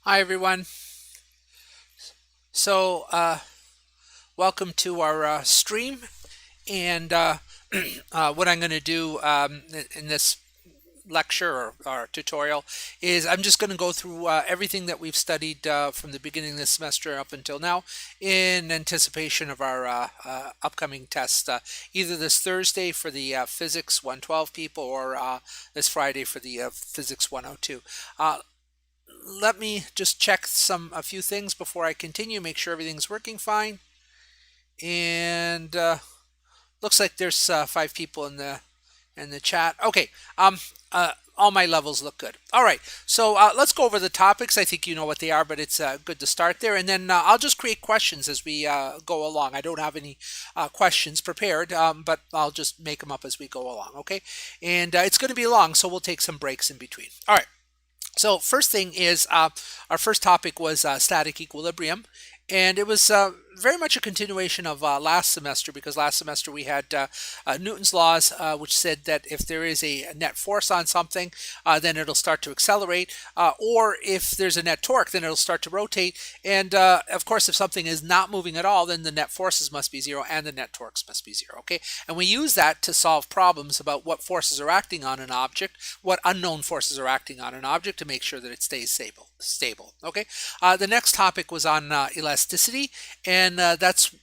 Hi, everyone. So, welcome to our stream. And what I'm going to do in this lecture or tutorial is I'm just going to go through everything that we've studied from the beginning of this semester up until now in anticipation of our upcoming test, either this Thursday for the Physics 112 people or this Friday for the Physics 102. Let me just check a few things before I continue, make sure everything's working fine. And looks like there's 5 people in the chat. Okay. All my levels look good. All right. So let's go over the topics. I think you know what they are, but it's good to start there. And then I'll just create questions as we go along. I don't have any questions prepared, but I'll just make them up as we go along. Okay. And it's going to be long, so we'll take some breaks in between. All right. So first thing is our first topic was static equilibrium, and it was very much a continuation of last semester, because last semester we had Newton's laws, which said that if there is a net force on something, then it'll start to accelerate, or if there's a net torque, then it'll start to rotate. And of course, if something is not moving at all, then the net forces must be zero and the net torques must be zero. Okay, and we use that to solve problems about what forces are acting on an object, what unknown forces are acting on an object, to make sure that it stays stable. Okay, the next topic was on elasticity, and that's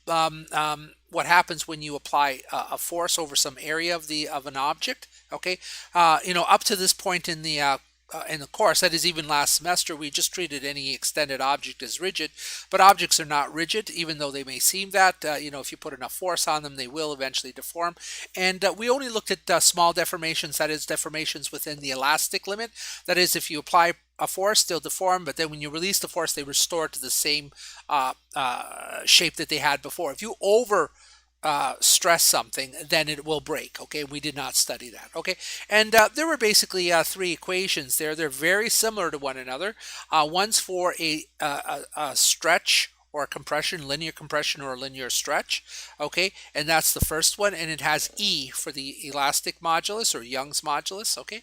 what happens when you apply a force over some area of an object. Okay, up to this point in the course, that is even last semester, we just treated any extended object as rigid, but objects are not rigid, even though they may seem that. If you put enough force on them, they will eventually deform. And we only looked at small deformations, that is, deformations within the elastic limit. That is, if you apply a force, they'll deform, but then when you release the force, they restore to the same shape that they had before. If you over stress something, then it will break. Okay, we did not study that. Okay, and there were basically three equations there. They're very similar to one another. One's for a stretch or a compression, linear compression or a linear stretch. Okay, and that's the first one, and it has E for the elastic modulus or Young's modulus. Okay,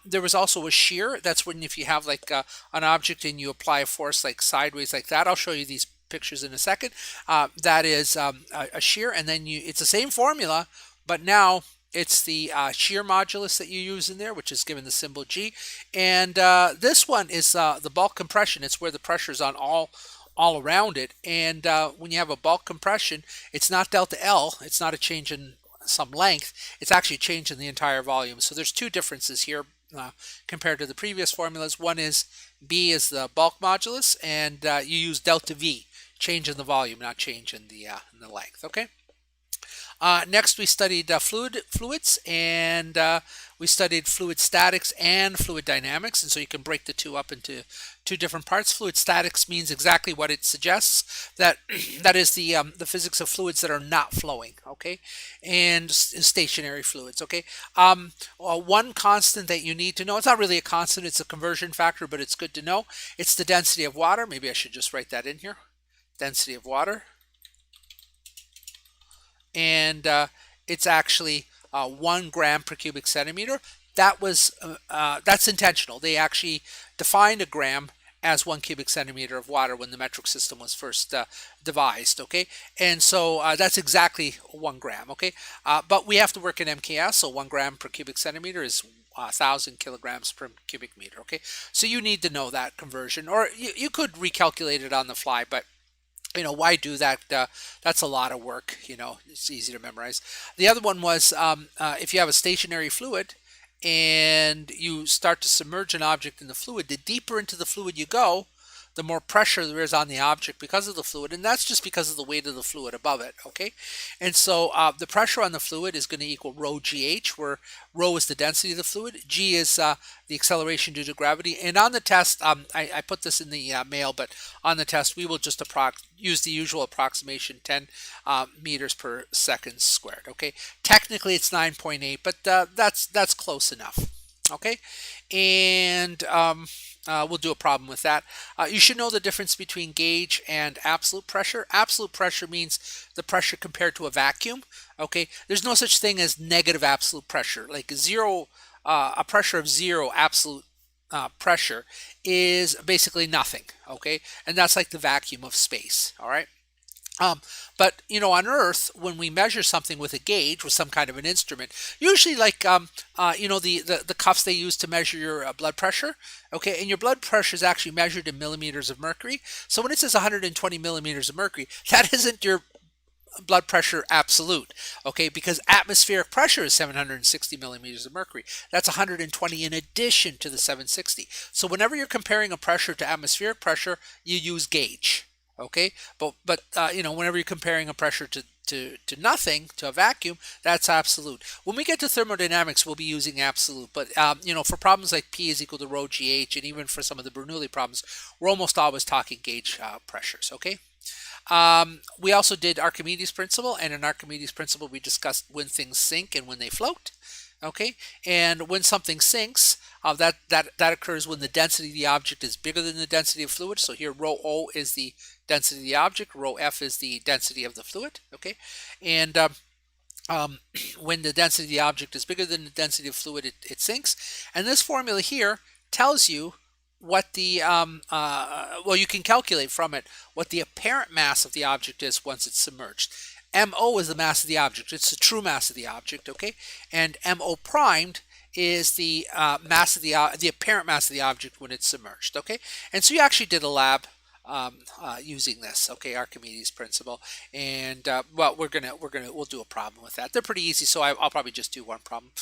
there was also a shear. That's when if you have like an object and you apply a force like sideways like that. I'll show you these pictures in a second. That is a shear, and then it's the same formula, but now it's the shear modulus that you use in there, which is given the symbol G. And this one is the bulk compression. It's where the pressure is on all around it. And when you have a bulk compression, it's not delta L. It's not a change in some length. It's actually a change in the entire volume. So there's two differences here compared to the previous formulas. One is B is the bulk modulus, and you use delta V, change in the volume, not change in the length. Okay. Next, we studied fluids, and we studied fluid statics and fluid dynamics, and so you can break the two up into two different parts. Fluid statics means exactly what it suggests, that that is the physics of fluids that are not flowing. Okay, and stationary fluids. Okay, one constant that you need to know, it's not really a constant, it's a conversion factor, but it's good to know. It's the density of water. Maybe I should just write that in here. Density of water. And it's actually 1 gram per cubic centimeter. That's intentional. They actually defined a gram as 1 cubic centimeter of water when the metric system was first devised. Okay, and so that's exactly 1 gram. Okay, but we have to work in MKS, so 1 gram per cubic centimeter is 1,000 kilograms per cubic meter. Okay, so you need to know that conversion, or you could recalculate it on the fly, but why do that? That's a lot of work. It's easy to memorize. The other one was if you have a stationary fluid and you start to submerge an object in the fluid, the deeper into the fluid you go, the more pressure there is on the object because of the fluid, and that's just because of the weight of the fluid above it. Okay, and so the pressure on the fluid is going to equal rho gh, where rho is the density of the fluid, g is the acceleration due to gravity. And on the test, I put this in the mail, but on the test we will just use the usual approximation, 10 meters per second squared. Okay, technically it's 9.8, but that's close enough. Okay, and we'll do a problem with that. You should know the difference between gauge and absolute pressure. Absolute pressure means the pressure compared to a vacuum. Okay, there's no such thing as negative absolute pressure. Like zero, a pressure of zero absolute pressure is basically nothing, okay? And that's like the vacuum of space, all right? But on Earth, when we measure something with a gauge, with some kind of an instrument, usually like the cuffs they use to measure your blood pressure, okay, and your blood pressure is actually measured in millimeters of mercury. So when it says 120 millimeters of mercury, that isn't your blood pressure absolute, okay, because atmospheric pressure is 760 millimeters of mercury. That's 120 in addition to the 760. So whenever you're comparing a pressure to atmospheric pressure, you use gauge, okay. But whenever you're comparing a pressure to nothing, to a vacuum, that's absolute. When we get to thermodynamics, we'll be using absolute. But for problems like P is equal to rho GH, and even for some of the Bernoulli problems, we're almost always talking gauge pressures, okay. We also did Archimedes' principle, and in Archimedes' principle, we discussed when things sink and when they float. Okay, and when something sinks, that occurs when the density of the object is bigger than the density of fluid. So here, rho O is the density of the object, rho F is the density of the fluid. Okay, and when the density of the object is bigger than the density of fluid, it sinks. And this formula here tells you what the well, you can calculate from it what the apparent mass of the object is once it's submerged. MO is the mass of the object. It's the true mass of the object, okay? And MO primed is the mass of the apparent mass of the object when it's submerged, okay? And so you actually did a lab using this, okay, Archimedes principle, and well, we'll do a problem with that. They're pretty easy, so I'll probably just do one problem.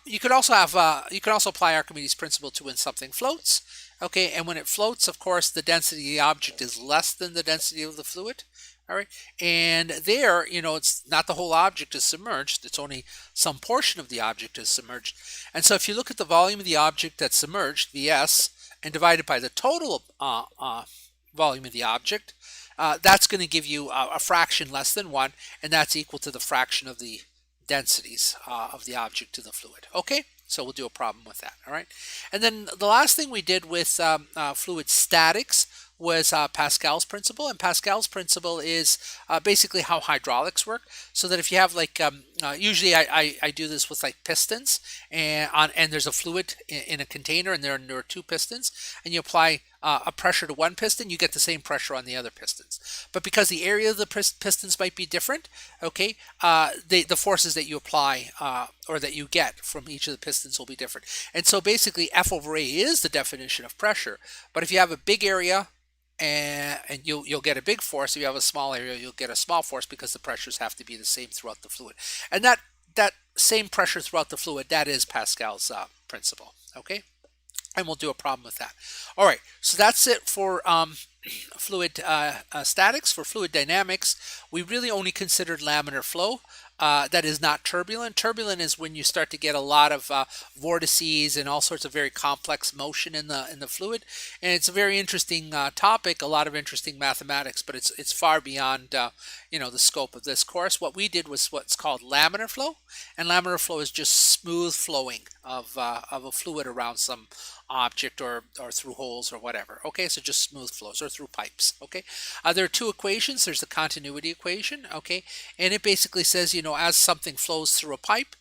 You could also apply Archimedes principle to when something floats, okay, and when it floats, of course, the density of the object is less than the density of the fluid. All right, and there, it's not the whole object is submerged. It's only some portion of the object is submerged. And so if you look at the volume of the object that's submerged, Vs, and divide it by the total volume of the object, that's going to give you a fraction less than 1, and that's equal to the fraction of the densities of the object to the fluid. Okay, so we'll do a problem with that. All right, and then the last thing we did with fluid statics was Pascal's principle, and Pascal's principle is basically how hydraulics work. So that if you have like usually I do this with like pistons, and there's a fluid in a container, and there are two pistons, and you apply a pressure to one piston, you get the same pressure on the other pistons. But because the area of the pistons might be different, okay, the forces that you apply or that you get from each of the pistons will be different. And so basically F over A is the definition of pressure. But if you have a big area, and you'll get a big force. If you have a small area, you'll get a small force, because the pressures have to be the same throughout the fluid. And that same pressure throughout the fluid, that is Pascal's principle. Okay, and we'll do a problem with that. All right, so that's it for fluid statics. For fluid dynamics, we really only considered laminar flow. That is not turbulent. Turbulent is when you start to get a lot of vortices and all sorts of very complex motion in the fluid, and it's a very interesting topic. A lot of interesting mathematics, but it's far beyond the scope of this course. What we did was what's called laminar flow, and laminar flow is just smooth flowing of a fluid around some object or through holes or whatever. Okay, so just smooth flows, or through pipes. Okay, there are two equations. There's the continuity equation. Okay, and it basically says, as something flows through a pipe,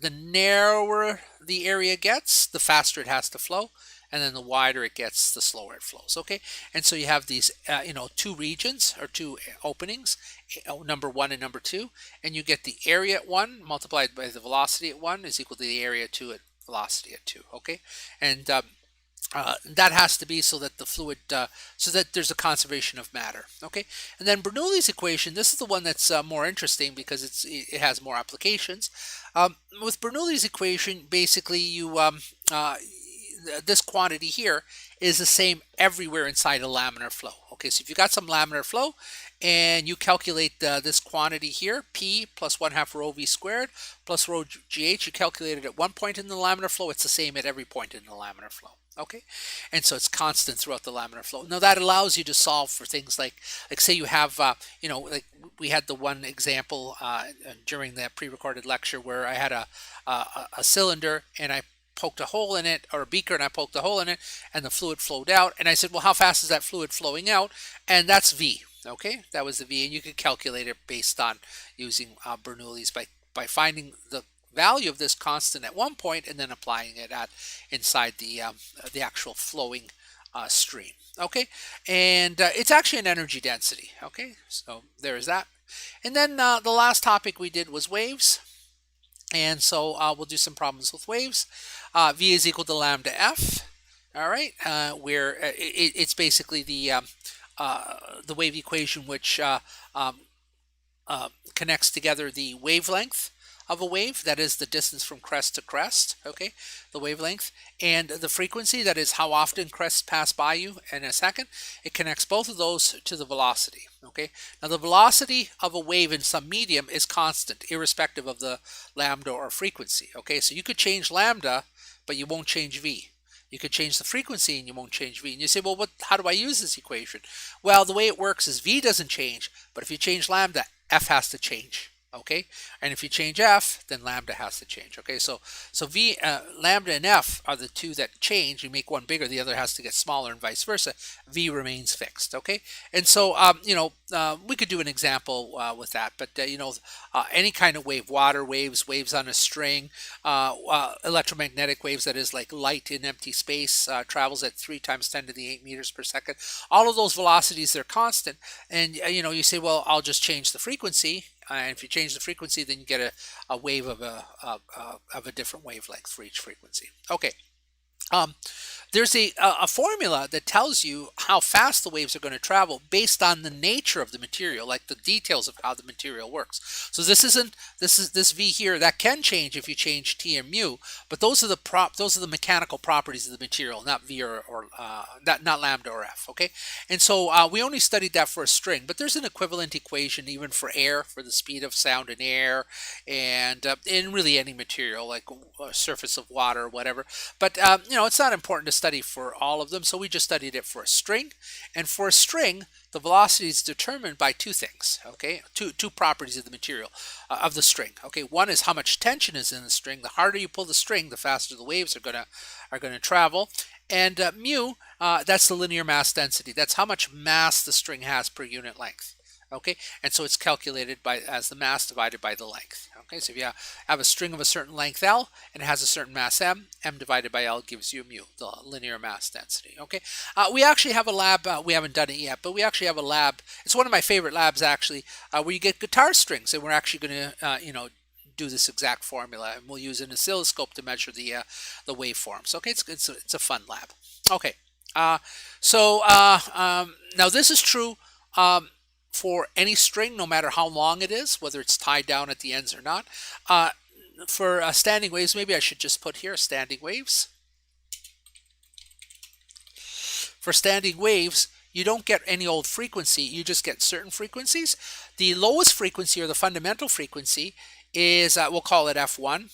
the narrower the area gets, the faster it has to flow, and then the wider it gets, the slower it flows. Okay, and so you have these two regions, or two openings, number 1 and number 2, and you get the area at 1 multiplied by the velocity at 1 is equal to the area at 2 at velocity at 2. Okay, and that has to be so that the fluid, so that there's a conservation of matter. Okay, and then Bernoulli's equation. This is the one that's more interesting because it has more applications. With Bernoulli's equation, basically this quantity here is the same everywhere inside a laminar flow. Okay, so if you got some laminar flow and you calculate this quantity here, P plus 1/2 rho V squared plus rho GH, you calculate it at one point in the laminar flow, it's the same at every point in the laminar flow. Okay, and so it's constant throughout the laminar flow. Now that allows you to solve for things like say you have, like we had the one example during that pre-recorded lecture where I had a cylinder, and I poked a hole in it, or a beaker, and I poked a hole in it, and the fluid flowed out. And I said, well, how fast is that fluid flowing out? And that's V. Okay, that was the V, and you could calculate it based on using Bernoulli's by finding the value of this constant at one point and then applying it at inside the actual flowing stream. Okay, and it's actually an energy density. Okay, so there's that. And then the last topic we did was waves. And so we'll do some problems with waves. V is equal to lambda f. All right, where it's basically the wave equation which um, connects together the wavelength of a wave, that is the distance from crest to crest, okay, the wavelength, and the frequency, that is how often crests pass by you in a second. It connects both of those to the velocity, okay. Now the velocity of a wave in some medium is constant, irrespective of the lambda or frequency, okay. So you could change lambda, but you won't change v. You could change the frequency and you won't change v. And you say, well, how do I use this equation? Well, the way it works is v doesn't change, but if you change lambda, f has to change. Okay, and if you change f, then lambda has to change. Okay, so v, lambda and f are the two that change. You make one bigger, the other has to get smaller, and vice versa. V remains fixed. Okay, and so we could do an example with that, but any kind of wave, water waves, waves on a string, electromagnetic waves, that is like light in empty space, travels at 3 times 10 to the 8 meters per second. All of those velocities, they're constant, and you say, well, I'll just change the frequency. And if you change the frequency, then you get a wave of a different wavelength for each frequency. Okay. There's a formula that tells you how fast the waves are going to travel based on the nature of the material, like the details of how the material works. So this V here, that can change if you change T and mu, but those are the mechanical properties of the material, not V or not lambda or F. Okay, and so we only studied that for a string, but there's an equivalent equation even for air, for the speed of sound in air, and in really any material like surface of water or whatever. But it's not important to study for all of them, so we just studied it for a string. And for a string, the velocity is determined by two things, okay, two properties of the material, of the string. Okay, one is how much tension is in the string. The harder you pull the string, the faster the waves are gonna travel. And mu, that's the linear mass density. That's how much mass the string has per unit length. Okay, and so it's calculated as the mass divided by the length. Okay, so if you have a string of a certain length L and it has a certain mass M, M divided by L gives you mu, the linear mass density. Okay, we actually have a lab, we haven't done it yet, but we actually have a lab. It's one of my favorite labs actually, where you get guitar strings, and we're actually going to do this exact formula, and we'll use an oscilloscope to measure the waveforms. Okay, it's a fun lab. Okay, now this is true for any string, no matter how long it is, whether it's tied down at the ends or not. For standing waves, maybe I should just put here standing waves. For standing waves, you don't get any old frequency, you just get certain frequencies. The lowest frequency, or the fundamental frequency, is, we'll call it F1,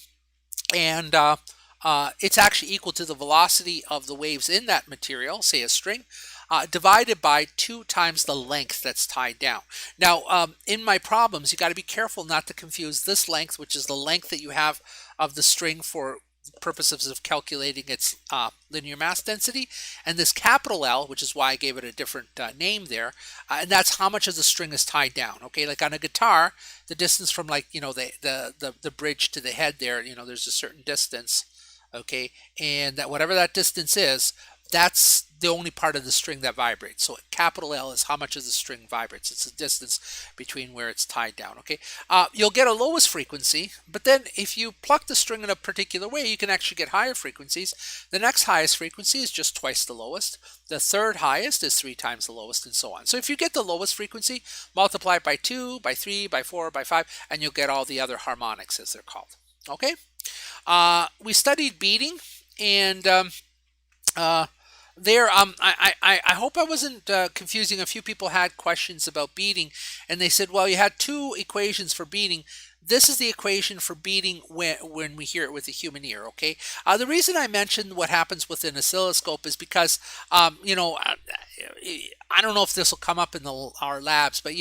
and it's actually equal to the velocity of the waves in that material, say a string, divided by 2 times the length that's tied down. Now, in my problems, you got to be careful not to confuse this length, which is the length that you have of the string for purposes of calculating its linear mass density, and this capital L, which is why I gave it a different name there, and that's how much of the string is tied down. Okay, like on a guitar, the distance from the bridge to the head there, there's a certain distance. Okay, and that whatever that distance is, that's the only part of the string that vibrates. So capital L is how much of the string vibrates. It's the distance between where it's tied down. Okay, you'll get a lowest frequency, but then if you pluck the string in a particular way, you can actually get higher frequencies. The next highest frequency is just twice the lowest. The third highest is 3 times the lowest, and so on. So if you get the lowest frequency, multiply it by 2, by 3, by 4, by 5, and you'll get all the other harmonics, as they're called. Okay, we studied beating, and I hope I wasn't confusing. A few people had questions about beating, and they said, well, you had 2 equations for beating. This is the equation for beating when we hear it with the human ear, okay? The reason I mentioned what happens with an oscilloscope is because, I don't know if this will come up in our labs, but,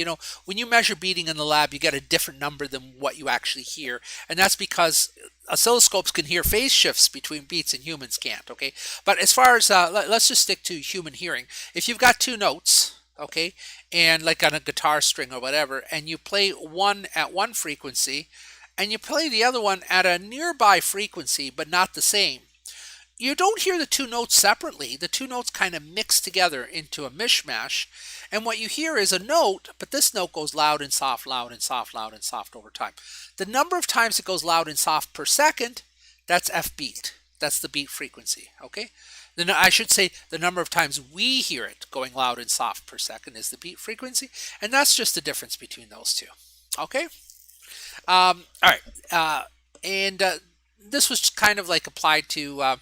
when you measure beating in the lab, you get a different number than what you actually hear. And that's because oscilloscopes can hear phase shifts between beats and humans can't, okay? But as far as, let's just stick to human hearing. If you've got 2 notes, okay, and like on a guitar string or whatever, and you play one at one frequency and you play the other one at a nearby frequency but not the same, you don't hear the two notes separately. The two notes kind of mix together into a mishmash. And what you hear is a note, but this note goes loud and soft, loud and soft, loud and soft over time. The number of times it goes loud and soft per second, that's F beat. That's the beat frequency, okay? Then I should say the number of times we hear it going loud and soft per second is the beat frequency. And that's just the difference between those two, okay? All right. And this was kind of like applied to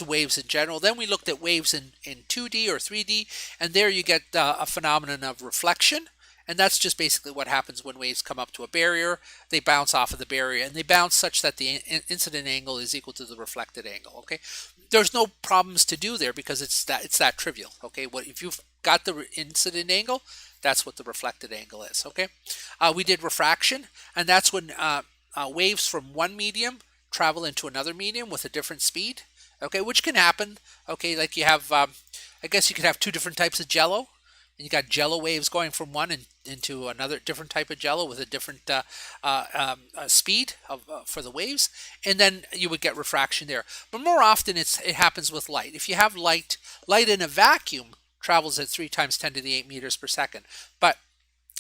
waves in general. Then we looked at waves in 2D or 3D, and there you get a phenomenon of reflection. And that's just basically what happens when waves come up to a barrier. They bounce off of the barrier, and they bounce such that the incident angle is equal to the reflected angle. Okay, there's no problems to do there because it's that trivial. Okay, if you've got the incident angle, that's what the reflected angle is. Okay, we did refraction, and that's when waves from one medium travel into another medium with a different speed. Okay, which can happen. Okay, like you have, I guess you could have two different types of jello. And you got jello waves going from one into another different type of jello with a different speed for the waves, and then you would get refraction there. But more often it happens with light. If you have light in a vacuum travels at 3 times 10 to the 8 meters per second. But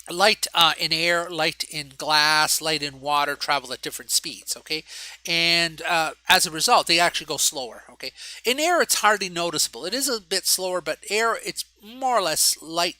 light in air, light in glass, light in water travel at different speeds, okay? And as a result, they actually go slower, okay? In air, it's hardly noticeable. It is a bit slower, but air, it's more or less light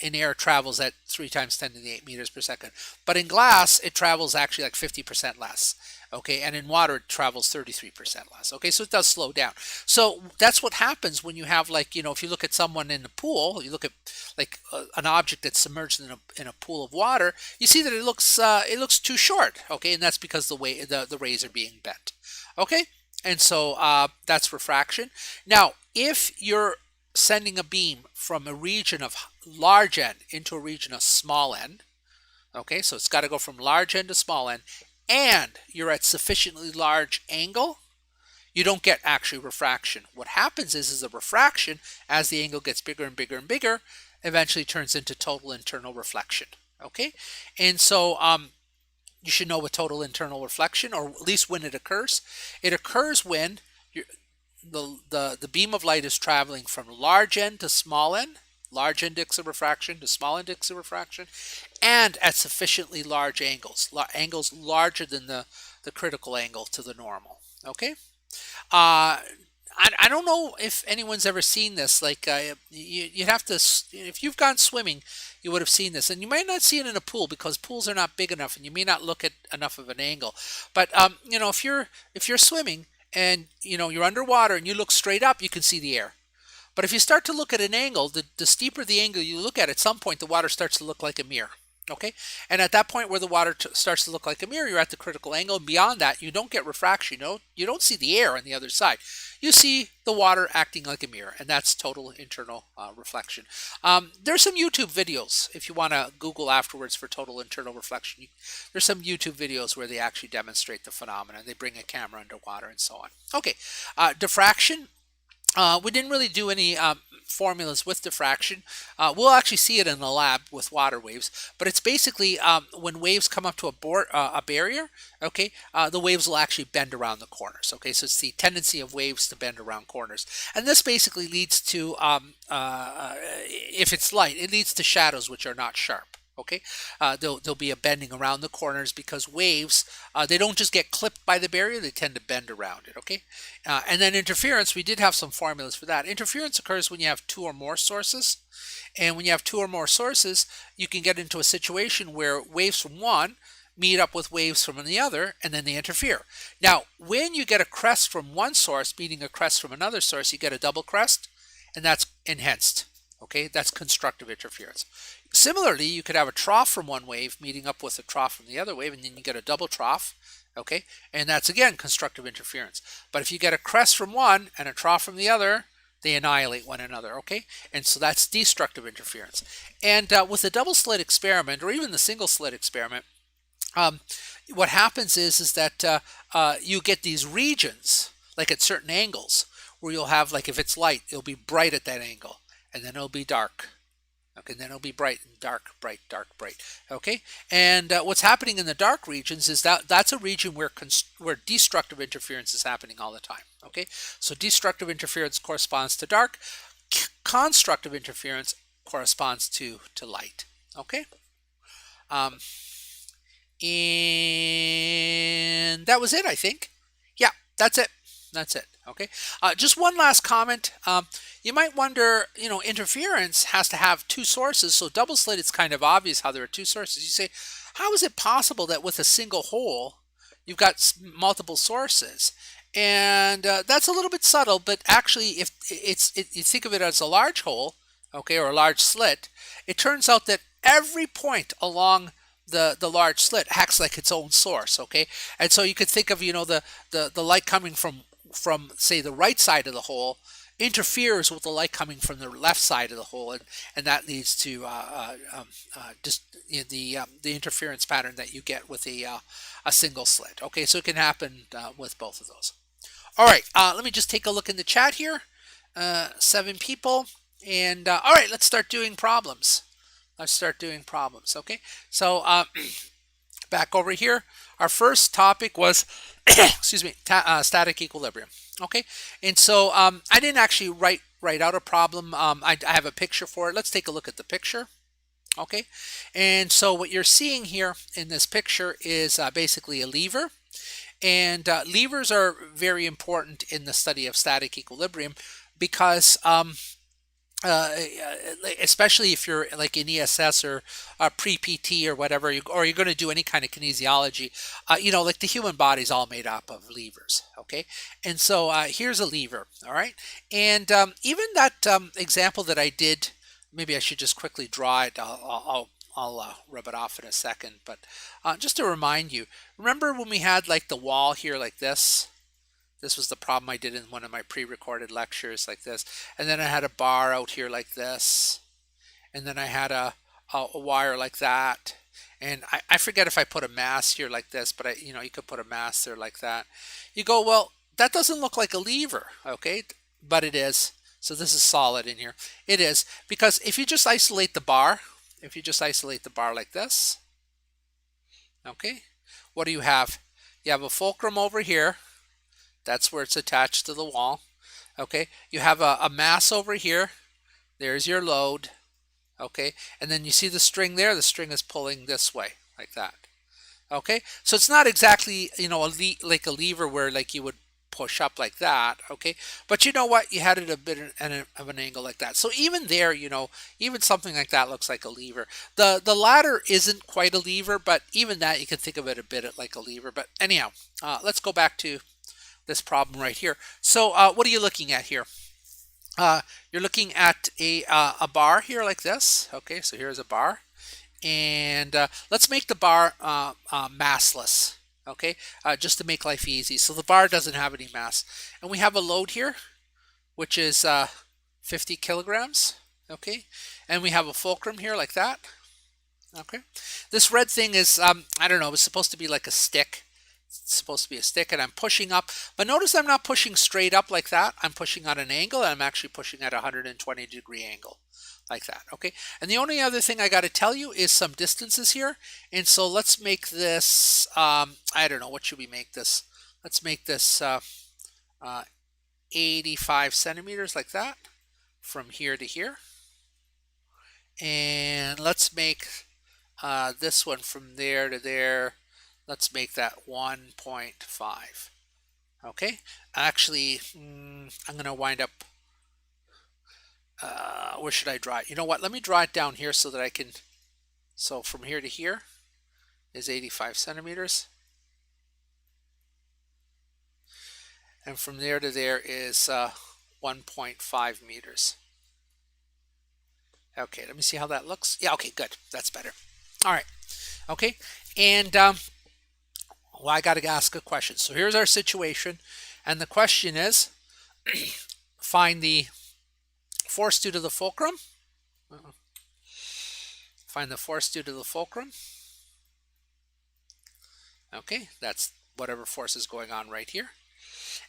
in air travels at 3 times 10 to the 8 meters per second. But in glass, it travels actually like 50% less. Okay, and in water it travels 33% less. Okay, so it does slow down. So that's what happens when you have, like, if you look at someone in the pool, you look at like an object that's submerged in a pool of water, you see that it looks too short. Okay, and that's because the rays are being bent. Okay, and so that's refraction. Now, if you're sending a beam from a region of large n into a region of small n, okay, so it's got to go from large n to small n, and you're at sufficiently large angle, you don't get actually refraction. What happens is a refraction, as the angle gets bigger and bigger and bigger, eventually turns into total internal reflection. Okay, and so you should know what total internal reflection, or at least when it occurs. It occurs when the beam of light is traveling from large n to small n, large index of refraction to small index of refraction, and at sufficiently large angles, angles larger than the critical angle to the normal. Okay, I don't know if anyone's ever seen this. Like you'd have to, if you've gone swimming, you would have seen this, and you might not see it in a pool because pools are not big enough, and you may not look at enough of an angle. But if you're swimming and you're underwater and you look straight up, you can see the air. But if you start to look at an angle, the steeper the angle you look at some point the water starts to look like a mirror. Okay, and at that point where the water starts to look like a mirror, you're at the critical angle. And beyond that, you don't get refraction. You don't see the air on the other side. You see the water acting like a mirror, and that's total internal reflection. There's some YouTube videos if you want to Google afterwards for total internal reflection. There's some YouTube videos where they actually demonstrate the phenomenon. They bring a camera underwater and so on. Okay, diffraction. We didn't really do any formulas with diffraction. We'll actually see it in the lab with water waves, but it's basically when waves come up to a barrier, okay, the waves will actually bend around the corners. Okay, so it's the tendency of waves to bend around corners, and this basically leads to, if it's light, it leads to shadows which are not sharp. Okay, there'll be a bending around the corners because waves, they don't just get clipped by the barrier, they tend to bend around it. Okay, and then interference, we did have some formulas for that. Interference occurs when you have 2 or more sources, and when you have 2 or more sources, you can get into a situation where waves from one meet up with waves from the other, and then they interfere. Now, when you get a crest from one source meeting a crest from another source, you get a double crest, and that's enhanced. Okay, that's constructive interference. Similarly, you could have a trough from one wave meeting up with a trough from the other wave, and then you get a double trough. Okay, and that's again constructive interference. But if you get a crest from one and a trough from the other, they annihilate one another. Okay, and so that's destructive interference. And with a double slit experiment, or even the single slit experiment, what happens is that you get these regions, like at certain angles, where you'll have, like if it's light, it'll be bright at that angle, and then it'll be dark. Okay, then it'll be bright and dark, bright, dark, bright. Okay, and what's happening in the dark regions is that that's a region where destructive interference is happening all the time. Okay, so destructive interference corresponds to dark, constructive interference corresponds to light. Okay, um, and that was it, I think. Yeah, that's it. That's it. Okay. Just one last comment. You might wonder, interference has to have two sources. So double slit, it's kind of obvious how there are two sources. You say, how is it possible that with a single hole, you've got multiple sources? And that's a little bit subtle, but actually, if you think of it as a large hole, okay, or a large slit, it turns out that every point along the large slit acts like its own source, okay? And so you could think of, the light coming from say the right side of the hole interferes with the light coming from the left side of the hole, and that leads to just the interference pattern that you get with a single slit. Okay, so it can happen with both of those. All right, let me just take a look in the chat here. 7 people, and all right, let's start doing problems. Let's start doing problems. Okay, so back over here, our first topic was excuse me, static equilibrium. Okay, and so I didn't actually write out a problem. I have a picture for it. Let's take a look at the picture. Okay, and so what you're seeing here in this picture is basically a lever, and levers are very important in the study of static equilibrium because especially if you're like in ESS or pre-PT or whatever, or you're going to do any kind of kinesiology, like the human body's all made up of levers, okay? And so here's a lever, all right? And even that example that I did, maybe I should just quickly draw it. I'll rub it off in a second, but just to remind you, remember when we had like the wall here like this? This was the problem I did in one of my pre-recorded lectures like this. And then I had a bar out here like this. And then I had a wire like that. And I forget if I put a mass here like this, but you could put a mass there like that. You go, well, that doesn't look like a lever, okay? But it is. So this is solid in here. It is, because if you just isolate the bar, like this, okay, what do you have? You have a fulcrum over here. That's where it's attached to the wall. Okay, you have a mass over here. There's your load. Okay, and then you see the string there. The string is pulling this way, like that. Okay, so it's not exactly, like a lever where like you would push up like that. Okay, but you know what? You had it a bit of an angle like that. So even there, even something like that looks like a lever. The ladder isn't quite a lever, but even that you can think of it a bit like a lever. But anyhow, let's go back to this problem right here. So what are you looking at here? You're looking at a bar here like this. Okay, so here's a bar, and let's make the bar massless. Okay, just to make life easy. So the bar doesn't have any mass, and we have a load here, which is 50 kilograms. Okay, and we have a fulcrum here like that. Okay, this red thing is I don't know. It's supposed to be like a stick. It's supposed to be a stick, and I'm pushing up, but notice I'm not pushing straight up like that. I'm pushing at an angle, and I'm actually pushing at a 120-degree angle like that. Okay, and the only other thing I got to tell you is some distances here, and so let's make this I don't know, what should we make this? Let's make this 85 centimeters like that from here to here, and let's make this one from there to there. Let's make that 1.5. Okay, actually, I'm going to wind up, where should I draw it? You know what, let me draw it down here so that I can, so from here to here is 85 centimeters. And from there to there is 1.5 meters. Okay, let me see how that looks. Yeah, okay, good. That's better. All right, okay, and well, I got to ask a question. So here's our situation, and the question is, find the force due to the fulcrum. Find the force due to the fulcrum. Okay, that's whatever force is going on right here.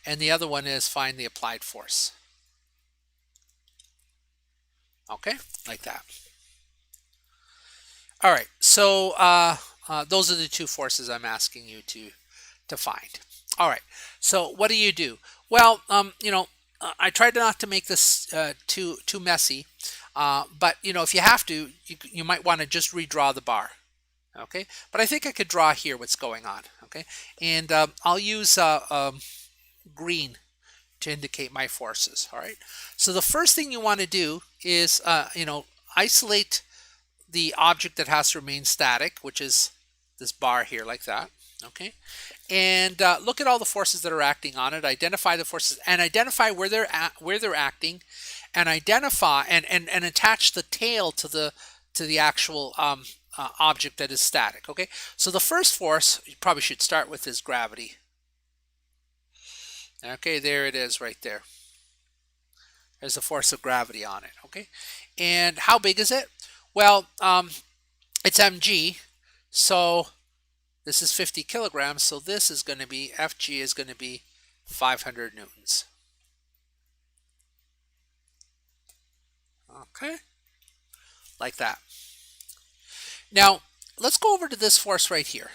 And the other one is find the applied force. Okay, like that. All right, so those are the two forces I'm asking you to find. All right, so what do you do? Well, I tried not to make this too messy, but if you have to, you might want to just redraw the bar. Okay, but I think I could draw here what's going on. Okay, and I'll use green to indicate my forces. All right, so the first thing you want to do is isolate the object that has to remain static, which is this bar here, like that. Okay, and look at all the forces that are acting on it. Identify the forces and identify where they're acting, and identify and attach the tail to the actual object that is static. Okay, so the first force you probably should start with is gravity. Okay, there it is right there. There's the force of gravity on it. Okay, and how big is it? Well, it's mg, so this is 50 kilograms, so this is going to be, Fg is going to be 500 newtons. Okay, like that. Now, let's go over to this force right here.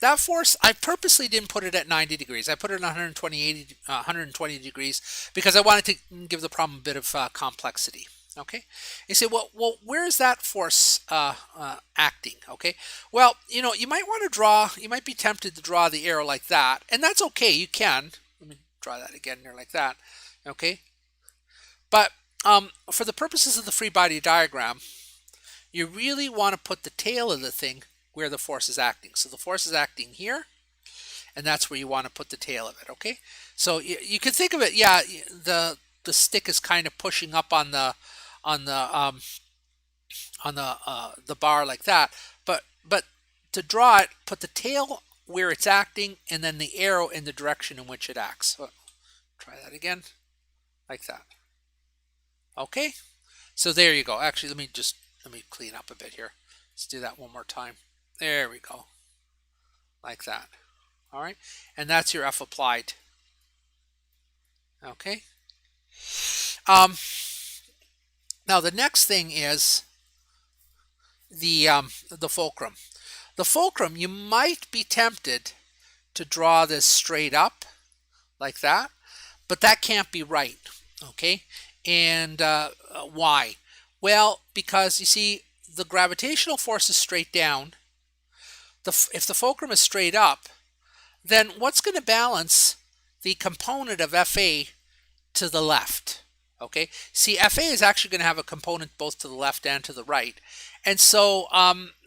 That force, I purposely didn't put it at 90 degrees. I put it at 120 degrees because I wanted to give the problem a bit of complexity. Okay, you say, well, where is that force acting? Okay, well, you might want to draw. You might be tempted to draw the arrow like that, and that's okay. You can. Let me draw that again there like that. Okay, but for the purposes of the free body diagram, you really want to put the tail of the thing where the force is acting. So the force is acting here, and that's where you want to put the tail of it. Okay, so you can think of it. Yeah, the stick is kind of pushing up on the bar like that. But to draw it, put the tail where it's acting, and then the arrow in the direction in which it acts. So try that again, like that. Okay, so there you go. Actually, let me clean up a bit here. Let's do that one more time. There we go, like that. All right, and that's your F applied. Okay. Now the next thing is the fulcrum. The fulcrum, you might be tempted to draw this straight up like that, but that can't be right. Okay, and why? Well, because you see, the gravitational force is straight down. If the fulcrum is straight up, then what's going to balance the component of Fa to the left? Okay, see, Fa is actually going to have a component both to the left and to the right, and so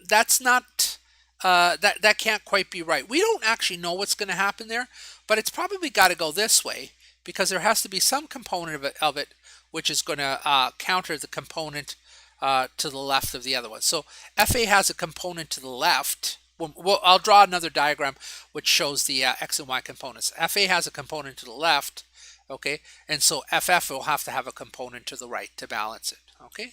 that's not that can't quite be right. We don't actually know what's going to happen there, but it's probably got to go this way because there has to be some component of it which is going to counter the component to the left of the other one. So Fa has a component to the left. Well, I'll draw another diagram which shows the x and y components. Fa has a component to the left, okay, and so FF will have to have a component to the right to balance it, okay.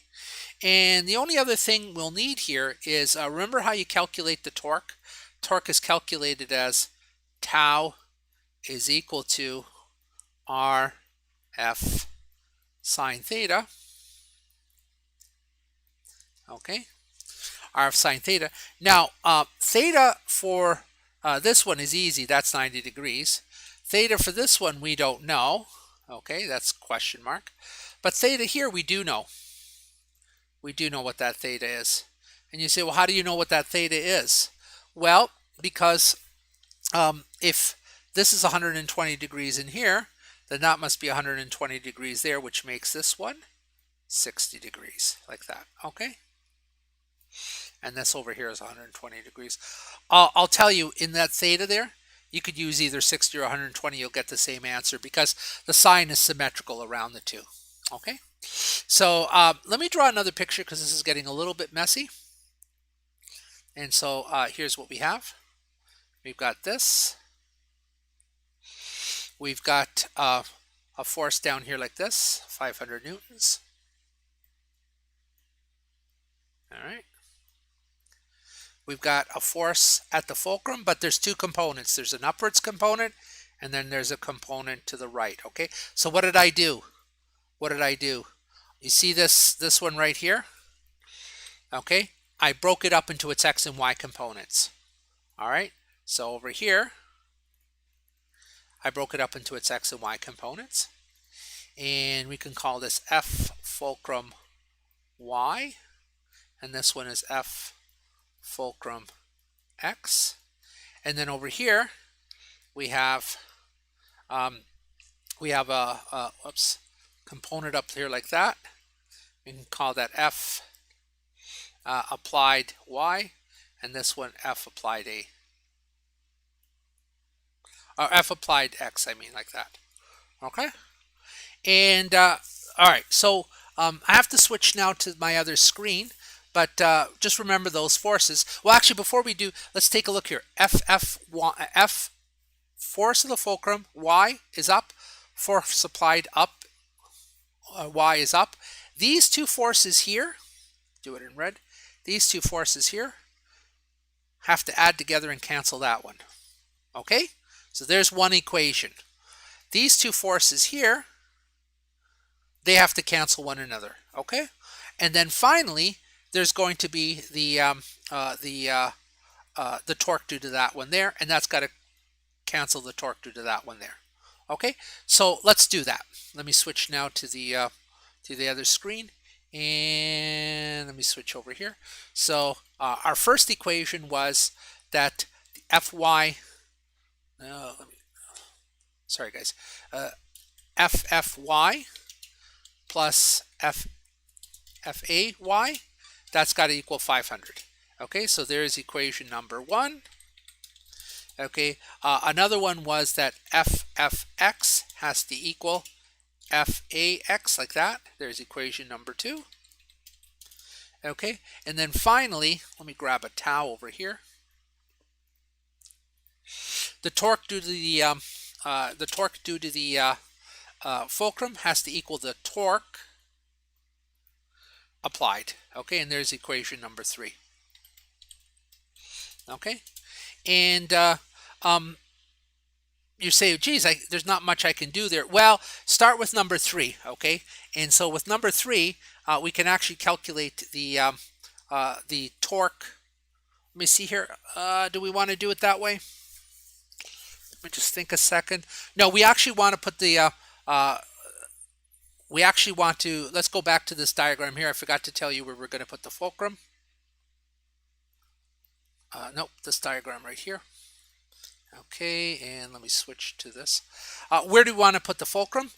And the only other thing we'll need here is remember how you calculate the torque? Torque is calculated as tau is equal to RF sine theta, okay. RF sine theta. Now, theta for this one is easy. That's 90 degrees. Theta for this one, we don't know. Okay, that's question mark. But theta here, we do know. We do know what that theta is. And you say, well, how do you know what that theta is? Well, because if this is 120 degrees in here, then that must be 120 degrees there, which makes this one 60 degrees, like that. Okay? And this over here is 120 degrees. I'll tell you, in that theta there, you could use either 60 or 120. You'll get the same answer because the sign is symmetrical around the two. Okay, so let me draw another picture because this is getting a little bit messy. And so here's what we have. We've got this. We've got a force down here like this, 500 newtons. All right. We've got a force at the fulcrum, but there's two components. There's an upwards component, and then there's a component to the right, okay? So what did I do? What did I do? You see this one right here? Okay? I broke it up into its x and y components. All right, so over here, I broke it up into its x and y components. And we can call this F fulcrum y, and this one is F fulcrum x. And then over here, we have a component up here like that. We can call that F applied y, and this one F applied a, or F applied x, I mean, like that. Okay. And all right, so I have to switch now to my other screen, but just remember those forces. Well, actually, before we do, let's take a look here. F force of the fulcrum, y is up, force applied up, y is up. These two forces here, do it in red, these two forces here have to add together and cancel that one. Okay, so there's one equation. These two forces here, they have to cancel one another. Okay, and then finally, there's going to be the torque due to that one there, and that's got to cancel the torque due to that one there. Okay, so let's do that. Let me switch now to the other screen, and let me switch over here. So our first equation was that the Fy, sorry guys, Ffy plus Fay, that's got to equal 500. Okay, so there's equation number one. Okay, another one was that Ffx has to equal Fax, like that. There's equation number two. Okay, and then finally, let me grab a towel over here. The torque due to the fulcrum has to equal the torque applied. Okay, and there's equation number three. Okay, and you say, geez, there's not much I can do there. Well, start with number three. Okay, and so with number three, we can actually calculate the torque. Let me see here. Do we want to do it that way? Let me just think a second. No, we actually want to put the let's go back to this diagram here. I forgot to tell you where we're going to put the fulcrum. Nope, this diagram right here. Okay, and let me switch to this. Where do we want to put the fulcrum?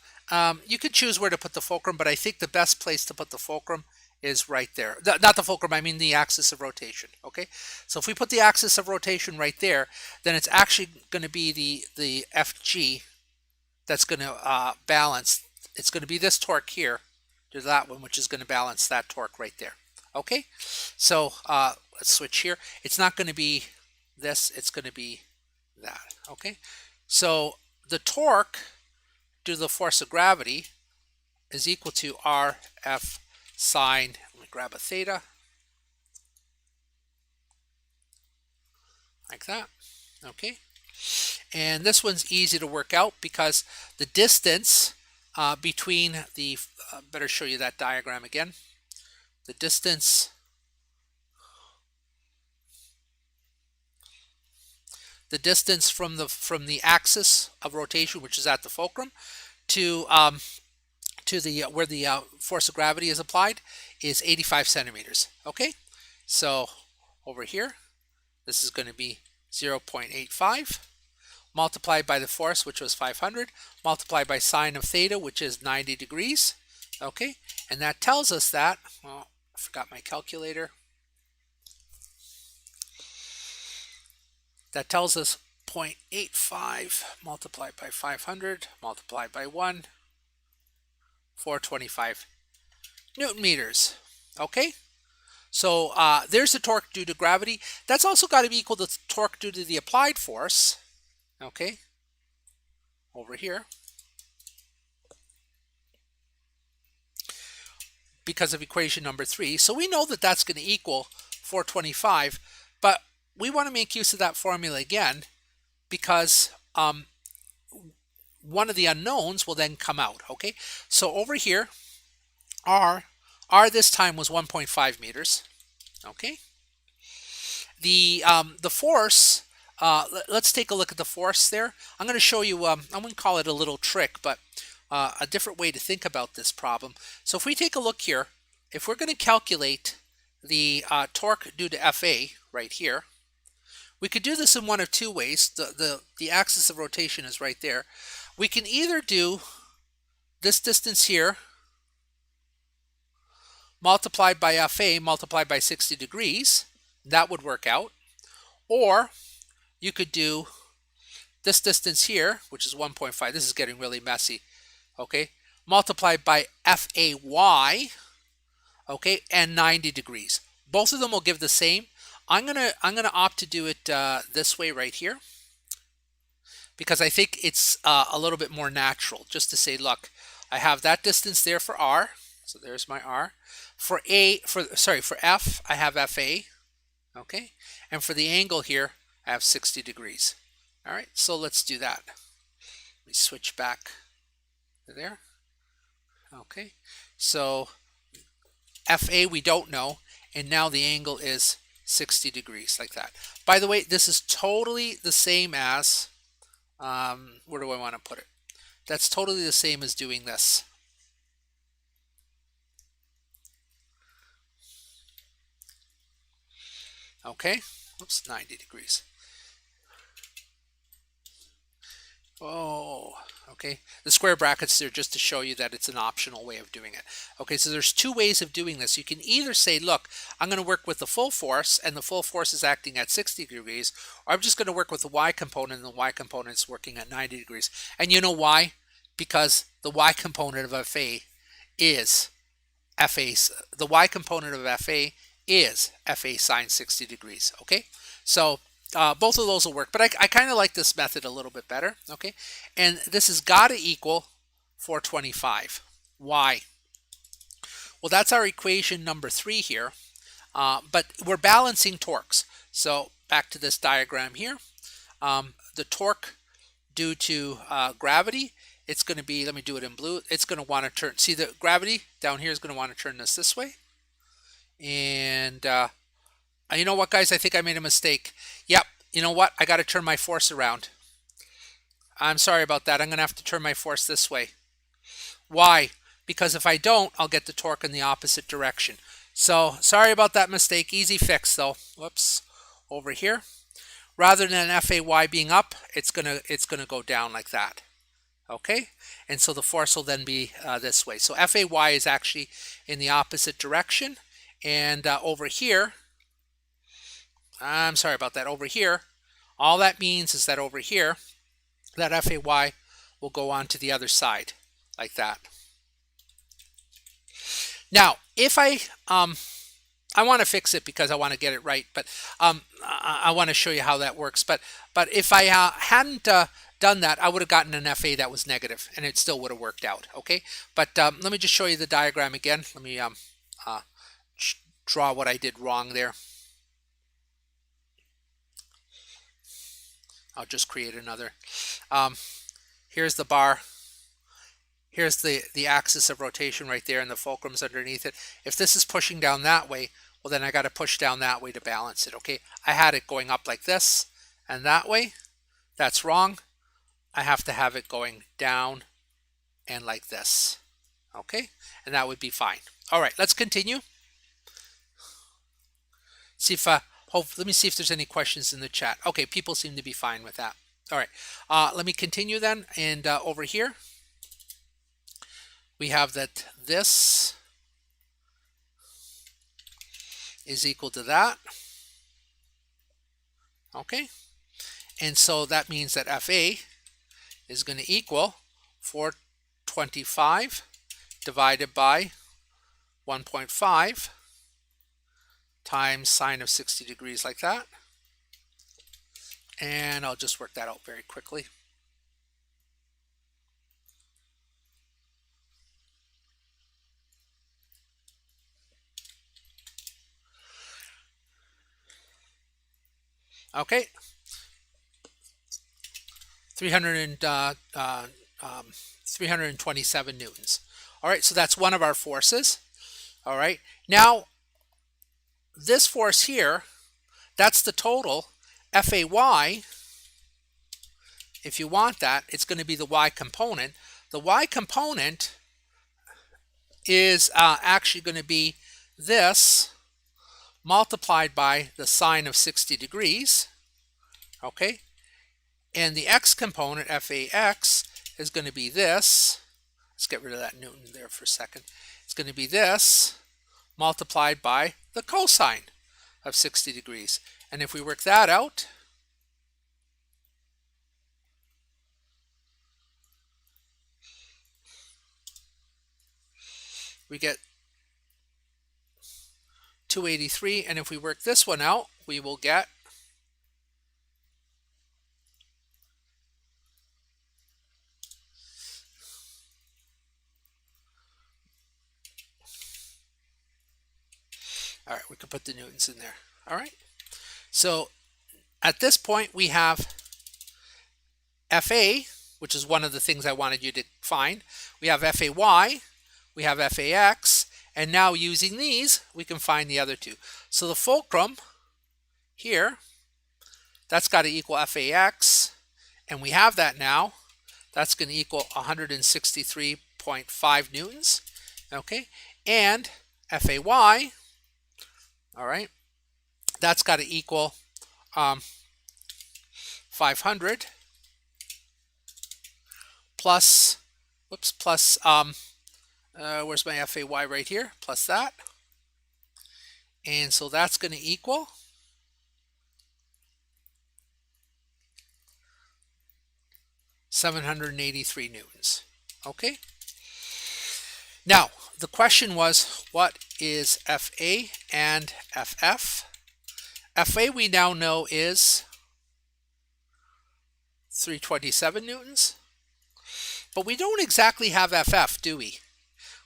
You could choose where to put the fulcrum, but I think the best place to put the fulcrum is right there. Not the fulcrum, I mean the axis of rotation. Okay, so if we put the axis of rotation right there, then it's actually going to be the Fg that's going to balance. It's going to be this torque here to that one, which is going to balance that torque right there. Okay, so let's switch here. It's not going to be this, it's going to be that. Okay, so the torque due to the force of gravity is equal to Rf sine, let me grab a theta, like that. Okay, and this one's easy to work out because the distance between the, better show you that diagram again, the distance from the axis of rotation, which is at the fulcrum, to the where the force of gravity is applied, is 85 centimeters. Okay, so over here, this is going to be 0.85 multiplied by the force, which was 500, multiplied by sine of theta, which is 90 degrees. Okay, and that tells us that, well, I forgot my calculator. That tells us 0.85 multiplied by 500 multiplied by 1, 425 Newton meters. Okay, so there's the torque due to gravity. That's also got to be equal to the torque due to the applied force. Okay, over here, because of equation number 3. So we know that that's going to equal 425, but we want to make use of that formula again because one of the unknowns will then come out. Okay, so over here, R this time was 1.5 meters. Okay, The force, let's take a look at the force there. I'm going to show you, I wouldn't call it a little trick, but a different way to think about this problem. So if we take a look here, if we're going to calculate the torque due to FA right here, we could do this in one of two ways. The axis of rotation is right there. We can either do this distance here multiplied by FA multiplied by 60 degrees. That would work out. Or you could do this distance here, which is 1.5. This is getting really messy. Okay, multiplied by FAY, okay, and 90 degrees. Both of them will give the same. I'm gonna opt to do it this way right here, because I think it's a little bit more natural. Just to say, look, I have that distance there for R, so there's my R. For F, I have FA, okay, and for the angle here, I have 60 degrees. All right, so let's do that. Let me switch back to there. Okay, so FA we don't know, and now the angle is 60 degrees, like that. By the way, this is totally the same as, where do I want to put it? That's totally the same as doing this. Okay, oops, 90 degrees. Oh, okay. The square brackets there just to show you that it's an optional way of doing it. Okay, so there's two ways of doing this. You can either say, look, I'm going to work with the full force, and the full force is acting at 60 degrees, or I'm just going to work with the y component, and the y component is working at 90 degrees. And you know why? Because the y component of FA is the y component of FA is FA sine 60 degrees. Okay, so both of those will work, but I kind of like this method a little bit better. Okay, and this has got to equal 425. Why? Well, that's our equation number 3 here, but we're balancing torques. So back to this diagram here. The torque due to gravity, it's going to be, let me do it in blue, it's going to want to turn, see the gravity down here is going to want to turn this way. And you know what, guys, I think I made a mistake. Yep, you know what, I got to turn my force around. I'm sorry about that. I'm going to have to turn my force this way. Why? Because if I don't, I'll get the torque in the opposite direction. So sorry about that mistake. Easy fix though. Whoops. Over here, rather than FAY being up, it's gonna go down like that. Okay, and so the force will then be this way. So FAY is actually in the opposite direction, and over here, I'm sorry about that. Over here, all that means is that over here, that FAY will go on to the other side like that. Now, if I want to fix it because I want to get it right, but I want to show you how that works. But if I hadn't done that, I would have gotten an FA that was negative, and it still would have worked out. Okay, but let me just show you the diagram again. Let me draw what I did wrong there. I'll just create another. Here's the bar. Here's the axis of rotation right there, and the fulcrum's underneath it. If this is pushing down that way, well, then I got to push down that way to balance it. Okay, I had it going up like this and that way. That's wrong. I have to have it going down and like this. Okay, and that would be fine. All right, let's continue. See if let me see if there's any questions in the chat. Okay, people seem to be fine with that. All right, let me continue then. And over here, we have that this is equal to that. Okay, and so that means that FA is going to equal 425 divided by 1.5 times sine of 60 degrees like that. And I'll just work that out very quickly. Okay, 327 newtons. All right, so that's one of our forces. All right, now this force here, That's the total. FAY, if you want that, it's going to be the y component. The y component is actually going to be this multiplied by the sine of 60 degrees, okay? And the x component, FAX, is going to be this. Let's get rid of that Newton there for a second. It's going to be this multiplied by the cosine of 60 degrees. And if we work that out, we get 283. And if we work this one out, we will get all right, we can put the newtons in there. All right. So at this point, we have FA, which is one of the things I wanted you to find. We have FAY, we have FAX, and now using these, we can find the other two. So the fulcrum here, that's got to equal FAX, and we have that now. That's going to equal 163.5 newtons, okay? And FAY, all right, that's got to equal 500 plus, whoops, plus, where's my FAY right here, plus that. And so that's going to equal 783 newtons, okay? Now, the question was, what is FA and FF? FA we now know is 327 newtons, but we don't exactly have FF, do we?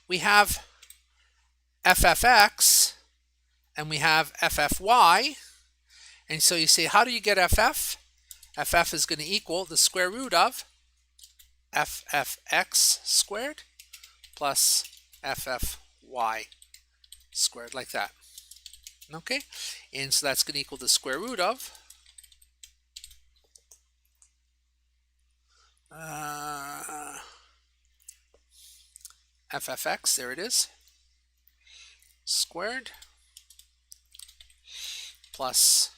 We have FFX and we have FFY, and so you say, how do you get FF? FF is going to equal the square root of FFX squared plus FFY squared, like that. Okay, and so that's going to equal the square root of FFX, there it is, squared plus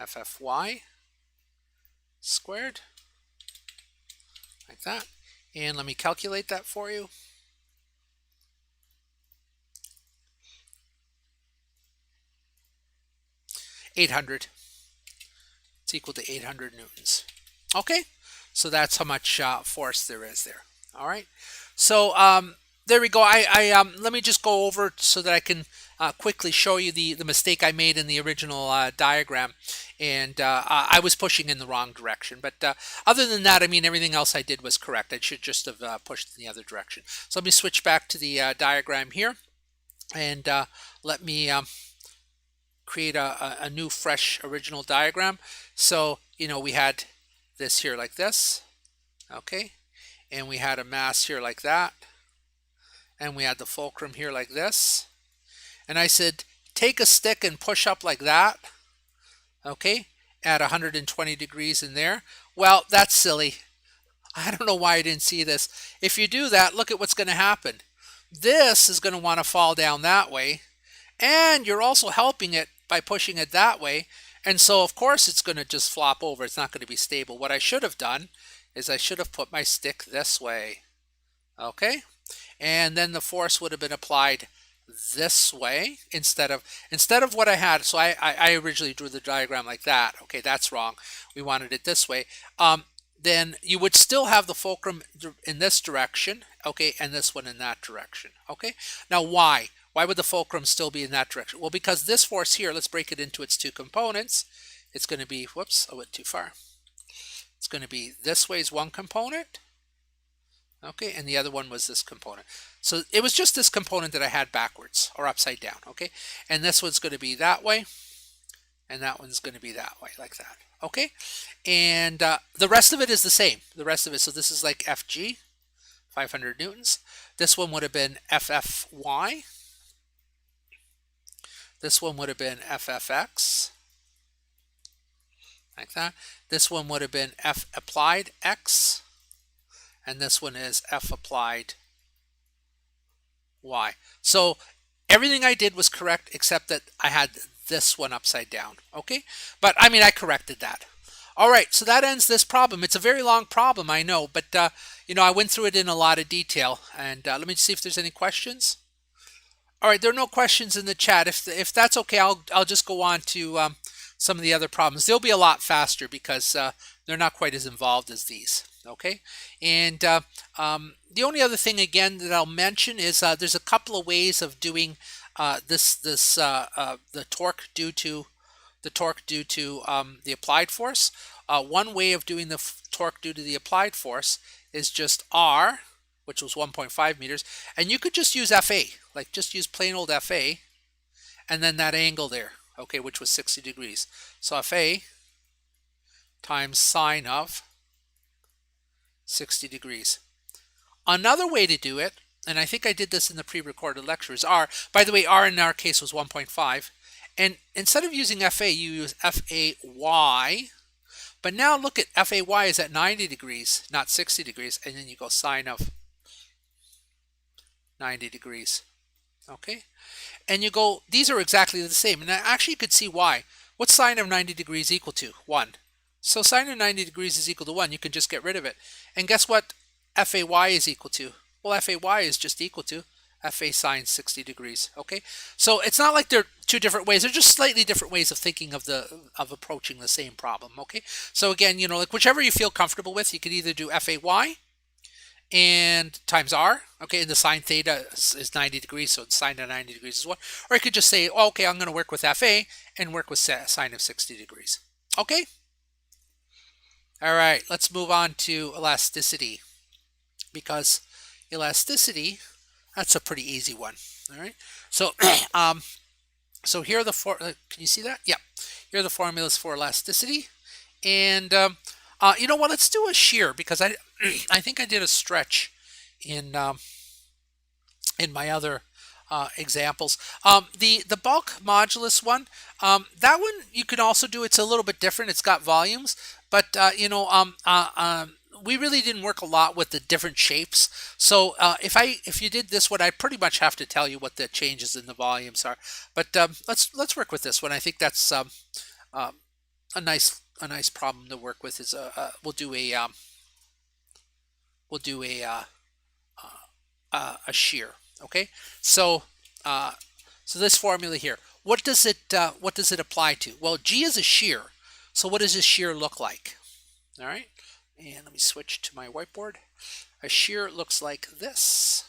FFY squared, like that. And let me calculate that for you. $800. It's equal to 800 newtons. Okay, so that's how much force there is there. All right, so there we go. Let me just go over so that I can quickly show you the mistake I made in the original diagram, and I was pushing in the wrong direction. But other than that, I mean, everything else I did was correct. I should just have pushed in the other direction. So let me switch back to the diagram here, and let me create a new, fresh, original diagram. So, you know, we had this here like this, okay, and we had a mass here like that, and we had the fulcrum here like this, and I said, take a stick and push up like that, okay, at 120 degrees in there. Well, that's silly. I don't know why I didn't see this. If you do that, look at what's going to happen. This is going to want to fall down that way, and you're also helping it by pushing it that way, and so of course it's going to just flop over. It's not going to be stable. What I should have done is I should have put my stick this way, okay, and then the force would have been applied this way instead of what I had. So I originally drew the diagram like that. Okay, that's wrong. We wanted it this way. Then you would still have the fulcrum in this direction, okay, and this one in that direction, okay. Now why? Why would the fulcrum still be in that direction? Well, because this force here, let's break it into its two components. It's going to be, whoops, I went too far. It's going to be this way is one component, okay, and the other one was this component. So it was just this component that I had backwards or upside down, okay, and this one's going to be that way, and that one's going to be that way, like that, okay, and the rest of it is the same. The rest of it, so this is like FG, 500 newtons. This one would have been FFY. This one would have been FFX, like that. This one would have been F applied X, and this one is F applied Y. So everything I did was correct except that I had this one upside down, okay? But I mean, I corrected that. All right, so that ends this problem. It's a very long problem, I know, but I went through it in a lot of detail. And let me see if there's any questions. All right, there are no questions in the chat. If that's okay, I'll just go on to some of the other problems. They'll be a lot faster because they're not quite as involved as these. Okay, and the only other thing again that I'll mention is there's a couple of ways of doing the torque due to the applied force. One way of doing the torque due to the applied force is just R, which was 1.5 meters, and you could just use FA, like just use plain old FA, and then that angle there, okay, which was 60 degrees. So FA times sine of 60 degrees. Another way to do it, and I think I did this in the pre-recorded lecture, is R. By the way, R in our case was 1.5. And instead of using FA, you use FAY. But now look at FAY is at 90 degrees, not 60 degrees. And then you go sine of 90 degrees. Okay? And you go, these are exactly the same. And actually you could see why. What's sine of 90 degrees equal to? 1. So sine of 90 degrees is equal to 1. You can just get rid of it. And guess what FAY is equal to? Well, FAY is just equal to FA sine 60 degrees. Okay, so it's not like they're two different ways. They're just slightly different ways of thinking of approaching the same problem. Okay, so again, like whichever you feel comfortable with, you could either do FAY and times R. Okay, and the sine theta is 90 degrees, so sine of 90 degrees is 1. Or you could just say, oh, okay, I'm going to work with FA and work with sine of 60 degrees. Okay. All right, let's move on to elasticity, because elasticity, that's a pretty easy one. All right, so so here are the can you see that? Yeah, here are the formulas for elasticity. And you know what, let's do a shear, because I I think I did a stretch in my other examples. The bulk modulus one, that one you can also do. It's a little bit different. It's got volumes, but we really didn't work a lot with the different shapes. So if you did this one, I pretty much have to tell you what the changes in the volumes are. But let's work with this one. I think that's a nice problem to work with. Is we'll do a shear. Okay, so so this formula here, what does it apply to? Well, G is a shear. So what does a shear look like? All right, and let me switch to my whiteboard. A shear looks like this.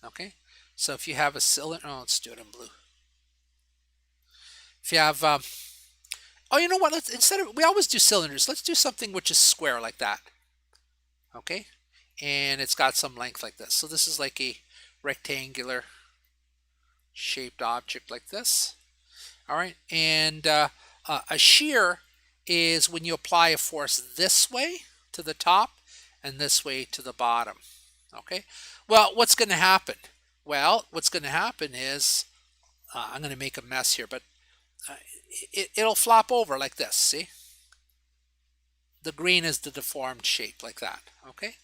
Okay, so if you have a cylinder, oh, let's do it in blue. If you have, oh, you know what? We always do cylinders. Let's do something which is square like that. Okay, and it's got some length like this. So this is like a rectangular shaped object like this. All right, and a shear is when you apply a force this way to the top and this way to the bottom. Okay, well, what's going to happen? Well, what's going to happen is I'm going to make a mess here, but it'll flop over like this. See, the green is the deformed shape like that. Okay,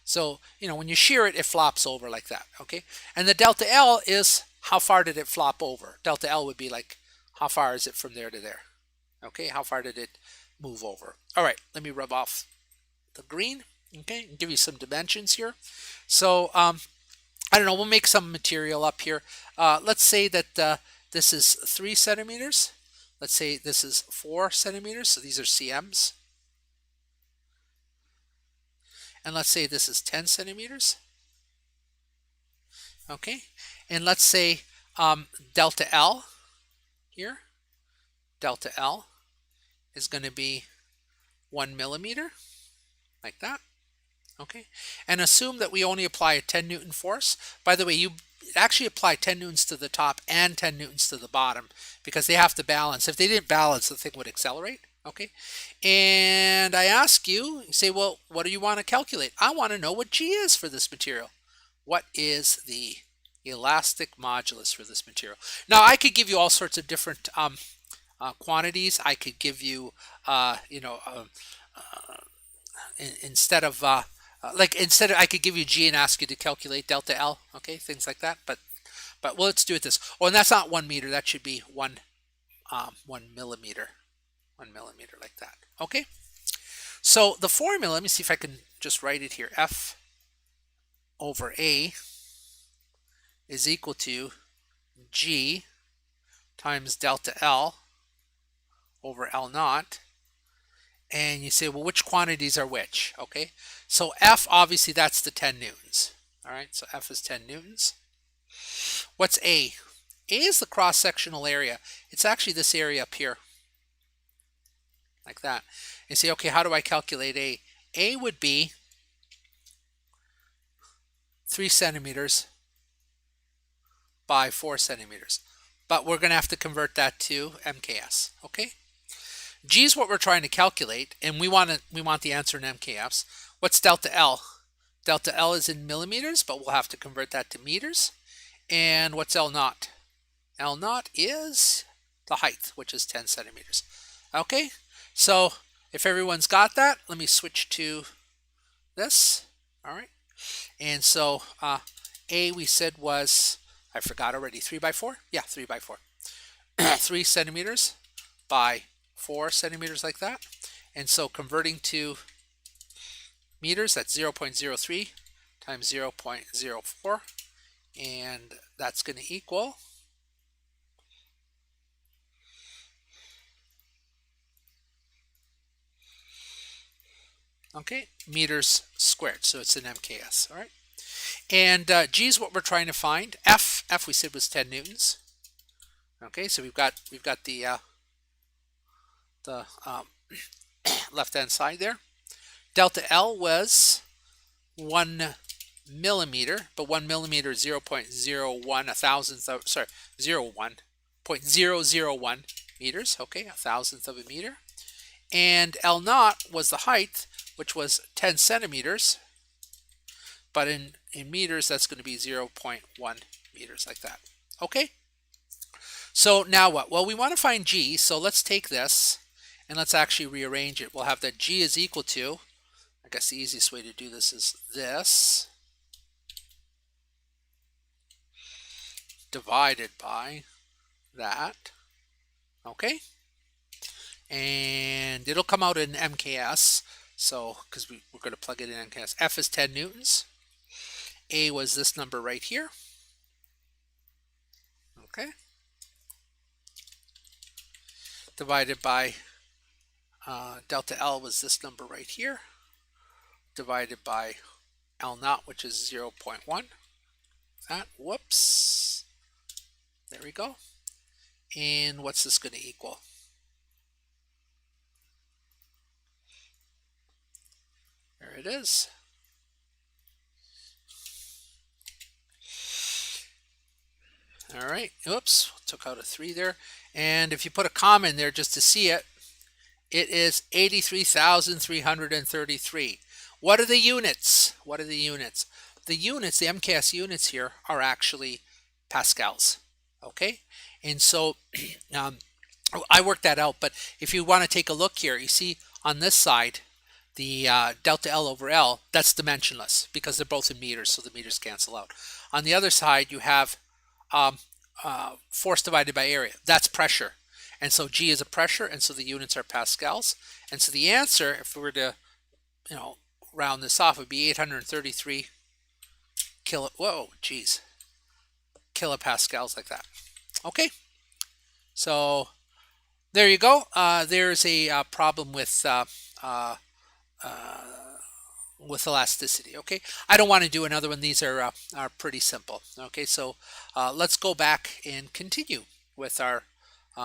so when you shear it, it flops over like that. Okay, and the delta L is how far did it flop over. Delta L would be like how far is it from there to there. Okay, how far did it move over? All right, let me rub off the green. Okay, and give you some dimensions here. So I don't know, we'll make some material up here. Let's say that this is 3 centimeters. Let's say this is 4 centimeters. So these are cms. And let's say this is 10 centimeters. Okay, and let's say delta L here. Delta L is going to be 1 millimeter, like that. Okay, and assume that we only apply a 10 Newton force. By the way, you actually apply 10 newtons to the top and 10 newtons to the bottom because they have to balance. If they didn't balance, the thing would accelerate. Okay, and I ask you, you say, well, what do you want to calculate? I want to know what G is for this material. What is the elastic modulus for this material? Now, I could give you all sorts of different quantities, I could give you, instead of I could give you G and ask you to calculate delta L, okay, things like that. But well, let's do it this. Oh, and that's not 1 meter. That should be 1 millimeter, 1 millimeter like that. Okay. So the formula, let me see if I can just write it here. F over A is equal to G times delta L over L naught. And you say, well, which quantities are which? Okay, so F, obviously, that's the 10 newtons. All right, so F is 10 newtons. What's A? A is the cross-sectional area. It's actually this area up here, like that. You say, okay, how do I calculate A? A would be 3 centimeters by 4 centimeters. But we're going to have to convert that to MKS, okay? G is what we're trying to calculate, and we want the answer in MKS. What's delta L? Delta L is in millimeters, but we'll have to convert that to meters. And what's L naught? L naught is the height, which is 10 centimeters. Okay, so if everyone's got that, let me switch to this. All right, and so A we said was, I forgot already, 3 by 4? Yeah, 3 by 4. 3 centimeters by 4 centimeters, like that. And so converting to meters, that's 0.03 times 0.04, and that's going to equal meters squared. So it's an MKS. All right, and G is what we're trying to find. F we said was 10 newtons. Okay, so we've got the left hand side there. Delta L was 1 millimeter, but 1 millimeter is 0.01 a thousandth of, sorry, 0.001 meters. Okay, a thousandth of a meter. And L naught was the height, which was 10 centimeters, but in meters that's going to be 0.1 meters, like that. Okay, so now what? Well, we want to find G, so let's take this and let's actually rearrange it. We'll have that G is equal to, I guess the easiest way to do this is this, divided by that. Okay, and it'll come out in MKS, so because we're going to plug it in MKS. F is 10 newtons. A was this number right here. Okay, divided by delta L was this number right here, divided by L naught, which is 0.1. That, whoops, there we go. And what's this going to equal? There it is. All right, oops, took out a 3 there. And if you put a comma in there just to see it, it is 83,333. What are the units? What are the units? The units, the MKS units here, are actually pascals. Okay, and so I worked that out, but if you want to take a look here, you see on this side, the delta L over L, that's dimensionless because they're both in meters, so the meters cancel out. On the other side, you have force divided by area. That's pressure. And so G is a pressure, and so the units are pascals. And so the answer, if we were to, round this off, would be 833 kilopascals, like that. Okay, so there you go. There's a problem with elasticity. Okay, I don't want to do another one. These are pretty simple. Okay, so let's go back and continue with our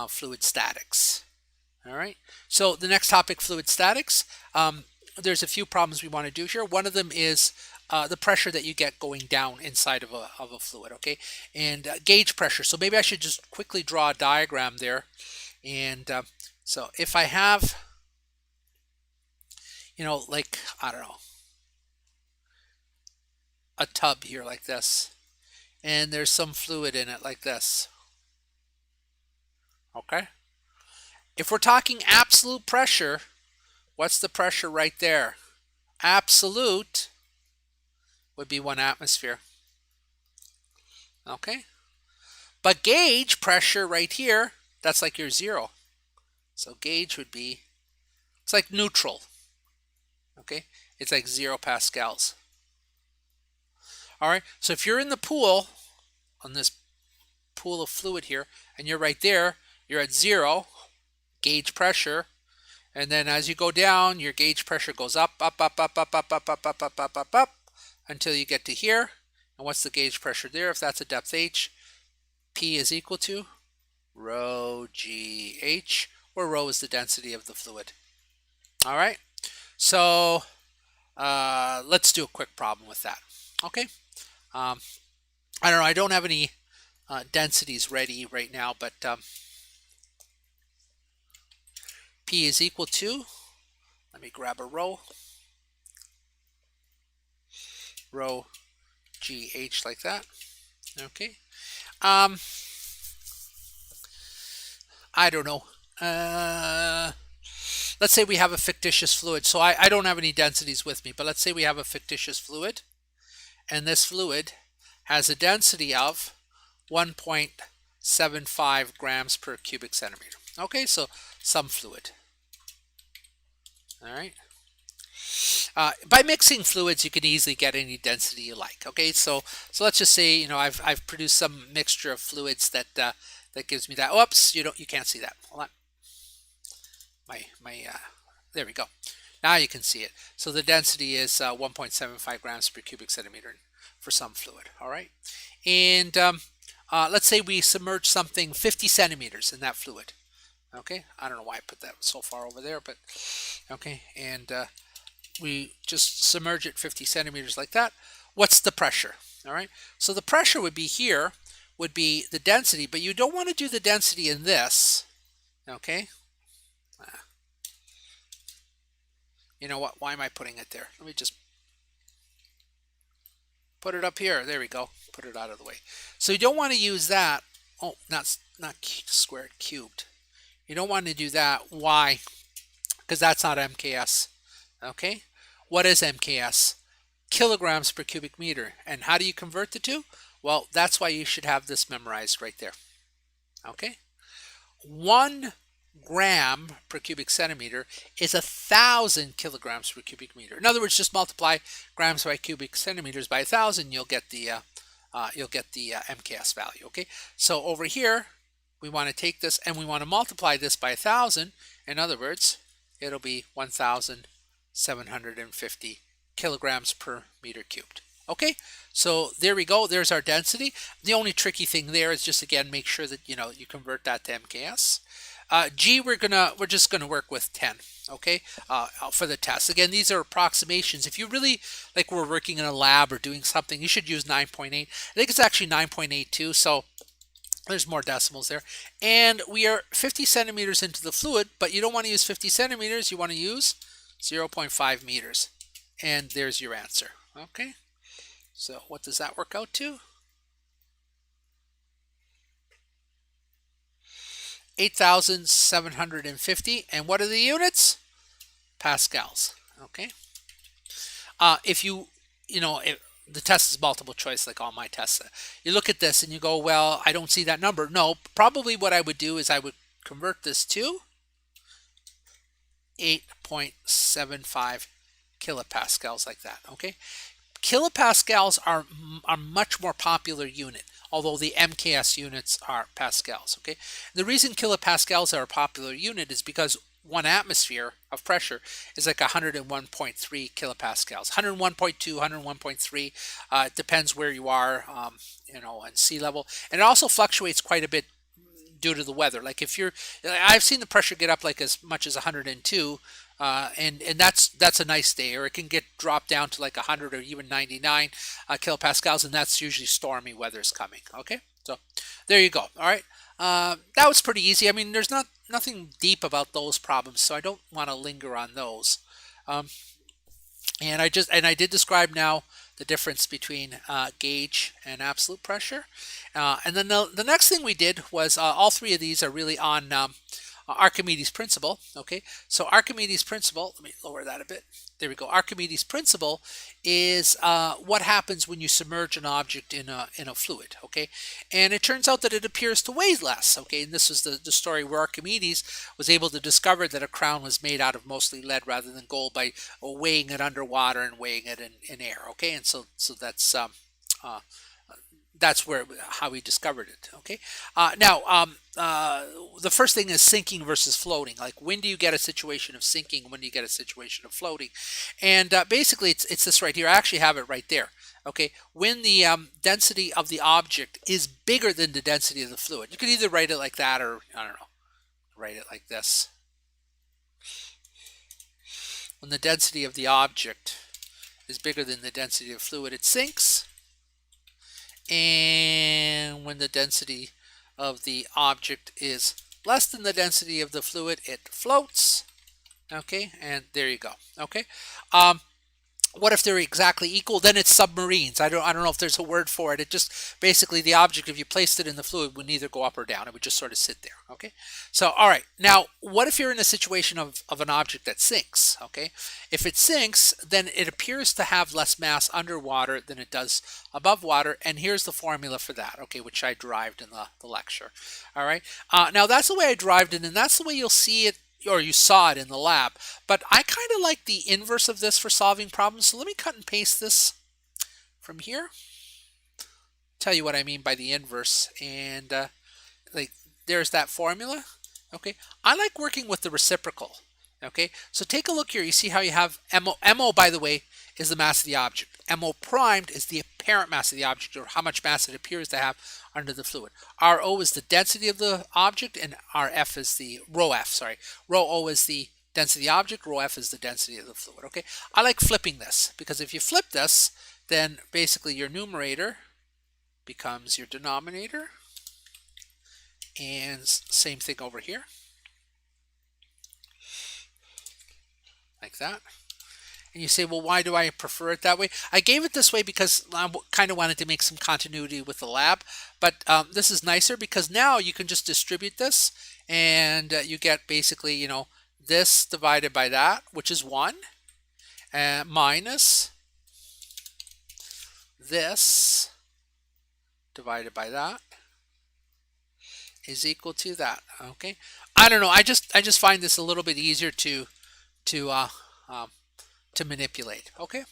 fluid statics. All right, so the next topic, fluid statics. There's a few problems we want to do here. One of them is the pressure that you get going down inside of a fluid. Okay, and gauge pressure. So maybe I should just quickly draw a diagram there. And so if I have, like, I don't know, a tub here like this, and there's some fluid in it like this. Okay, If we're talking absolute pressure, what's the pressure right there? Absolute would be 1 atmosphere. Okay? But gauge pressure right here, that's like your 0. So gauge would be, it's like neutral. Okay? It's like 0 pascals. All right? So if you're in the pool, on this pool of fluid here, and you're right there, you're at 0 gauge pressure. And then as you go down, your gauge pressure goes up, up, up, up, up, up, up, up, up, up, up, up, up, until you get to here. And what's the gauge pressure there? If that's a depth H, P is equal to rho GH, where rho is the density of the fluid. All right, so let's do a quick problem with that. Okay, I don't know, I don't have any densities ready right now, but P is equal to, let me grab a rho GH like that. Okay, I don't know. Let's say we have a fictitious fluid. So I don't have any densities with me, but let's say we have a fictitious fluid, and this fluid has a density of 1.75 grams per cubic centimeter. Okay, so some fluid. All right. By mixing fluids, you can easily get any density you like. Okay, so let's just say, you know, I've produced some mixture of fluids that that gives me that. Oops, you can't see that. Hold on. There we go. Now you can see it. So the density is 1.75 grams per cubic centimeter for some fluid. All right, and let's say we submerge something 50 centimeters in that fluid. Okay, I don't know why I put that so far over there, but okay, and we just submerge it 50 centimeters like that. What's the pressure? All right, so the pressure would be here, would be the density, but you don't want to do the density in this. Okay, you know what? Why am I putting it there? Let me just put it up here. There we go. Put it out of the way. So you don't want to use that. Oh, not squared, cubed. You don't want to do that. Why? Because that's not MKS. Okay? What is MKS? Kilograms per cubic meter. And how do you convert the two? Well, that's why you should have this memorized right there. Okay? 1 gram per cubic centimeter is 1,000 kilograms per cubic meter. In other words, just multiply grams by cubic centimeters by 1,000, you'll get the MKS value. Okay, so over here we want to take this and we want to multiply this by 1,000. In other words, it'll be 1,750 kilograms per meter cubed. Okay, so there we go. There's our density. The only tricky thing there is just, again, make sure that you convert that to MKS. G, we're just gonna work with 10. Okay, for the test. Again, these are approximations. If you really we're working in a lab or doing something, you should use 9.8. I think it's actually 9.82. So there's more decimals there. And we are 50 centimeters into the fluid, but you don't want to use 50 centimeters. You want to use 0.5 meters. And there's your answer. Okay. So what does that work out to? 8,750. And what are the units? Pascals. Okay. If the test is multiple choice, like all my tests, you look at this and you go, well, I don't see that number. No, probably what I would do is I would convert this to 8.75 kilopascals like that. Okay. Kilopascals are much more popular unit, although the MKS units are pascals. Okay, the reason kilopascals are a popular unit is because 1 atmosphere of pressure is like 101.3 kilopascals, 101.2, 101.3. It depends where you are, and sea level, and it also fluctuates quite a bit due to the weather. Like I've seen the pressure get up like as much as 102. And that's a nice day, or it can get dropped down to like 100 or even 99 kilopascals, and that's usually stormy weather's coming. Okay, so there you go. All right, that was pretty easy. I mean, there's nothing deep about those problems, so I don't want to linger on those. And I did describe now the difference between gauge and absolute pressure. And then the next thing we did was all three of these are really on Archimedes principle. Okay, so Archimedes principle, let me lower that a bit. There we go. Archimedes principle is what happens when you submerge an object in a fluid. Okay, and it turns out that it appears to weigh less. Okay, and this is the story where Archimedes was able to discover that a crown was made out of mostly lead rather than gold by weighing it underwater and weighing it in air. Okay, and so uh, that's where how he discovered it. Okay, the first thing is sinking versus floating. Like, when do you get a situation of sinking? When do you get a situation of floating? And basically, it's this right here. I actually have it right there. Okay, when the density of the object is bigger than the density of the fluid. You could either write it like that, or I don't know, write it like this. When the density of the object is bigger than the density of fluid, it sinks. And when the density of the object is less than the density of the fluid, it floats. Okay, and there you go. Okay, what if they're exactly equal? Then it's submarines. I don't know if there's a word for it. It just basically, the object, if you placed it in the fluid, would neither go up or down. It would just sort of sit there. Okay. So all right. Now, what if you're in a situation of an object that sinks? Okay. If it sinks, then it appears to have less mass underwater than it does above water. And here's the formula for that. Okay, which I derived in the lecture. All right. Now that's the way I derived it, and that's the way you'll see it, or you saw it in the lab. But I kind of like the inverse of this for solving problems. So let me cut and paste this from here. Tell you what I mean by the inverse. And like, there's that formula. Okay, I like working with the reciprocal. Okay, so take a look here. You see how you have MO. MO, by the way, is the mass of the object. MO primed is the apparent mass of the object, or how much mass it appears to have under the fluid. RO is the density of the object, and RF is the rho F. Sorry, rho O is the density of the object. Rho F is the density of the fluid. Okay, I like flipping this, because if you flip this, then basically your numerator becomes your denominator, and same thing over here, like that. And you say, well, why do I prefer it that way? I gave it this way because I kind of wanted to make some continuity with the lab. But this is nicer, because now you can just distribute this, and you get basically, this divided by that, which is 1, minus this divided by that is equal to that. Okay, I don't know. I just find this a little bit easier to manipulate. Okay,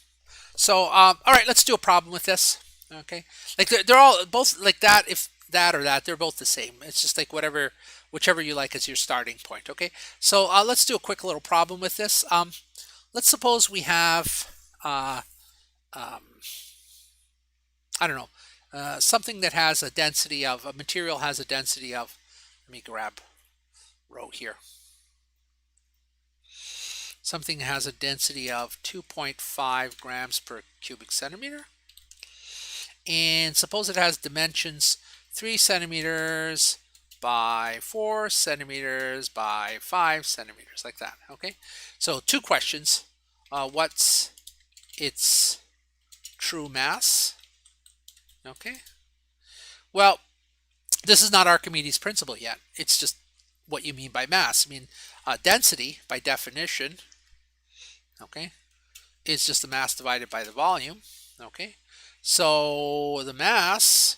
so all right, let's do a problem with this. Okay, like they're all both like that. If that or that, they're both the same. It's just like whichever you like as your starting point. Okay, so let's do a quick little problem with this. Let's suppose we have I don't know, something that has a density of a material has a density of. Let me grab row here. Something has a density of 2.5 grams per cubic centimeter. And suppose it has dimensions 3 centimeters by 4 centimeters by 5 centimeters, like that. Okay, so 2 questions. What's its true mass? Okay, well, this is not Archimedes' principle yet. It's just what you mean by mass. I mean, density, by definition, okay, is just the mass divided by the volume. Okay, so the mass,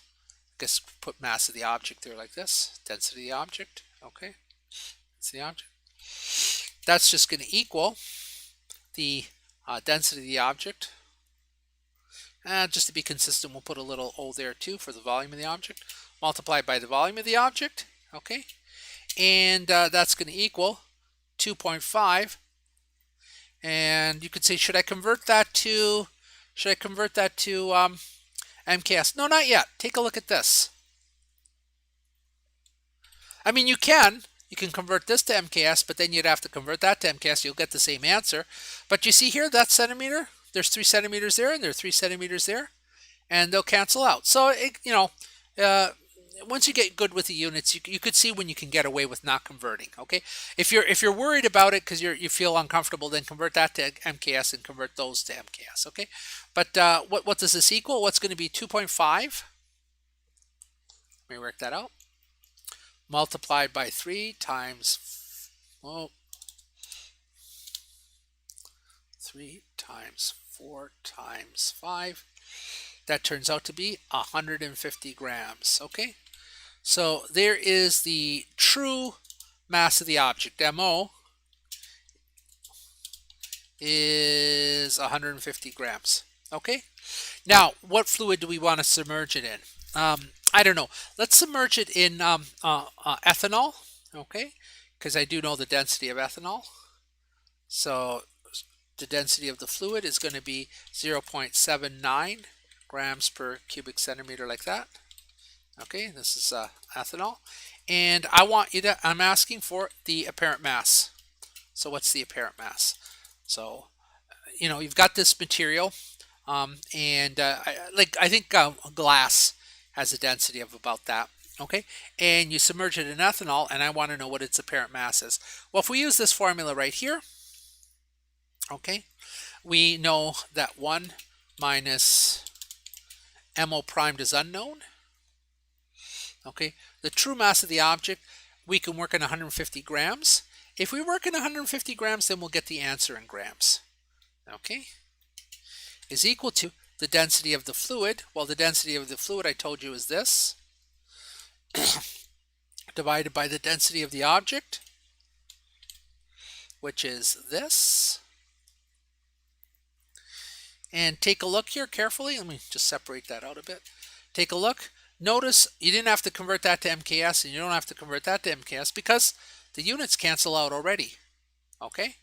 I guess put mass of the object there like this, density of the object. Okay, it's the object. That's just going to equal the density of the object. Just to be consistent, we'll put a little O there too for the volume of the object, multiplied by the volume of the object. Okay, and that's going to equal 2.5. And you could say, should I convert that to MKS? No, not yet. Take a look at this. I mean, you can convert this to MKS, but then you'd have to convert that to MKS. You'll get the same answer. But you see here, that centimeter, there's 3 centimeters there, and there are 3 centimeters there, and they'll cancel out. So, once you get good with the units, you could see when you can get away with not converting. Okay, if you're worried about it because you feel uncomfortable, then convert that to MKS and convert those to MKS. Okay, but what does this equal? What's going to be 2.5? Let me work that out. Multiplied by 3 times Oh, 3 times 4 times 5. That turns out to be 150 grams. Okay, so there is the true mass of the object. MO is 150 grams. Okay, now what fluid do we want to submerge it in? I don't know. Let's submerge it in ethanol. Okay, because I do know the density of ethanol. So the density of the fluid is going to be 0.79 grams per cubic centimeter, like that. Okay, this is ethanol. And I'm asking for the apparent mass. So what's the apparent mass? So, you've got this material, and I think glass has a density of about that. Okay, and you submerge it in ethanol, and I want to know what its apparent mass is. Well, if we use this formula right here, okay, we know that 1 minus MO primed is unknown. Okay, the true mass of the object, we can work in 150 grams. If we work in 150 grams, then we'll get the answer in grams. Okay, is equal to the density of the fluid. Well, the density of the fluid, I told you, is this, divided by the density of the object, which is this. And take a look here carefully. Let me just separate that out a bit. Take a look. Notice you didn't have to convert that to MKS, and you don't have to convert that to MKS because the units cancel out already. Okay?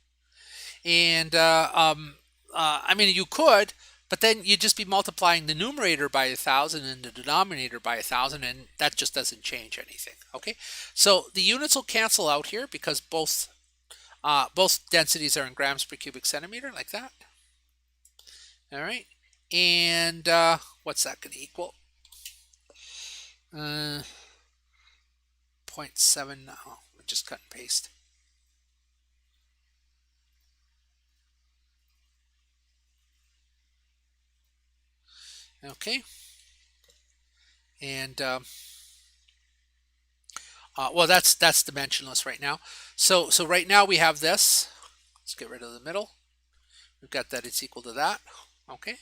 And I mean, you could, but then you'd just be multiplying the numerator by 1,000 and the denominator by 1,000, and that just doesn't change anything. Okay? So the units will cancel out here because both densities are in grams per cubic centimeter, like that. All right, and what's that going to equal? 0.7. Oh, we just cut and paste. Okay, and well, that's dimensionless right now. So right now we have this. Let's get rid of the middle. We've got that it's equal to that. Okay,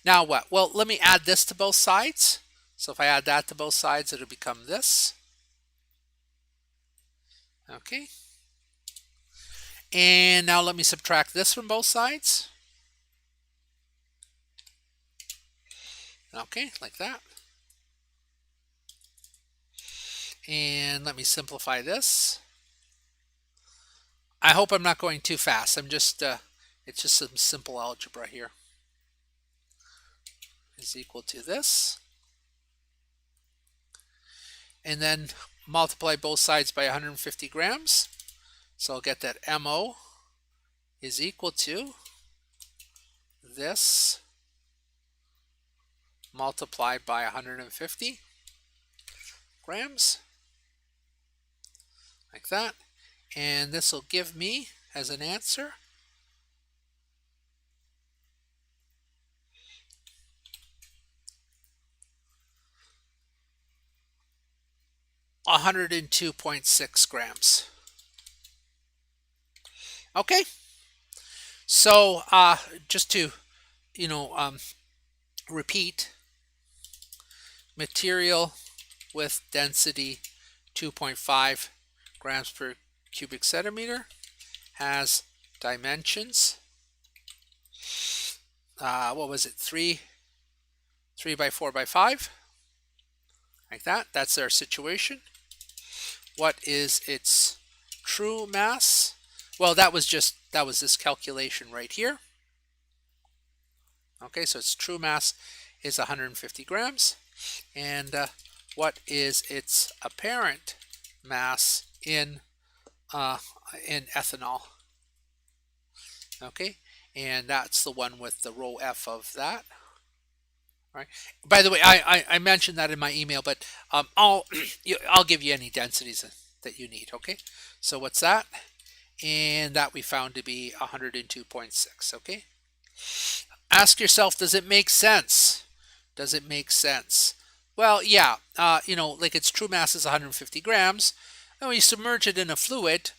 now what? Well, let me add this to both sides. So if I add that to both sides, it'll become this. Okay, and now let me subtract this from both sides. Okay, like that. And let me simplify this. I hope I'm not going too fast. It's just some simple algebra here. Is equal to this. And then multiply both sides by 150 grams. So I'll get that MO is equal to this multiplied by 150 grams, like that. And this will give me, as an answer, 102.6 grams. Okay, so just to repeat, material with density 2.5 grams per cubic centimeter has dimensions, what was it, 3 by 4 by 5, like that. That's our situation. What is its true mass? Well, that was this calculation right here. Okay, so its true mass is 150 grams. And what is its apparent mass in ethanol? Okay, and that's the one with the rho F of that. All right. By the way, I mentioned that in my email, but I'll give you any densities that you need. Okay, so what's that? And that we found to be 102.6. Okay. Ask yourself, does it make sense? Does it make sense? Well, yeah. Like its true mass is 150 grams. And when you submerge it in a fluid,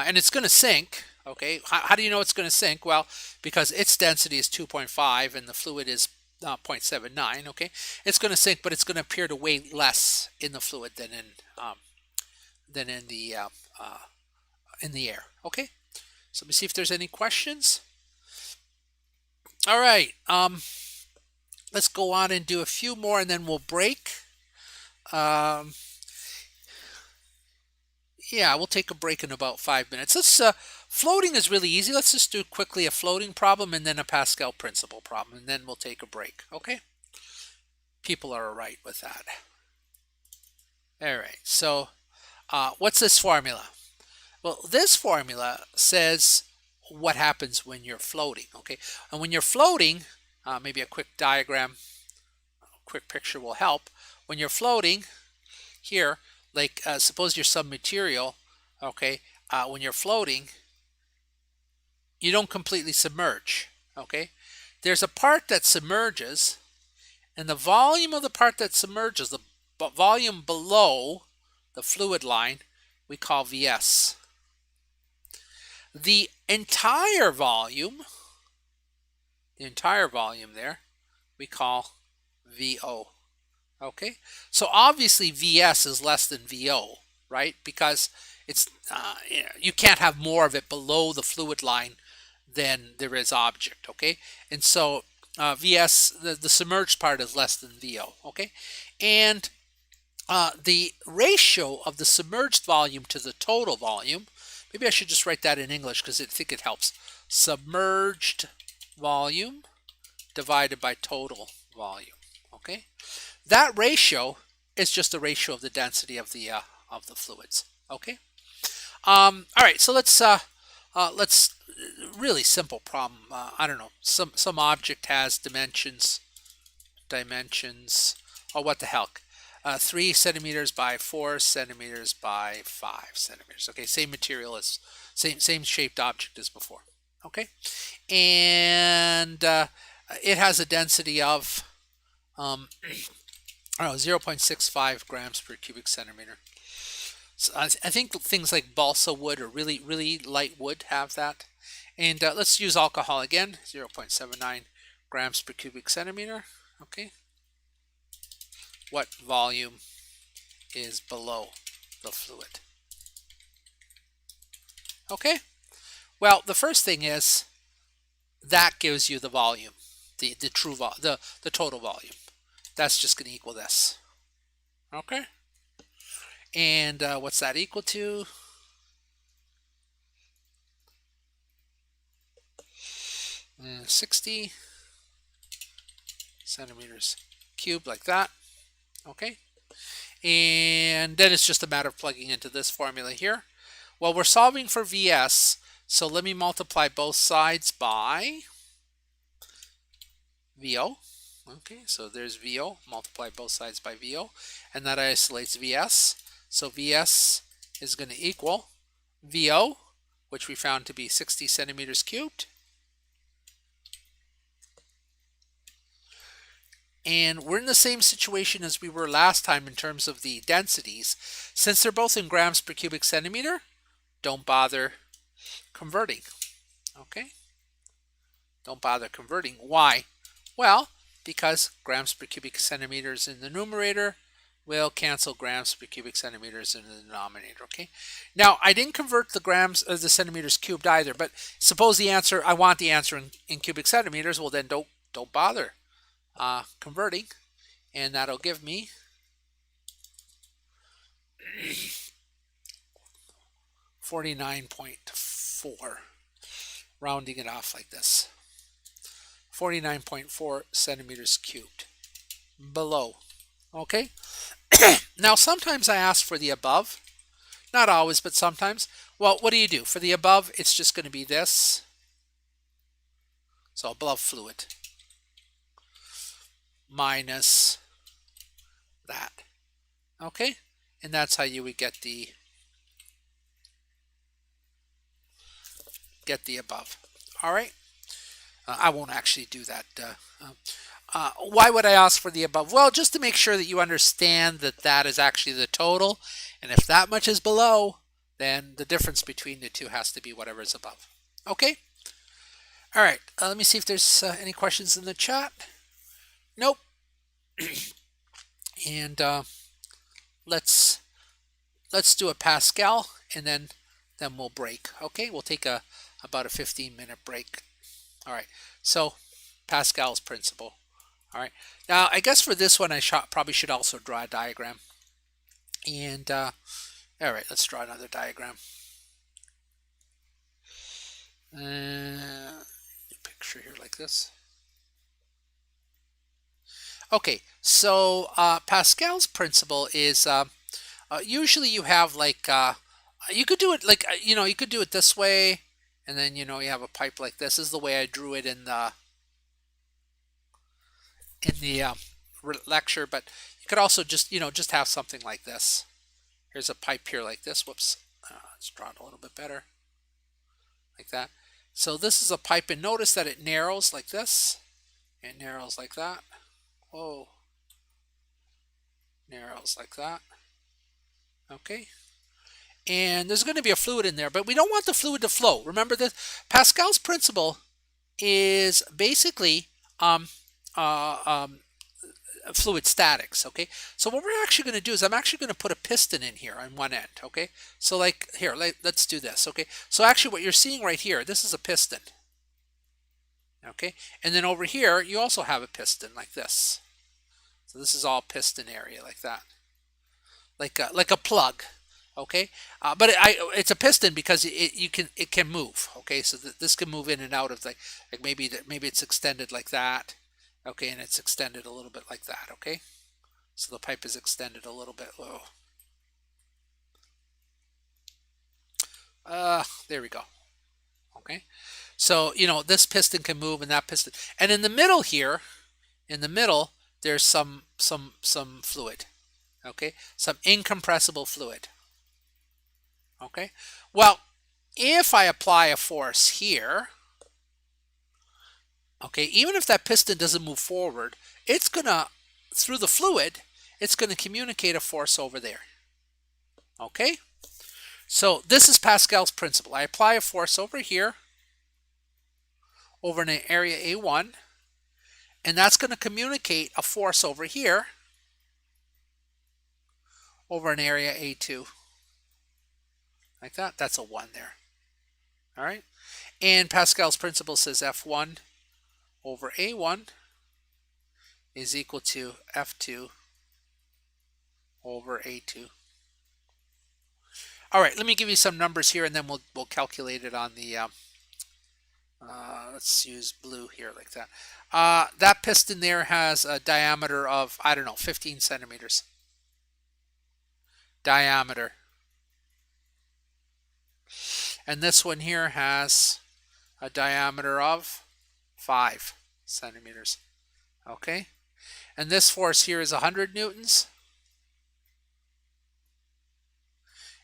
and it's going to sink. Okay, how do you know it's going to sink? Well, because its density is 2.5 and the fluid is 0.79. Okay, it's going to sink, but it's going to appear to weigh less in the fluid um, than uh, in the air. Okay, so let me see if there's any questions. All right, let's go on and do a few more, and then we'll break. Um, Yeah, we'll take a break in about 5 minutes. Floating is really easy. Let's just do quickly a floating problem and then a Pascal principle problem, and then we'll take a break. Okay? People are all right with that. All right. So, what's this formula? Well, this formula says what happens when you're floating. Okay? And when you're floating, maybe a quick diagram, a quick picture will help. When you're floating, here, like suppose you're some material, okay, when you're floating, you don't completely submerge, okay? There's a part that submerges, and the volume of the part that submerges, the volume below the fluid line, we call Vs. The entire volume there, we call VO. Okay, so obviously Vs is less than VO, right? Because it's you can't have more of it below the fluid line than there is object. Okay, and so Vs, the submerged part, is less than VO. Okay, and the ratio of the submerged volume to the total volume. Maybe I should just write that in English because I think it helps. Submerged volume divided by total volume. Okay. That ratio is just the ratio of the density of the fluids. Okay. All right. So let's really simple problem. I don't know. Some object has dimensions. Oh, what the heck? 3 centimeters by 4 centimeters by 5 centimeters. Okay. Same material as same shaped object as before. Okay. And it has a density of 0.65 grams per cubic centimeter. So I think things like balsa wood or really light wood have that. And let's use alcohol again, 0.79 grams per cubic centimeter. Okay. What volume is below the fluid? Okay. Well, the first thing is that gives you the volume, the total volume. That's just going to equal this. Okay. And what's that equal to? Uh, 60 centimeters cubed, like that. Okay. And then it's just a matter of plugging into this formula here. Well, we're solving for Vs, so let me multiply both sides by VO. Okay, so there's VO, multiply both sides by VO, and that isolates Vs. So Vs is going to equal VO, which we found to be 60 centimeters cubed. And we're in the same situation as we were last time in terms of the densities. Since they're both in grams per cubic centimeter, don't bother converting. Okay? Don't bother converting. Why? Well, because grams per cubic centimeters in the numerator will cancel grams per cubic centimeters in the denominator. Okay. Now I didn't convert the grams of the centimeters cubed either, but suppose I want the answer in cubic centimeters. Well, then don't bother converting, and that'll give me 49.4, rounding it off like this. 49.4 centimeters cubed below. Okay. Now sometimes I ask for the above, not always, but sometimes. Well, what do you do for the above? It's just going to be this, so above fluid minus that. Okay, and that's how you would get the above. All right. I won't actually do that. Why would I ask for the above? Well, just to make sure that you understand that that is actually the total. And if that much is below, then the difference between the two has to be whatever is above. Okay? All right. Let me see if there's any questions in the chat. Nope. And let's do a Pascal, and then we'll break. Okay? We'll take about a 15-minute break. All right. So Pascal's principle. All right. Now, I guess for this one, I probably should also draw a diagram. And all right, let's draw another diagram. Picture here like this. Okay, so Pascal's principle is usually you have like you could do it like you could do it this way, and then you have a pipe like this. This is the way I drew it in the lecture, but you could also just just have something like this. Here's a pipe here like this. Whoops, let's draw it a little bit better, like that. So this is a pipe, and notice that it narrows like this. It narrows like that. Whoa. Narrows like that. Okay. And there's going to be a fluid in there, but we don't want the fluid to flow. Remember that Pascal's principle is basically fluid statics. Okay. So what we're actually going to do is I'm actually going to put a piston in here on one end. Okay. So like here, let's do this. Okay. So actually what you're seeing right here, this is a piston. Okay. And then over here, you also have a piston like this. So this is all piston area like that, like a plug. Okay, but it's a piston because it can move. Okay, so this can move in and out of like maybe it's extended like that. Okay, and it's extended a little bit like that. Okay, so the pipe is extended a little bit. Whoa. There we go. Okay, so this piston can move and that piston, and in the middle here, there's some fluid. Okay, some incompressible fluid. Okay, well, if I apply a force here, okay, even if that piston doesn't move forward, it's gonna, through the fluid, it's gonna communicate a force over there. Okay, so this is Pascal's principle. I apply a force over here, over an area A1, and that's gonna communicate a force over here, over an area A2. Like that. That's a 1 there. All right. And Pascal's principle says F1 over A1 is equal to F2 over A2. All right. Let me give you some numbers here, and then we'll calculate it on the. Let's use blue here like that. That piston there has a diameter of, I don't know, 15 centimeters. Diameter. And this one here has a diameter of 5 centimeters. Okay. And this force here is 100 newtons.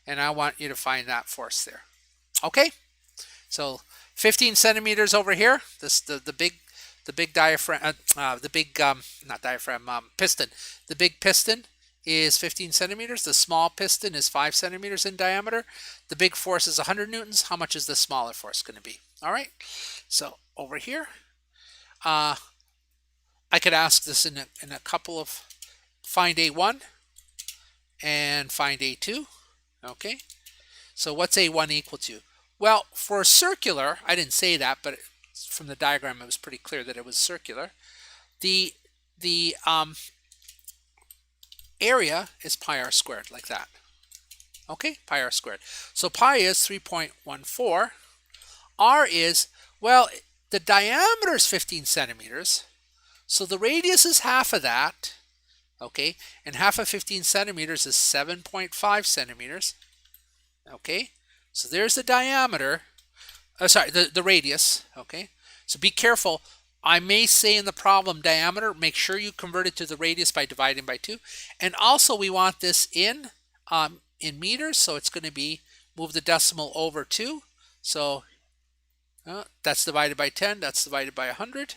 And I want you to find that force there. Okay. So 15 centimeters over here. This the big diaphragm, the big not diaphragm, piston. The big piston is 15 centimeters. The small piston is 5 centimeters in diameter. The big force is 100 newtons. How much is the smaller force going to be? All right. So over here, I could ask this in a couple of, find A1 and find A2. Okay. So what's A1 equal to? Well, for a circular, I didn't say that, but from the diagram, it was pretty clear that it was circular. The area is pi r squared, like that. Okay, pi r squared. So pi is 3.14. R is, well, the diameter is 15 centimeters. So the radius is half of that. Okay, and half of 15 centimeters is 7.5 centimeters. Okay, so there's the diameter. Sorry, the radius. Okay, so be careful. I may say in the problem diameter, make sure you convert it to the radius by dividing by 2. And also we want this in meters, so it's going to be, move the decimal over 2. So that's divided by 10, that's divided by 100,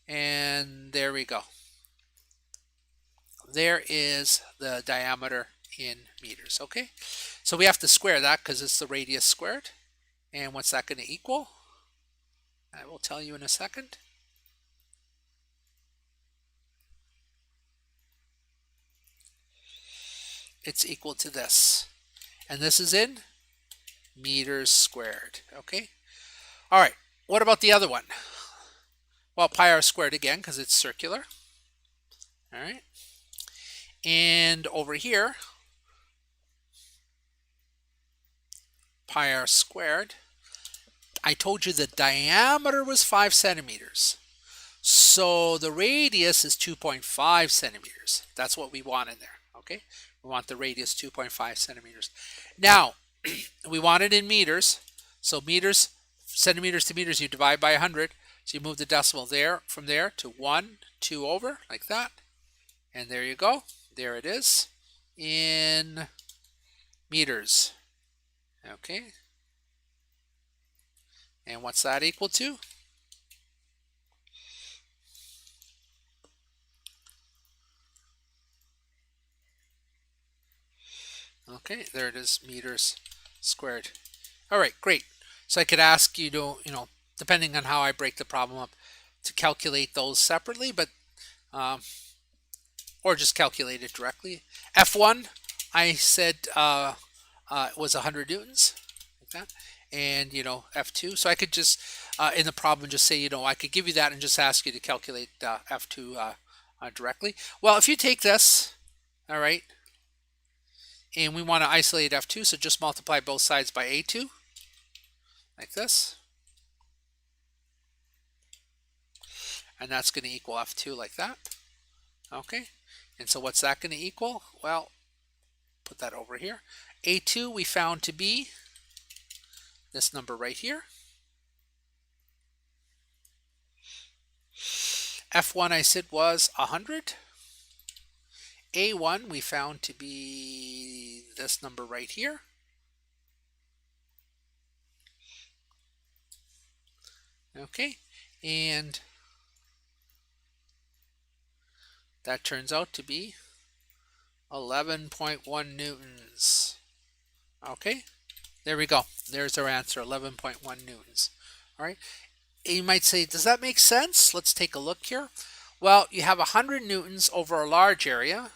and there we go. There is the diameter in meters. Okay, so we have to square that because it's the radius squared. And what's that going to equal? I will tell you in a second. It's equal to this. And this is in meters squared. Okay. All right. What about the other one? Well, pi r squared again because it's circular. All right. And over here, pi r squared, I told you the diameter was 5 centimeters. So the radius is 2.5 centimeters. That's what we want in there. Okay. We want the radius 2.5 centimeters. Now, we want it in meters. So meters, centimeters to meters, you divide by 100. So you move the decimal there, from there to 1, 2 over, like that. And there you go. There it is in meters. Okay. And what's that equal to? Okay, there it is, meters squared. All right, great. So I could ask you to, depending on how I break the problem up, to calculate those separately, but or just calculate it directly. F1, I said was 100 newtons, like that, and F2. So I could just in the problem just say I could give you that and just ask you to calculate F2 directly. Well, if you take this, all right, and we want to isolate F2, so just multiply both sides by A2, like this. And that's going to equal F2 like that. Okay. And so what's that going to equal? Well, put that over here. A2 we found to be this number right here. F1 I said was 100. A1 we found to be this number right here. Okay. And that turns out to be 11.1 newtons. Okay, there we go. There's our answer, 11.1 newtons. All right, you might say, does that make sense? Let's take a look here. Well, you have 100 newtons over a large area,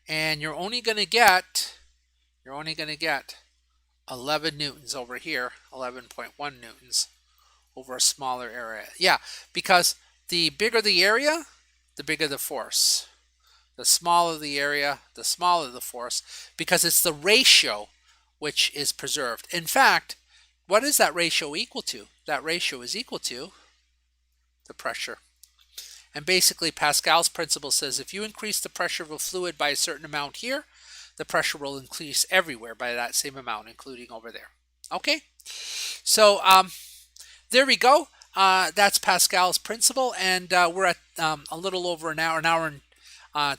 and you're only going to get 11 newtons over here, 11.1 newtons over a smaller area. Yeah, because the bigger the area, the bigger the force. The smaller the area, the smaller the force, because it's the ratio which is preserved. In fact, what is that ratio equal to? That ratio is equal to the pressure. And basically, Pascal's principle says if you increase the pressure of a fluid by a certain amount here, the pressure will increase everywhere by that same amount, including over there. Okay? So, there we go. That's Pascal's principle, and we're at a little over an hour and I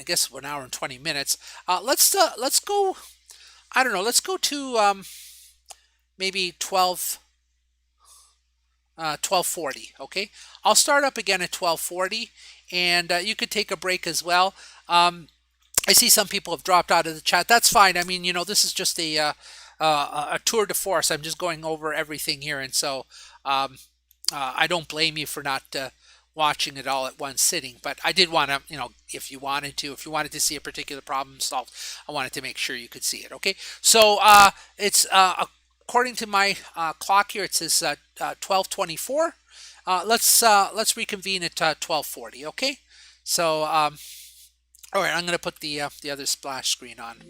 guess 1 hour and 20 minutes. Let's go. I don't know. Let's go to maybe 12:40. Okay, I'll start up again at 12:40, and you could take a break as well. I see some people have dropped out of the chat. That's fine. I mean, this is just a tour de force. I'm just going over everything here, and so I don't blame you for not watching it all at one sitting. But I did want to, if you wanted to see a particular problem solved, I wanted to make sure you could see it. Okay, so it's according to my clock here, it says 12:24. Let's reconvene at 12:40. Okay, so all right, I'm going to put the other splash screen on.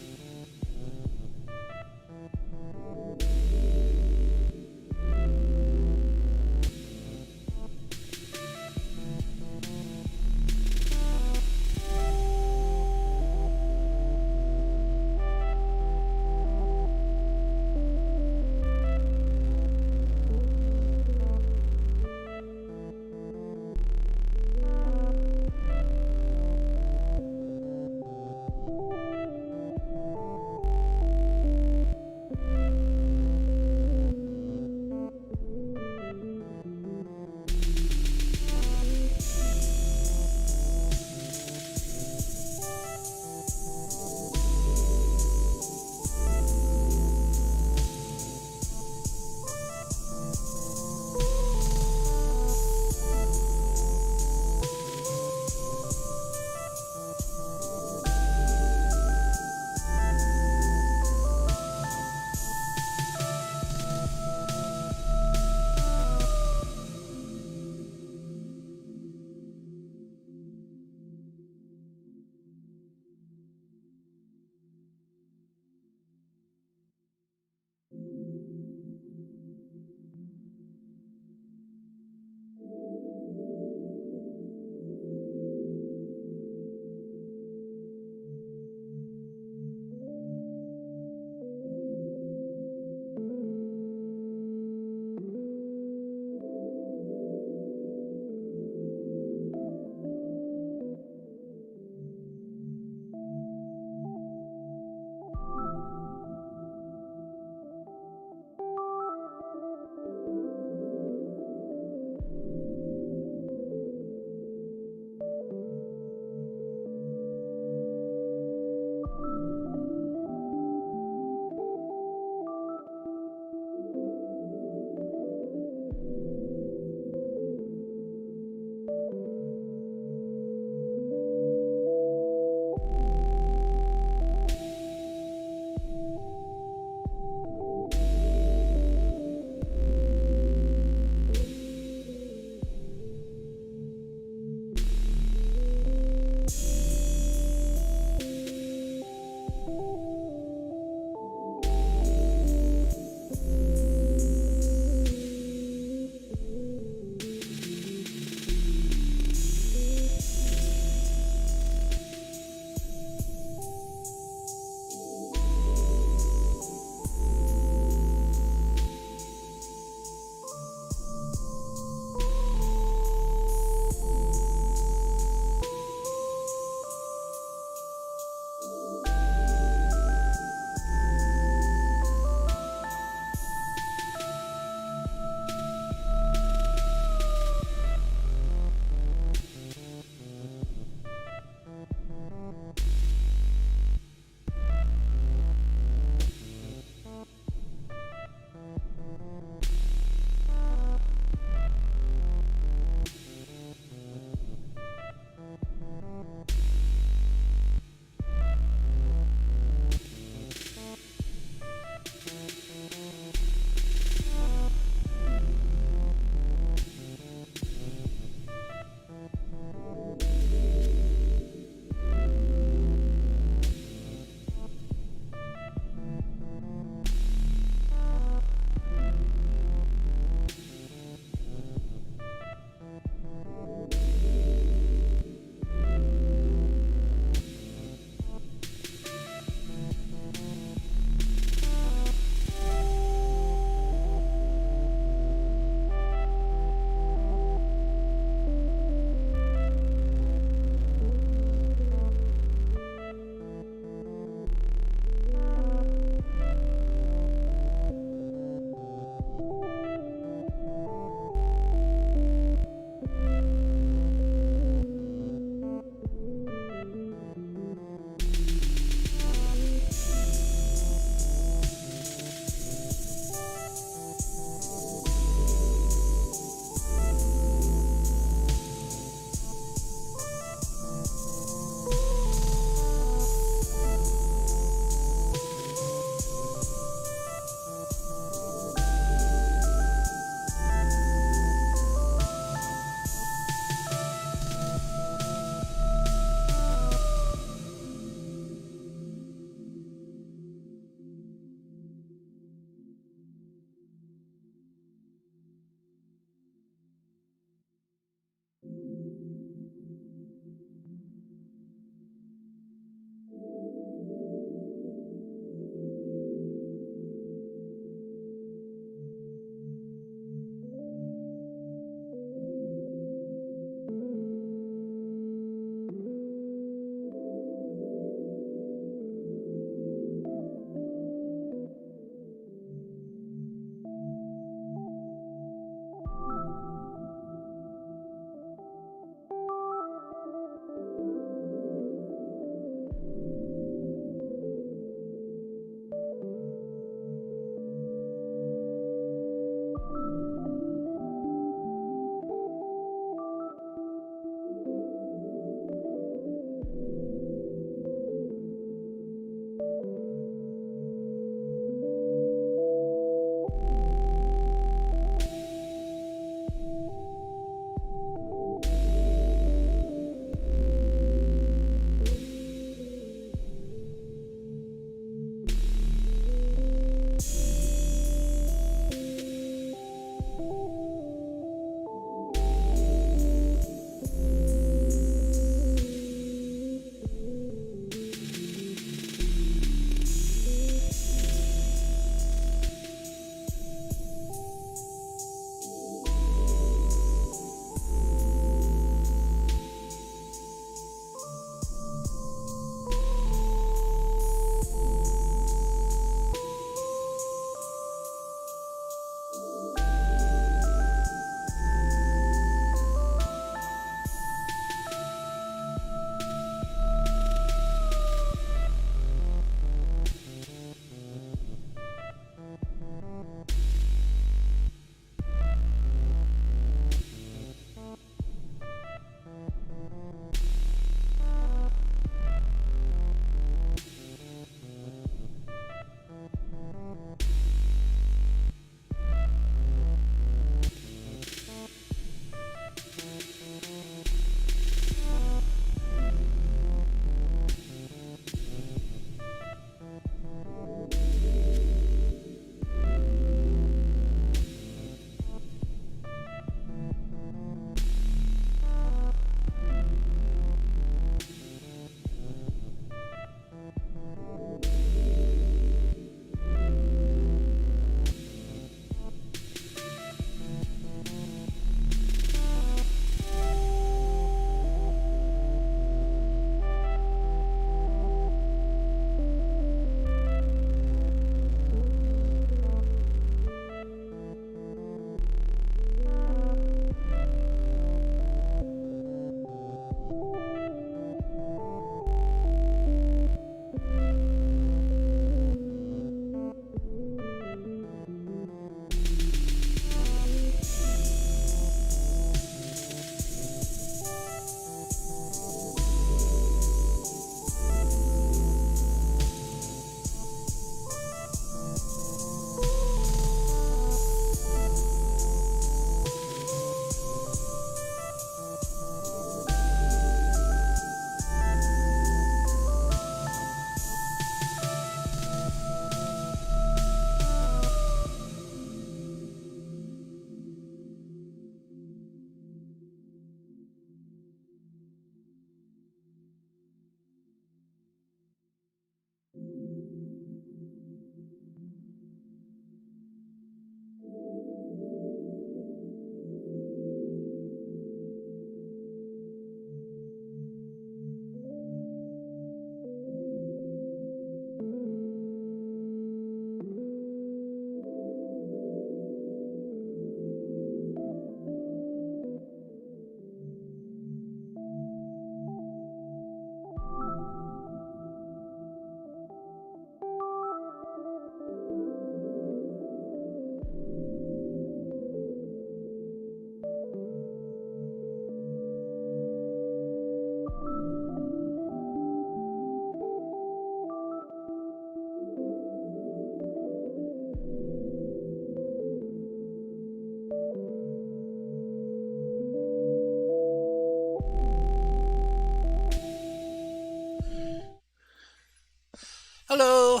Hello.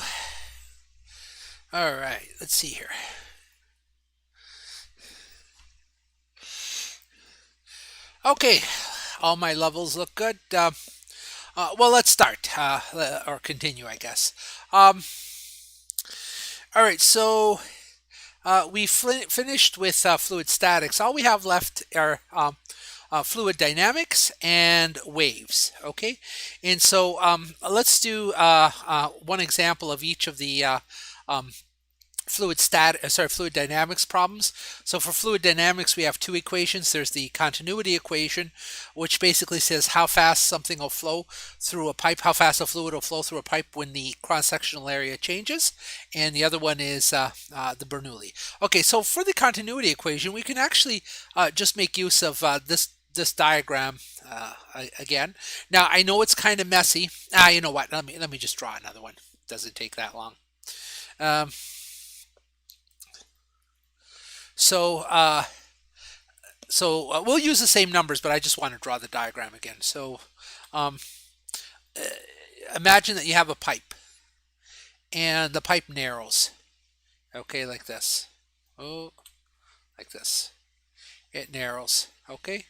All right, let's see here. Okay, all my levels look good. Well, let's start or continue, I guess. Um, all right, so we finished with fluid statics. All we have left are fluid dynamics and waves. Okay, and so let's do one example of each of the um, fluid dynamics problems. So for fluid dynamics, we have two equations. There's the continuity equation, which basically says how fast something will flow through a pipe, how fast a fluid will flow through a pipe when the cross-sectional area changes. And the other one is the Bernoulli. Okay, so for the continuity equation, we can actually just make use of this diagram again. Now I know it's kind of messy. You know what? Let me just draw another one. Doesn't take that long. Um, So, we'll use the same numbers, but I just want to draw the diagram again. So, um, imagine that you have a pipe, and the pipe narrows. Okay, like this. Oh, like this. It narrows. Okay,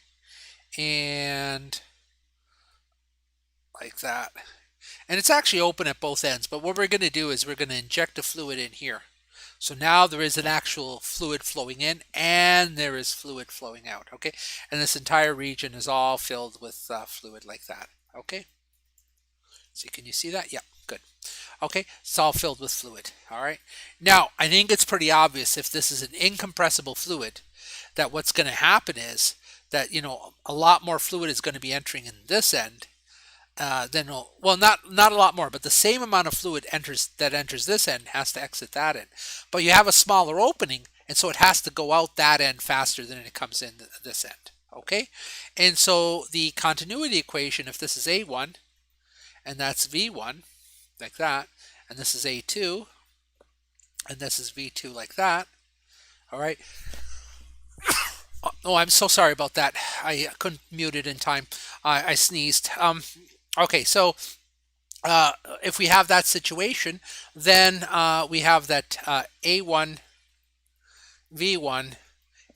and like that. And it's actually open at both ends. But what we're going to do is we're going to inject a fluid in here. So now there is an actual fluid flowing in and there is fluid flowing out, okay? And this entire region is all filled with fluid like that, okay? So can you see that? Yeah, good. Okay, it's all filled with fluid, all right? Now, I think it's pretty obvious if this is an incompressible fluid that what's going to happen is that, a lot more fluid is going to be entering in this end then well, not a lot more, but the same amount of fluid enters this end has to exit that end. But you have a smaller opening, and so it has to go out that end faster than it comes in this end. Okay, and so the continuity equation, if this is A1 and that's V1 like that, and this is A2 and this is V2 like that. All right. Oh, I'm so sorry about that. I couldn't mute it in time. I sneezed. Okay, so if we have that situation, then we have that A1 V1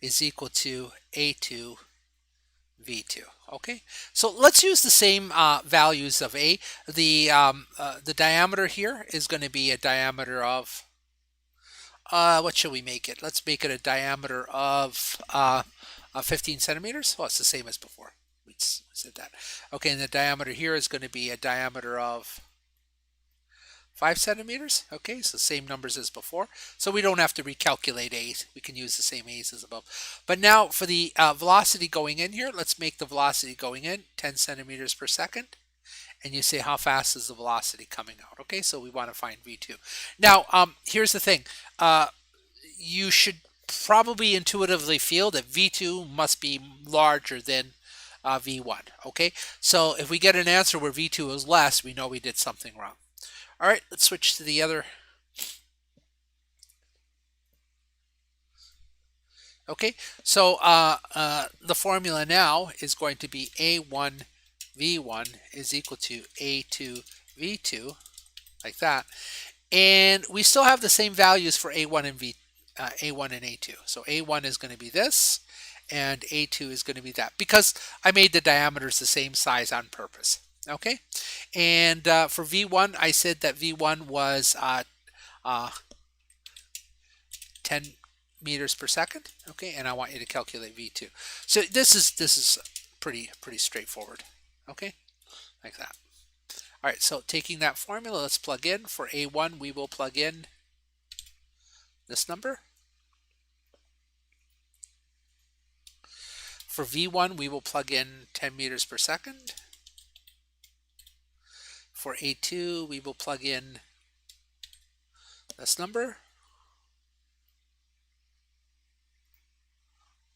is equal to A2 V2. Okay, so let's use the same values of A. The diameter here is going to be a diameter of what should we make it? Let's make it a diameter of 15 centimeters. Well, it's the same as before. We said that. Okay, and the diameter here is going to be a diameter of 5 centimeters. Okay, so same numbers as before. So we don't have to recalculate A's. We can use the same A's as above. But now for the velocity going in here, let's make the velocity going in 10 centimeters per second. And you say how fast is the velocity coming out. Okay, so we want to find V2. Now, here's the thing. You should probably intuitively feel that V2 must be larger than V1. Okay, so if we get an answer where V2 is less, we know we did something wrong. All right, let's switch to the other. Okay, so the formula now is going to be A1 V1 is equal to A2 V2, like that. And we still have the same values for A1 and A1 and A2. So A1 is going to be this, and A2 is going to be that, because I made the diameters the same size on purpose. Okay, and for V1, I said that V1 was 10 meters per second. Okay, and I want you to calculate V2. So this is pretty straightforward. Okay, like that. All right, so taking that formula, let's plug in. For A1, we will plug in this number. For V1, we will plug in 10 meters per second. For A2, we will plug in this number.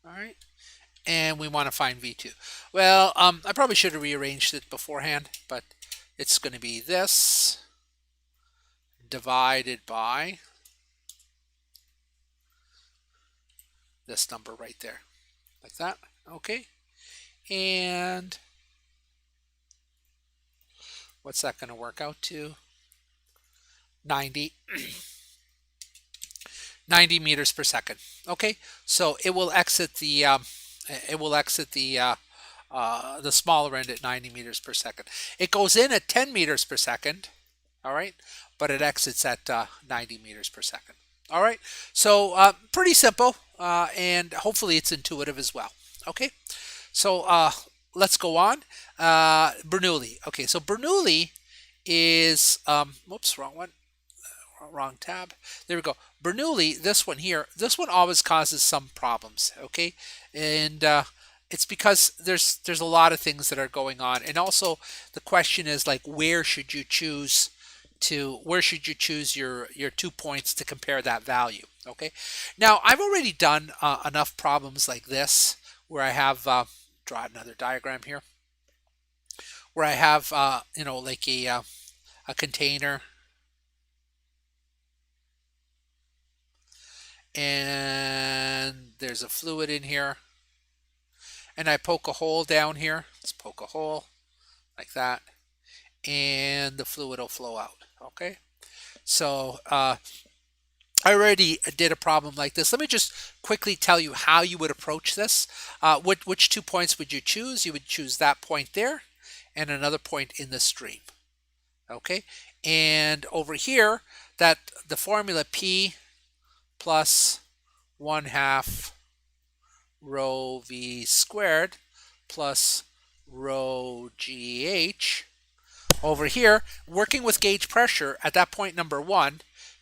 All right, and we want to find V2. Well, I probably should have rearranged it beforehand, but it's going to be this divided by this number right there, like that. Okay, and what's that going to work out to? 90 90 meters per second. Okay, so it will exit the smaller end at 90 meters per second. It goes in at 10 meters per second. All right, but it exits at 90 meters per second. All right, so pretty simple, and hopefully it's intuitive as well. Okay, so let's go on. Bernoulli. Okay, so Bernoulli is whoops, wrong one, wrong tab. There we go. Bernoulli, this one here, this one always causes some problems. Okay, and it's because there's a lot of things that are going on, and also the question is like where should you choose your 2 points to compare that value. Okay, now I've already done enough problems like this where I have draw another diagram here where I have like a container, and there's a fluid in here, and I poke a hole down here. Let's poke a hole like that, and the fluid will flow out. Okay, so I already did a problem like this. Let me just quickly tell you how you would approach this. Which 2 points would you choose? You would choose that point there and another point in the stream. Okay, and over here, that the formula P plus 1/2 rho V squared plus rho GH. Over here, working with gauge pressure at that point number 1,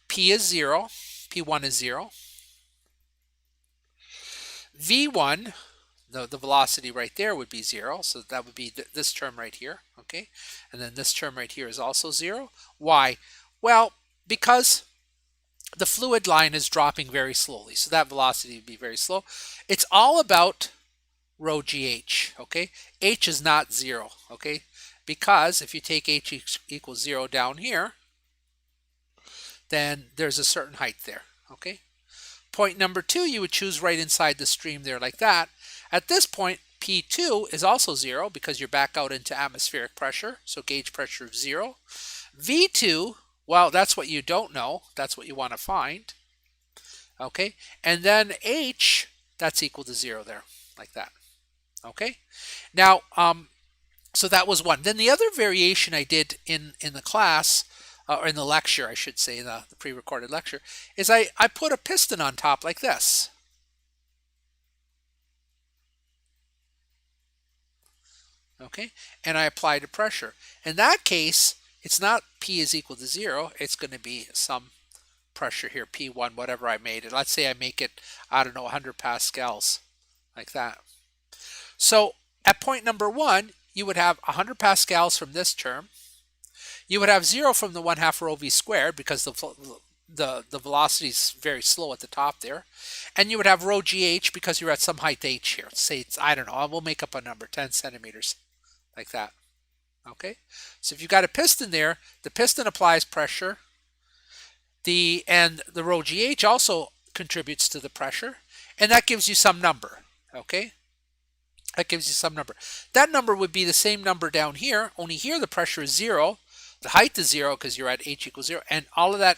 P is 0, P1 is 0. V1, the velocity right there would be 0, so that would be this term right here, okay? And then this term right here is also 0. Why? Well, because the fluid line is dropping very slowly, so that velocity would be very slow. It's all about rho GH, okay? H is not 0, okay? Because if you take H equals 0 down here, then there's a certain height there, okay? Point number 2, you would choose right inside the stream there like that. At this point, P2 is also 0 because you're back out into atmospheric pressure, so gauge pressure of 0. V2, well, that's what you don't know. That's what you want to find, okay? And then H, that's equal to 0 there, like that, okay? Now, so that was one. Then the other variation I did in the class, or in the lecture, I should say, the pre-recorded lecture, is I put a piston on top like this. Okay, and I applied a pressure. In that case, it's not P is equal to 0. It's going to be some pressure here, P1, whatever I made it. Let's say I make it, I don't know, 100 pascals, like that. So at point number 1, you would have 100 pascals from this term. You would have 0 from the 1/2 rho V squared because the velocity is very slow at the top there. And you would have rho GH because you're at some height H here. Say it's, I don't know, we'll make up a number, 10 centimeters, like that. Okay, so if you've got a piston there, the piston applies pressure. And the rho GH also contributes to the pressure, and that gives you some number. Okay, that gives you some number. That number would be the same number down here, only here the pressure is 0, the height is 0 because you're at H equals 0, and all of that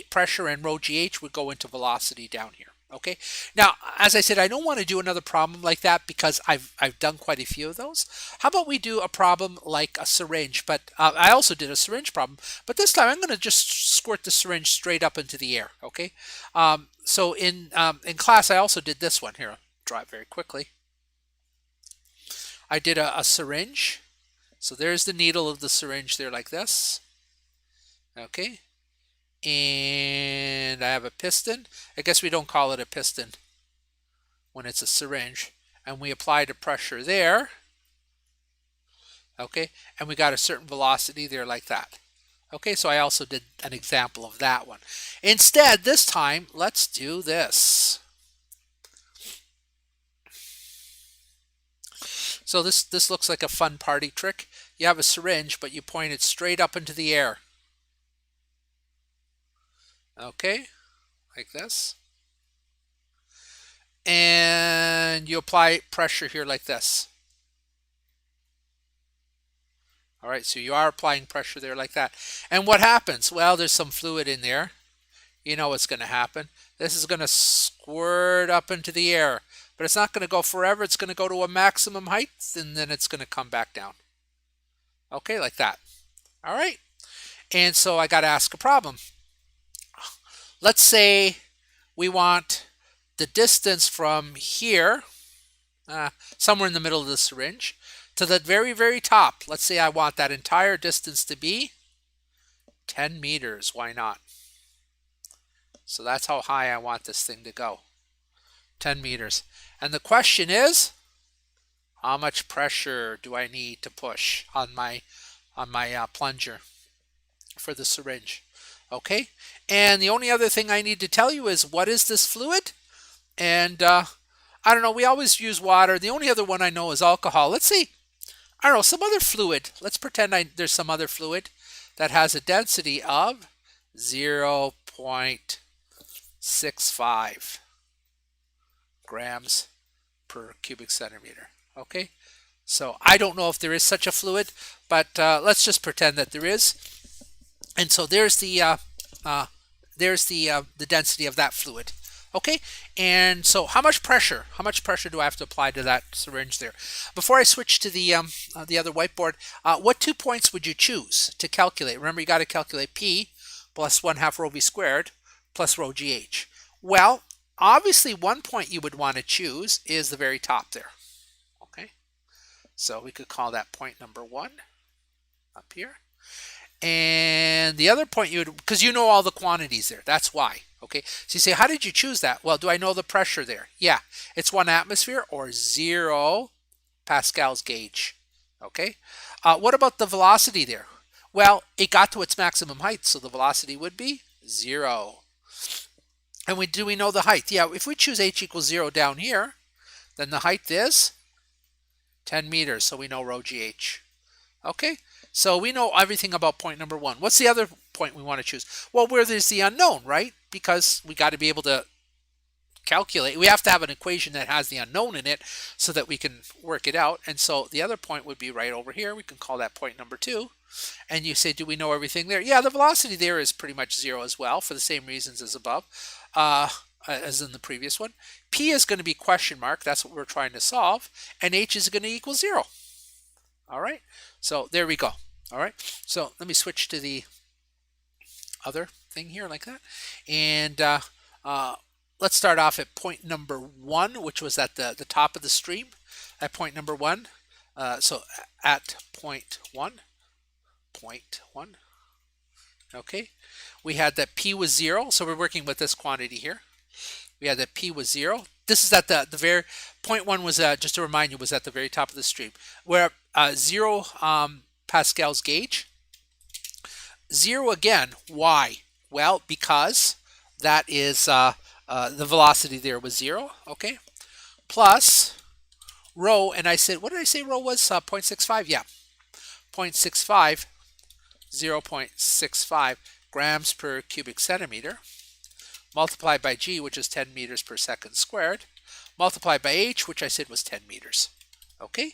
pressure and rho GH would go into velocity down here. Okay, now as I said, I don't want to do another problem like that because I've done quite a few of those. How about we do a problem like a syringe? But I also did a syringe problem, but this time I'm going to just squirt the syringe straight up into the air. Okay, so in class I also did this one here. I'll draw it very quickly. I did a syringe. So there's the needle of the syringe there like this. Okay. And I have a piston. I guess we don't call it a piston when it's a syringe. And we applied a pressure there. Okay. And we got a certain velocity there like that. Okay. So I also did an example of that one. Instead, this time, let's do this. So this looks like a fun party trick. You have a syringe, but you point it straight up into the air. Okay, like this. And you apply pressure here like this. All right, so you are applying pressure there like that. And what happens? Well, there's some fluid in there. You know what's going to happen. This is going to squirt up into the air, but it's not going to go forever. It's going to go to a maximum height, and then it's going to come back down. Okay, like that. All right. And so I got to ask a problem. Let's say we want the distance from here, somewhere in the middle of the syringe, to the very, very top. Let's say I want that entire distance to be 10 meters. Why not? So that's how high I want this thing to go. 10 meters. And the question is, how much pressure do I need to push on my plunger for the syringe? Okay. And the only other thing I need to tell you is, what is this fluid? And I don't know. We always use water. The only other one I know is alcohol. Let's see. I don't know, some other fluid. Let's pretend there's some other fluid that has a density of 0.65 grams per cubic centimeter. Okay, so I don't know if there is such a fluid, but let's just pretend that there is. And so there's the density of that fluid. Okay, and so how much pressure do I have to apply to that syringe there? Before I switch to the other whiteboard, what 2 points would you choose to calculate? Remember, you got to calculate P plus 1/2 rho V squared plus rho GH. Well, obviously 1 point you would want to choose is the very top there. Okay, so we could call that point number 1 up here. And the other point because you know all the quantities there, that's why. Okay, so you say, how did you choose that? Well, do I know the pressure there? Yeah, it's 1 atmosphere or 0 pascals gauge. Okay, what about the velocity there? Well, it got to its maximum height, so the velocity would be 0. And do we know the height? Yeah, if we choose h equals 0 down here, then the height is 10 meters, so we know rho GH. Okay, so we know everything about point number 1. What's the other point we want to choose? Well, where there's the unknown, right? Because we got to be able to calculate. We have to have an equation that has the unknown in it so that we can work it out. And so the other point would be right over here. We can call that point number 2. And you say, do we know everything there? Yeah, the velocity there is pretty much 0 as well, for the same reasons as above, as in the previous one. P is going to be question mark. That's what we're trying to solve. And H is going to equal 0. All right, so there we go. All right, so let me switch to the other thing here like that. And let's start off at point number 1, which was at the top of the stream. At point number 1, so at point 1, okay, we had that P was 0, so we're working with this quantity here. We had that P was 0. This is at the very, point 1 was, just to remind you, was at the very top of the stream. Where 0 pascals gauge. 0 again, why? Well, because that is, the velocity there was 0, okay? Plus rho, and I said, what did I say rho was? 0.65, yeah. 0.65, 0.65 grams per cubic centimeter, multiplied by G, which is 10 meters per second squared, multiplied by H, which I said was 10 meters. Okay?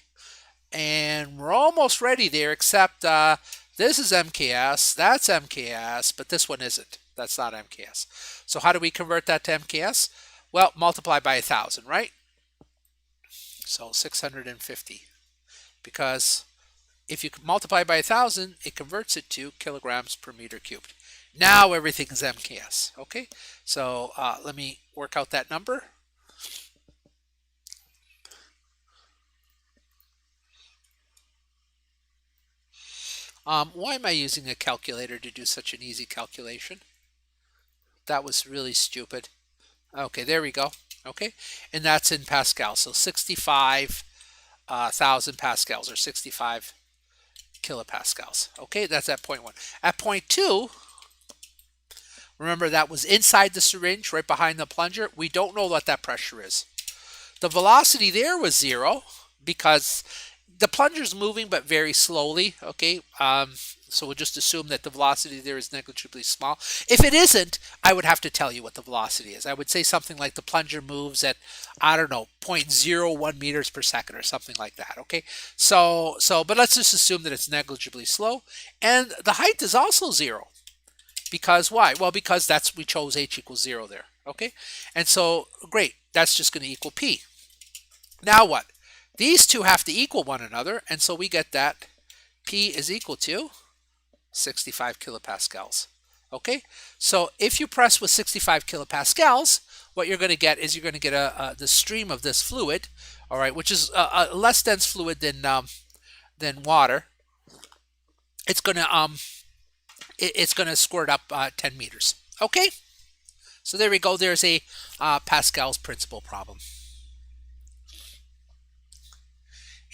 And we're almost ready there, except this is MKS, that's MKS, but this one isn't. That's not MKS. So how do we convert that to MKS? Well, multiply by 1,000, right? So 650. Because if you multiply by 1,000, it converts it to kilograms per meter cubed. Now everything is MKS. Okay, so let me work out that number. Why am I using a calculator to do such an easy calculation? That was really stupid. Okay, there we go. Okay, and that's in Pascal. So 65,000 pascals, or 65 kilopascals. Okay, that's at point 1. At point 2, remember that was inside the syringe, right behind the plunger. We don't know what that pressure is. The velocity there was 0 because the plunger's moving, but very slowly. Okay, So we'll just assume that the velocity there is negligibly small. If it isn't, I would have to tell you what the velocity is. I would say something like the plunger moves at, I don't know, 0.01 meters per second or something like that. Okay. But let's just assume that it's negligibly slow. And the height is also 0. Because why? Well, because we chose h equals 0 there. Okay. And so, great. That's just going to equal p. Now what? These two have to equal one another. And so we get that p is equal to 65 kilopascals. Okay, so if you press with 65 kilopascals, what you're going to get is you're going to get the stream of this fluid, all right, which is a less dense fluid than water. It's going to squirt up 10 meters. Okay, so there we go. There's a Pascal's principle problem.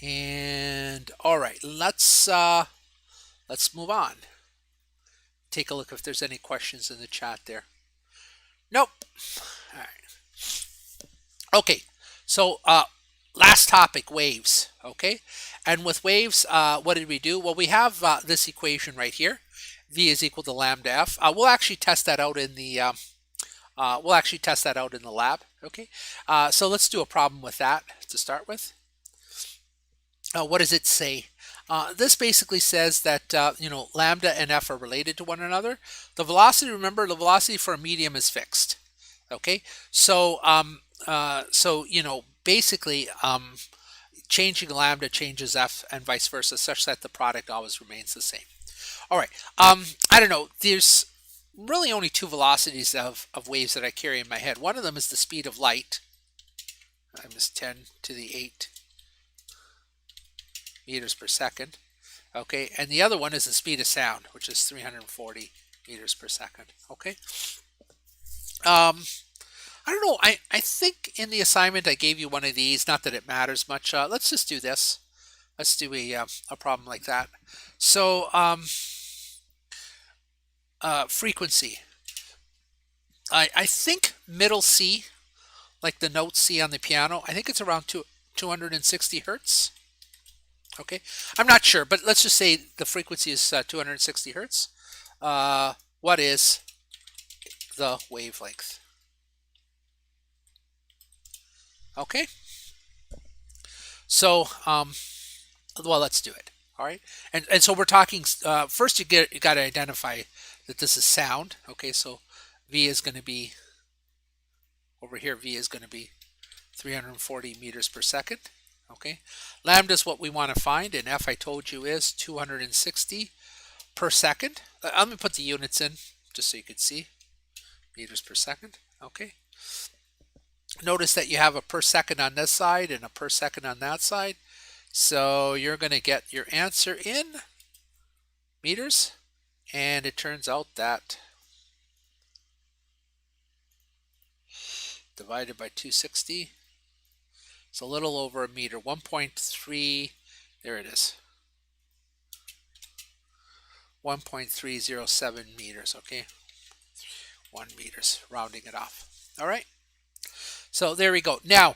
And all right, let's move on. Take a look if there's any questions in the chat there. Nope. All right. Okay. So last topic, waves. Okay. And with waves, what did we do? Well, we have this equation right here. V is equal to lambda f. We'll actually test that out in the lab. Okay. So let's do a problem with that to start with. What does it say? This basically says that lambda and f are related to one another. The velocity, remember, the velocity for a medium is fixed. Okay, so basically changing lambda changes f and vice versa, such that the product always remains the same. All right, I don't know. There's really only two velocities of waves that I carry in my head. One of them is the speed of light, times 10 to the 8 meters per second. Okay, and the other one is the speed of sound, which is 340 meters per second. Okay. I don't know. I think in the assignment I gave you one of these. Not that it matters much. Let's just do this. Let's do a problem like that. So frequency. I think middle C, like the note C on the piano, I think it's around 260 hertz. Okay, I'm not sure, but let's just say the frequency is 260 hertz. What is the wavelength? Okay, so well, let's do it. All right, and so we're talking. First, you got to identify that this is sound. Okay, so V is going to be over here. V is going to be 340 meters per second. Okay, lambda is what we want to find, and f I told you is 260 per second. Let me put the units in just so you can see meters per second. Okay, notice that you have a per second on this side and a per second on that side, so you're going to get your answer in meters, and it turns out that divided by 260, it's a little over a meter, 1.3, there it is, 1.307 meters, okay, 1 meters, rounding it off. All right, so there we go. Now,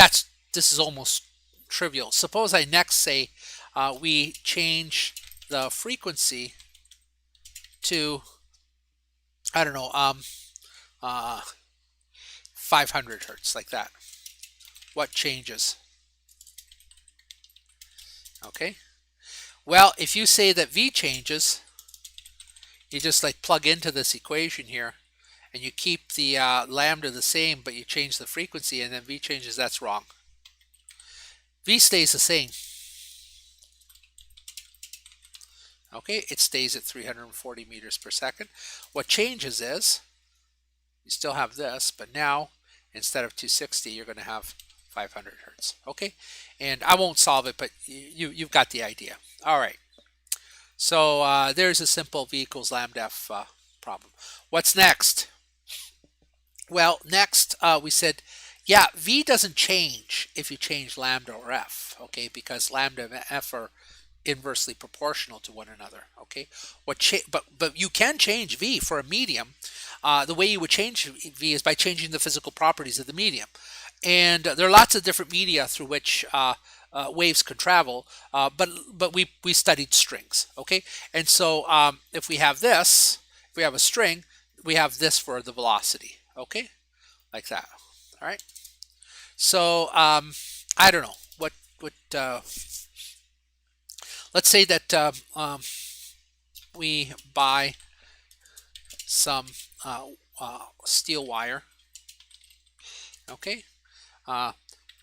this is almost trivial. Suppose I next say we change the frequency to, I don't know, 500 hertz, like that. What changes? Okay, well, if you say that V changes, you just like plug into this equation here and you keep the lambda the same, but you change the frequency, and then V changes. That's wrong. V stays the same. Okay, it stays at 340 meters per second. What changes is you still have this, but now instead of 260, you're going to have 500 hertz. Okay, and I won't solve it, but you've got the idea. All right, so there's a simple V equals lambda f problem. What's next? Well, next we said, yeah, V doesn't change if you change lambda or f, okay, because lambda and f are inversely proportional to one another. Okay, but you can change V for a medium. The way you would change V is by changing the physical properties of the medium. And there are lots of different media through which waves could travel, but we studied strings, okay? And so if we have this, if we have a string, we have this for the velocity, okay? Like that, all right? So I don't know what let's say that we buy some steel wire, okay? Uh,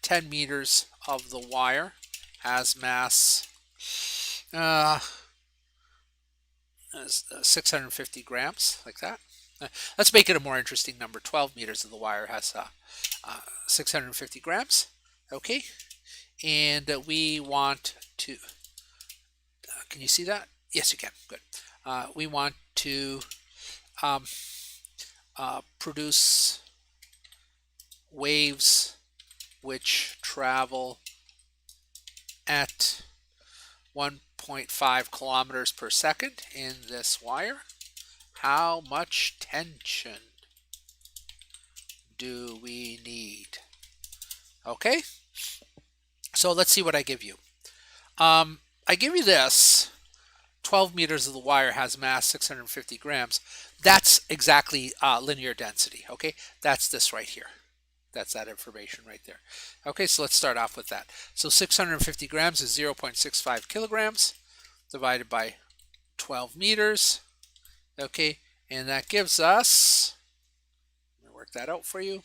10 meters of the wire has mass 650 grams, like that. Let's make it a more interesting number. 12 meters of the wire has 650 grams, okay? And we want to, can you see that? Yes, you can, good. We want to um, produce waves which travel at 1.5 kilometers per second in this wire. How much tension do we need? Okay, so let's see what I give you. I give you this. 12 meters of the wire has mass 650 grams. That's exactly linear density, okay? That's this right here. That's that information right there. Okay, so let's start off with that. So 650 grams is 0.65 kilograms divided by 12 meters. Okay, and that gives us, let me work that out for you.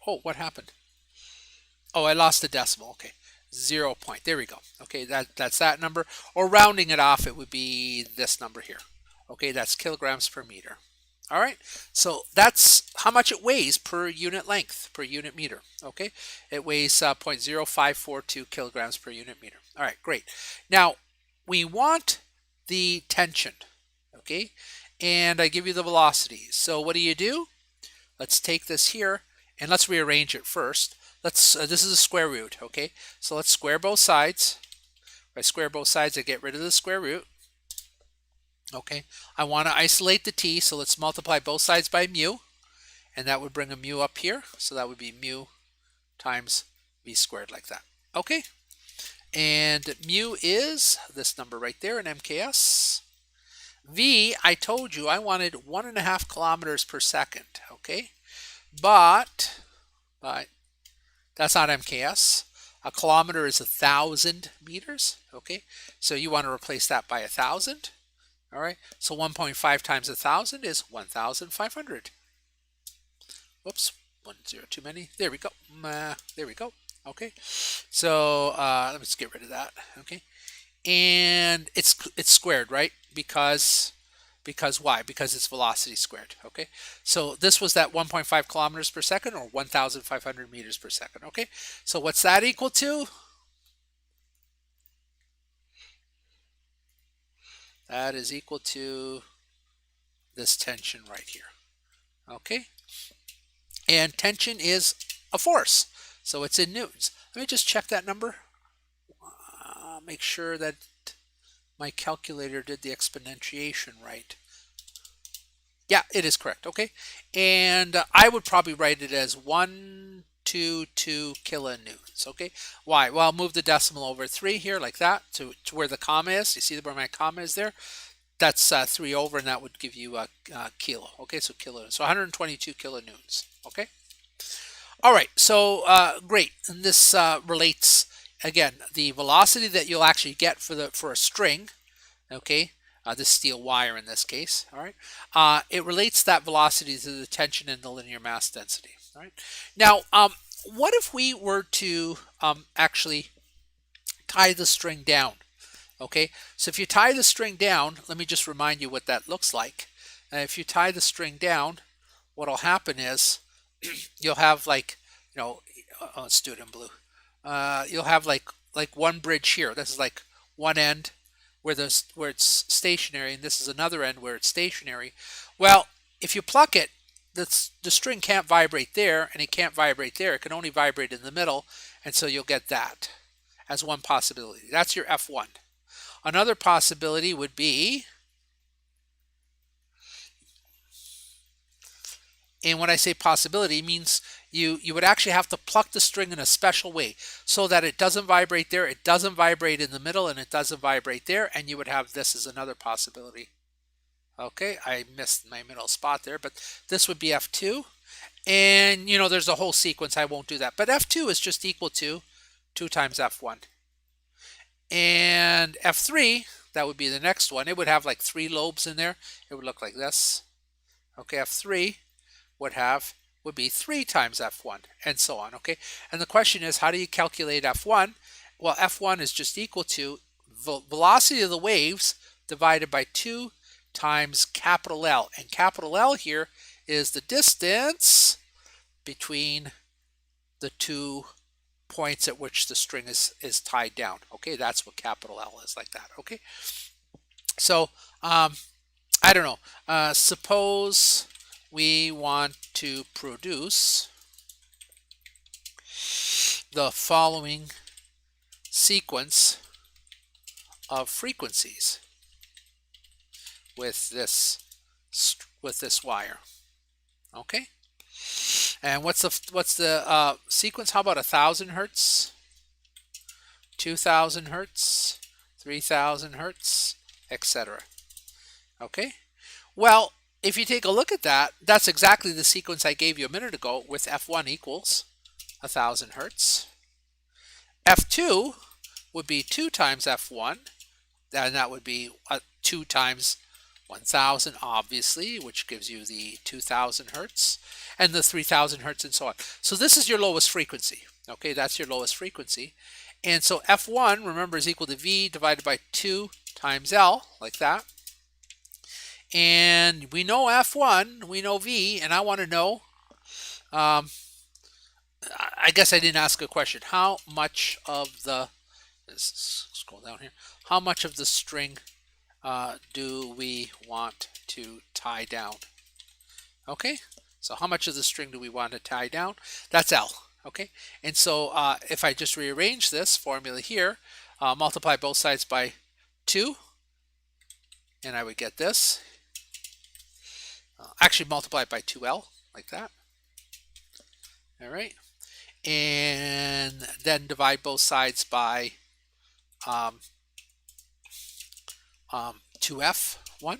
Oh, what happened? Oh, I lost the decimal. Okay, 0 point. There we go. Okay, that's that number. Or rounding it off, it would be this number here. Okay, that's kilograms per meter. All right, so that's how much it weighs per unit length, per unit meter. Okay, it weighs 0.0542 kilograms per unit meter. All right, great. Now, we want the tension, okay, and I give you the velocity. So what do? Let's take this here and let's rearrange it first. Let's this is a square root, okay? So let's square both sides. If I square both sides, I get rid of the square root. Okay, I want to isolate the t, so let's multiply both sides by mu, and that would bring a mu up here. So that would be mu times v squared, like that. Okay, and mu is this number right there in MKS. V, I told you I wanted 1.5 kilometers per second, okay? But that's not MKS. A kilometer is 1,000 meters, okay? So you want to replace that by 1,000, all right? So 1.5 times 1,000 is 1,500. Whoops, 1 0 too many. There we go. There we go. Okay. So let's get rid of that. Okay. And it's squared, right? Because why? Because it's velocity squared. Okay. So this was that 1.5 kilometers per second, or 1,500 meters per second. Okay. So what's that equal to? That is equal to this tension right here. Okay. And tension is a force, so it's in newtons. Let me just check that number. Make sure that my calculator did the exponentiation right. Yeah, it is correct. Okay, and I would probably write it as 122 kilonewtons. Okay, why? Well, I'll move the decimal over 3 here, like that, to where the comma is. You see where my comma is there? That's 3 over, and that would give you a kilo. Okay, so kilo. So 122 kilonewtons. Okay. All right. So great, and this relates again the velocity that you'll actually get for a string. Okay. This steel wire in this case. All right. It relates that velocity to the tension and the linear mass density. All right. Now, what if we were to actually tie the string down? Okay, so if you tie the string down, let me just remind you what that looks like. If you tie the string down, what'll happen is you'll have, like, let's do it in blue. You'll have like one bridge here. This is like one end where it's stationary, and this is another end where it's stationary. Well, if you pluck it, the string can't vibrate there, and it can't vibrate there. It can only vibrate in the middle, and so you'll get that as one possibility. That's your F1. Another possibility would be And when I say possibility, it means you would actually have to pluck the string in a special way so that it doesn't vibrate there, it doesn't vibrate in the middle, and it doesn't vibrate there, and you would have this as another possibility. Okay, I missed my middle spot there, but this would be F2. And, there's a whole sequence. I won't do that. But F2 is just equal to 2 times F1. And F3, that would be the next one. It would have like 3 lobes in there. It would look like this. Okay, F3 would be 3 times F1, and so on. Okay, and the question is, how do you calculate F1? Well, F1 is just equal to velocity of the waves divided by 2 times capital L. And capital L here is the distance between the 2 points at which the string is tied down. Okay, that's what capital L is, like that. Okay, so I don't know. Suppose we want to produce the following sequence of frequencies with this wire. Okay, and what's the sequence? How about 1,000 hertz, 2,000 hertz, 3,000 hertz, etc. Okay, well, if you take a look at that, that's exactly the sequence I gave you a minute ago, with F1 equals 1,000 hertz. F2 would be 2 times F1, and that would be 2 times 1,000, obviously, which gives you the 2,000 hertz, and the 3,000 hertz, and so on. So this is your lowest frequency. Okay, that's your lowest frequency. And so F1, remember, is equal to V divided by 2 times L, like that. And we know F1, we know V, and I want to know, I guess I didn't ask a question. How much of the, let's scroll down here, how much of the string do we want to tie down? Okay, so how much of the string do we want to tie down? That's L. Okay, and so if I just rearrange this formula here, multiply both sides by 2, and I would get this. Actually multiply it by 2L, like that. All right, and then divide both sides by 2F1,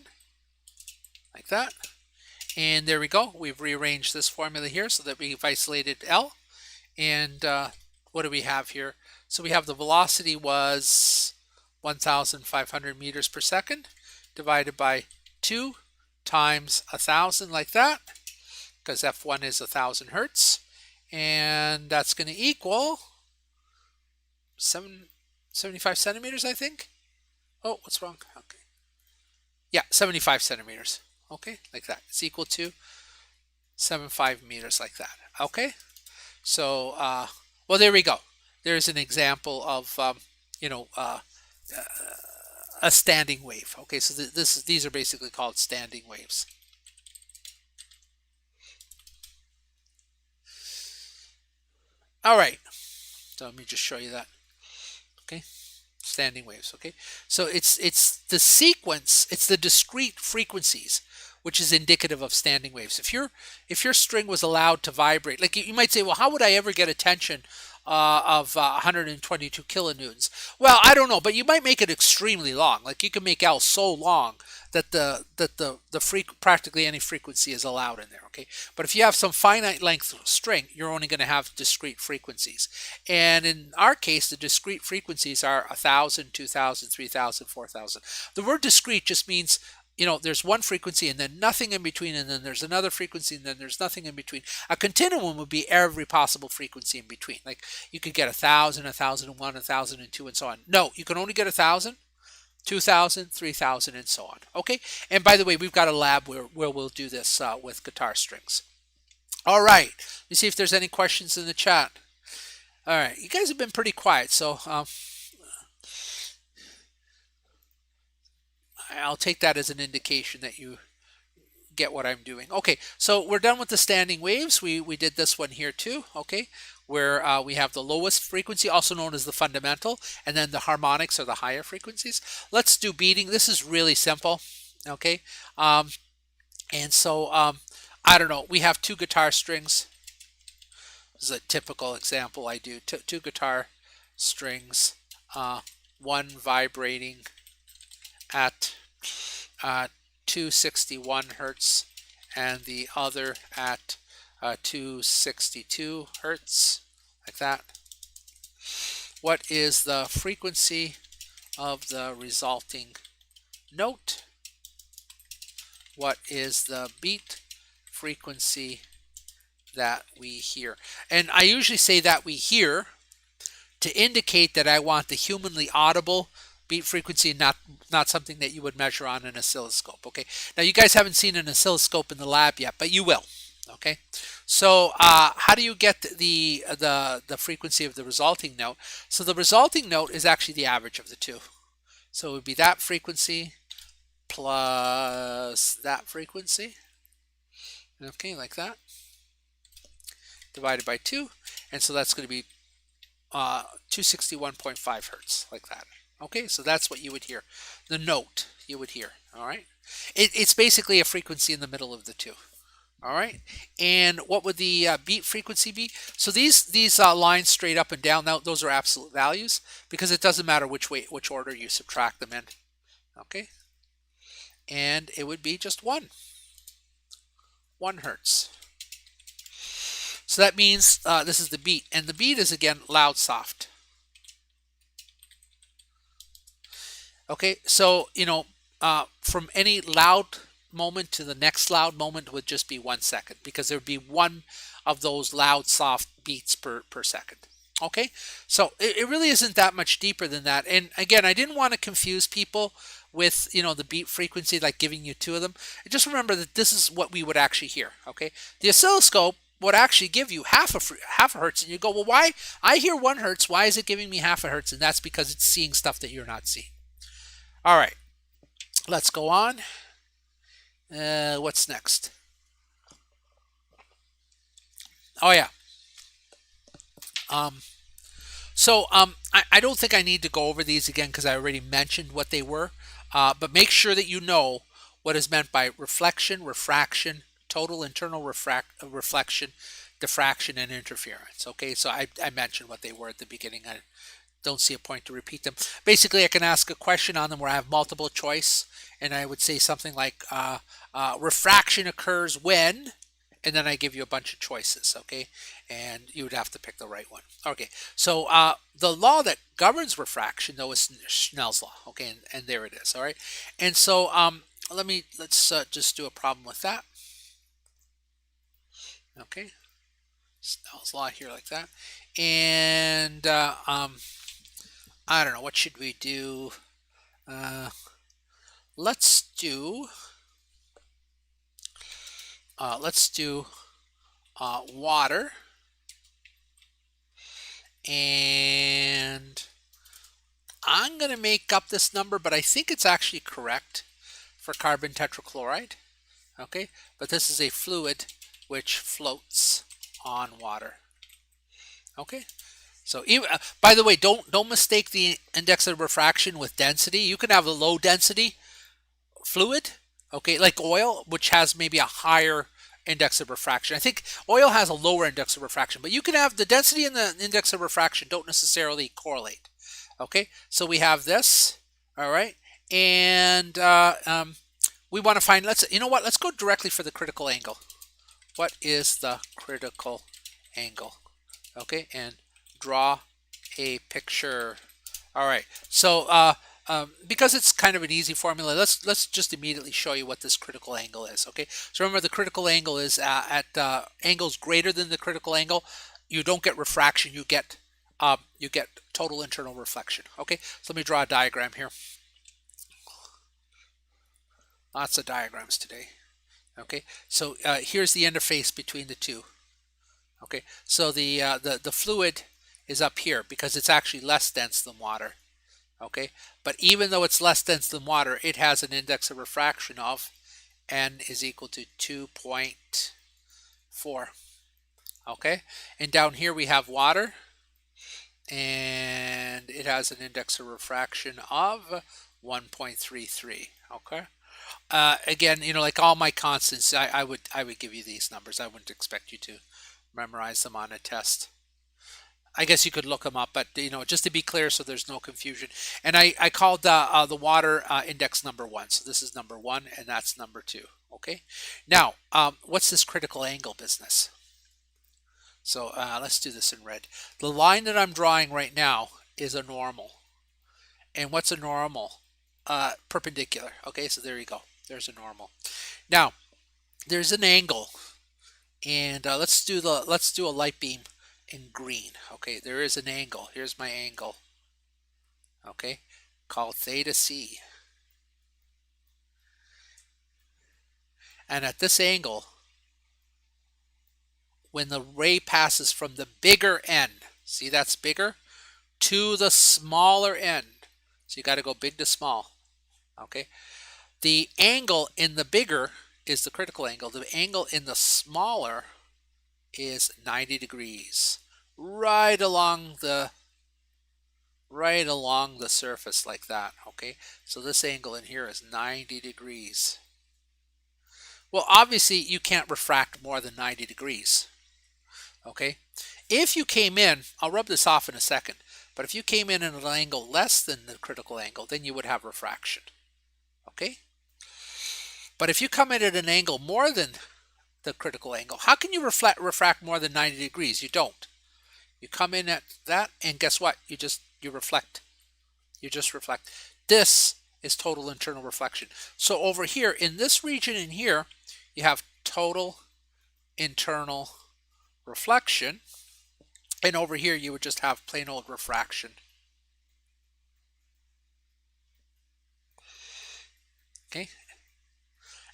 like that. And there we go. We've rearranged this formula here so that we've isolated L. And what do we have here? So we have the velocity was 1,500 meters per second divided by 2 times 1,000, like that, because F1 is 1,000 hertz. And that's going to equal 75 centimeters, I think. Oh, what's wrong? Okay. Yeah, 75 centimeters. Okay, like that. It's equal to 75 meters, like that. Okay. So, well, there we go. There's an example of, a standing wave. Okay, so these are basically called standing waves. All right. So let me just show you that. Okay, standing waves. Okay, so it's the sequence, it's the discrete frequencies which is indicative of standing waves. If your string was allowed to vibrate, like you might say, well, how would I ever get a tension of 122 kilonewtons? Well, I don't know, but you might make it extremely long. Like you can make L so long that practically any frequency is allowed in there. Okay, but if you have some finite length string, you're only going to have discrete frequencies. And in our case, the discrete frequencies are 1,000, 2,000, 3,000, 4,000. The word discrete just means, there's one frequency and then nothing in between, and then there's another frequency and then there's nothing in between. A continuum would be every possible frequency in between. Like you could get 1,000, 1,001, 1,002, and so on. No, you can only get 1,000, 2,000, 3,000, and so on. Okay, and by the way, we've got a lab where we'll do this with guitar strings. All right, let me see if there's any questions in the chat. All right, you guys have been pretty quiet, so I'll take that as an indication that you get what I'm doing. Okay, so we're done with the standing waves. We did this one here too, okay, where we have the lowest frequency, also known as the fundamental, and then the harmonics are the higher frequencies. Let's do beating. This is really simple, okay, and so I don't know, we have two guitar strings. This is a typical example I do. Two guitar strings, uh, one vibrating at 261 hertz and the other at 262 hertz, like that. What is the frequency of the resulting note? What is the beat frequency that we hear? And I usually say that we hear to indicate that I want the humanly audible beat frequency and not something that you would measure on an oscilloscope. Okay, now you guys haven't seen an oscilloscope in the lab yet, but you will. Okay, so how do you get the frequency of the resulting note? So the resulting note is actually the average of the two. So it would be that frequency plus that frequency. Okay, like that, divided by 2, and so that's going to be 261.5 hertz, like that. Okay, so that's what you would hear. The note you would hear. All right, it's basically a frequency in the middle of the two. All right, and what would the beat frequency be? So these lines straight up and down, now those are absolute values because it doesn't matter which order you subtract them in. Okay, and it would be just 1 hertz. So that means this is the beat, and the beat is again loud soft. Okay, so from any loud moment to the next loud moment would just be 1 second because there would be one of those loud soft beats per second. Okay, so it really isn't that much deeper than that. And again, I didn't want to confuse people with the beat frequency, like giving you two of them. Just remember that this is what we would actually hear. Okay, the oscilloscope would actually give you half a hertz, and you go, well, why? I hear 1 hertz. Why is it giving me half a hertz? And that's because it's seeing stuff that you're not seeing. All right, let's go on. What's next? Oh yeah. I don't think I need to go over these again because I already mentioned what they were. But make sure that you know what is meant by reflection, refraction, total internal reflection, diffraction, and interference. Okay, so I mentioned what they were at the beginning. I don't see a point to repeat them. Basically, I can ask a question on them where I have multiple choice, and I would say something like refraction occurs when, and then I give you a bunch of choices, okay? And you would have to pick the right one. Okay, so the law that governs refraction, though, is Snell's law, okay? And there it is, all right? And so let's just do a problem with that. Okay, Snell's law here like that. And I don't know, what should we do? Let's do water, and I'm going to make up this number, but I think it's actually correct for carbon tetrachloride. Okay, but this is a fluid which floats on water. Okay, so by the way, don't mistake the index of refraction with density. You can have a low density fluid, okay, like oil, which has maybe a higher index of refraction. I think oil has a lower index of refraction, but you can have the density and the index of refraction don't necessarily correlate. Okay, so we have this, all right, and we want to find, let's go directly for the critical angle. What is the critical angle? Okay, and draw a picture. All right, so because it's kind of an easy formula, let's just immediately show you what this critical angle is. Okay, so remember the critical angle is at angles greater than the critical angle, you don't get refraction, you get total internal reflection. Okay, so let me draw a diagram here. Lots of diagrams today. Okay, so here's the interface between the two. Okay, so the fluid is up here because it's actually less dense than water. Okay, but even though it's less dense than water, it has an index of refraction of n is equal to 2.4. Okay, and down here we have water, and it has an index of refraction of 1.33. Okay, Again, like all my constants, I would give you these numbers. I wouldn't expect you to memorize them on a test. I guess you could look them up, but just to be clear, so there's no confusion. And I called the water index number one. So this is number one, and that's number two. Okay. Now, what's this critical angle business? So let's do this in red. The line that I'm drawing right now is a normal. And what's a normal? Perpendicular. Okay, so there you go. There's a normal. Now, there's an angle, and let's do a light beam in green. Okay, there is an angle. Here's my angle. Okay, called theta c. And at this angle, when the ray passes from the bigger end, see that's bigger, to the smaller end. So you got to go big to small. Okay, the angle in the bigger is the critical angle. The angle in the smaller is 90 degrees, right along the surface like that. Okay, so this angle in here is 90 degrees. Well, obviously you can't refract more than 90 degrees. Okay, if you came in, I'll rub this off in a second, but if you came in at an angle less than the critical angle, then you would have refraction. Okay, but if you come in at an angle more than the critical angle, how can you refract more than 90 degrees? You don't. You come in at that, and guess what? You reflect. You just reflect. This is total internal reflection. So over here, in this region in here, you have total internal reflection. And over here, you would just have plain old refraction. Okay.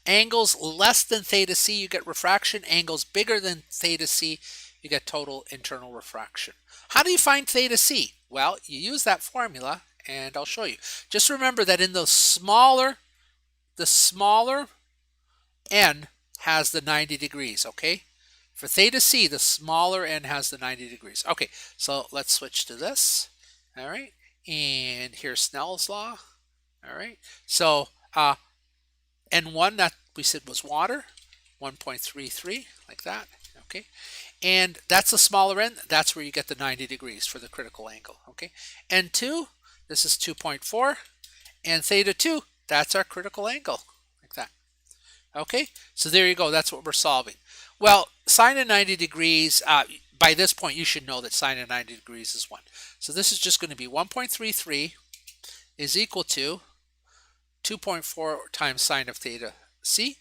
Angles less than theta c, you get refraction. Angles bigger than theta c, you get total internal refraction. How do you find theta c? Well, you use that formula, and I'll show you. Just remember that in the smaller n has the 90 degrees, okay? For theta c, the smaller n has the 90 degrees. Okay, so let's switch to this. All right, and here's Snell's law. All right, so N1 that we said was water, 1.33, like that. Okay, and that's the smaller end. That's where you get the 90 degrees for the critical angle. Okay, N2, this is 2.4, and theta 2, that's our critical angle, like that. Okay, so there you go. That's what we're solving. Well, sine of 90 degrees, by this point, you should know that sine of 90 degrees is 1. So this is just going to be 1.33 is equal to 2.4 times sine of theta c.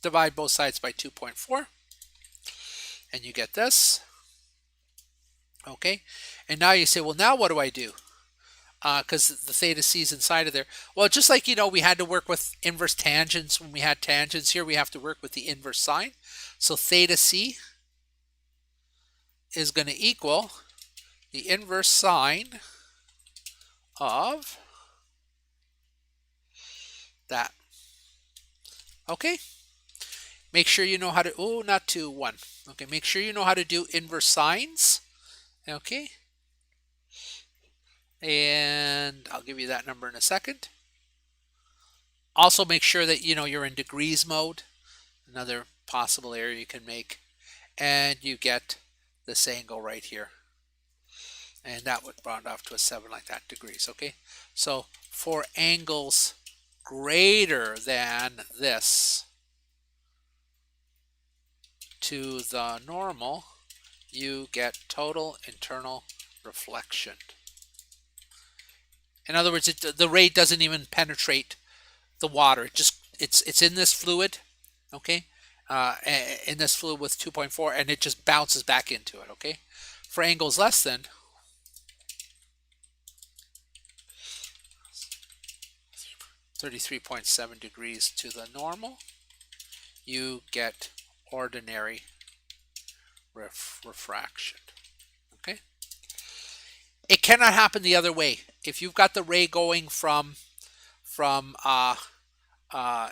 Divide both sides by 2.4, and you get this. Okay, and now you say, well, now what do I do? Because the theta c is inside of there. Well, just like, we had to work with inverse tangents when we had tangents here, we have to work with the inverse sine. So theta c is going to equal the inverse sine of that. Okay? Make sure you know how to, not 2, 1. Okay, make sure you know how to do inverse sines. Okay? And I'll give you that number in a second. Also make sure that you're in degrees mode, another possible error you can make, and you get this angle right here, and that would round off to a 7 like that degrees. Okay, so for angles greater than this to the normal, you get total internal reflection. In other words, the ray doesn't even penetrate the water. It's in this fluid, okay, in this fluid with 2.4, and it just bounces back into it. Okay, for angles less than 33.7 degrees to the normal, you get ordinary refraction. Okay, it cannot happen the other way. If you've got the ray going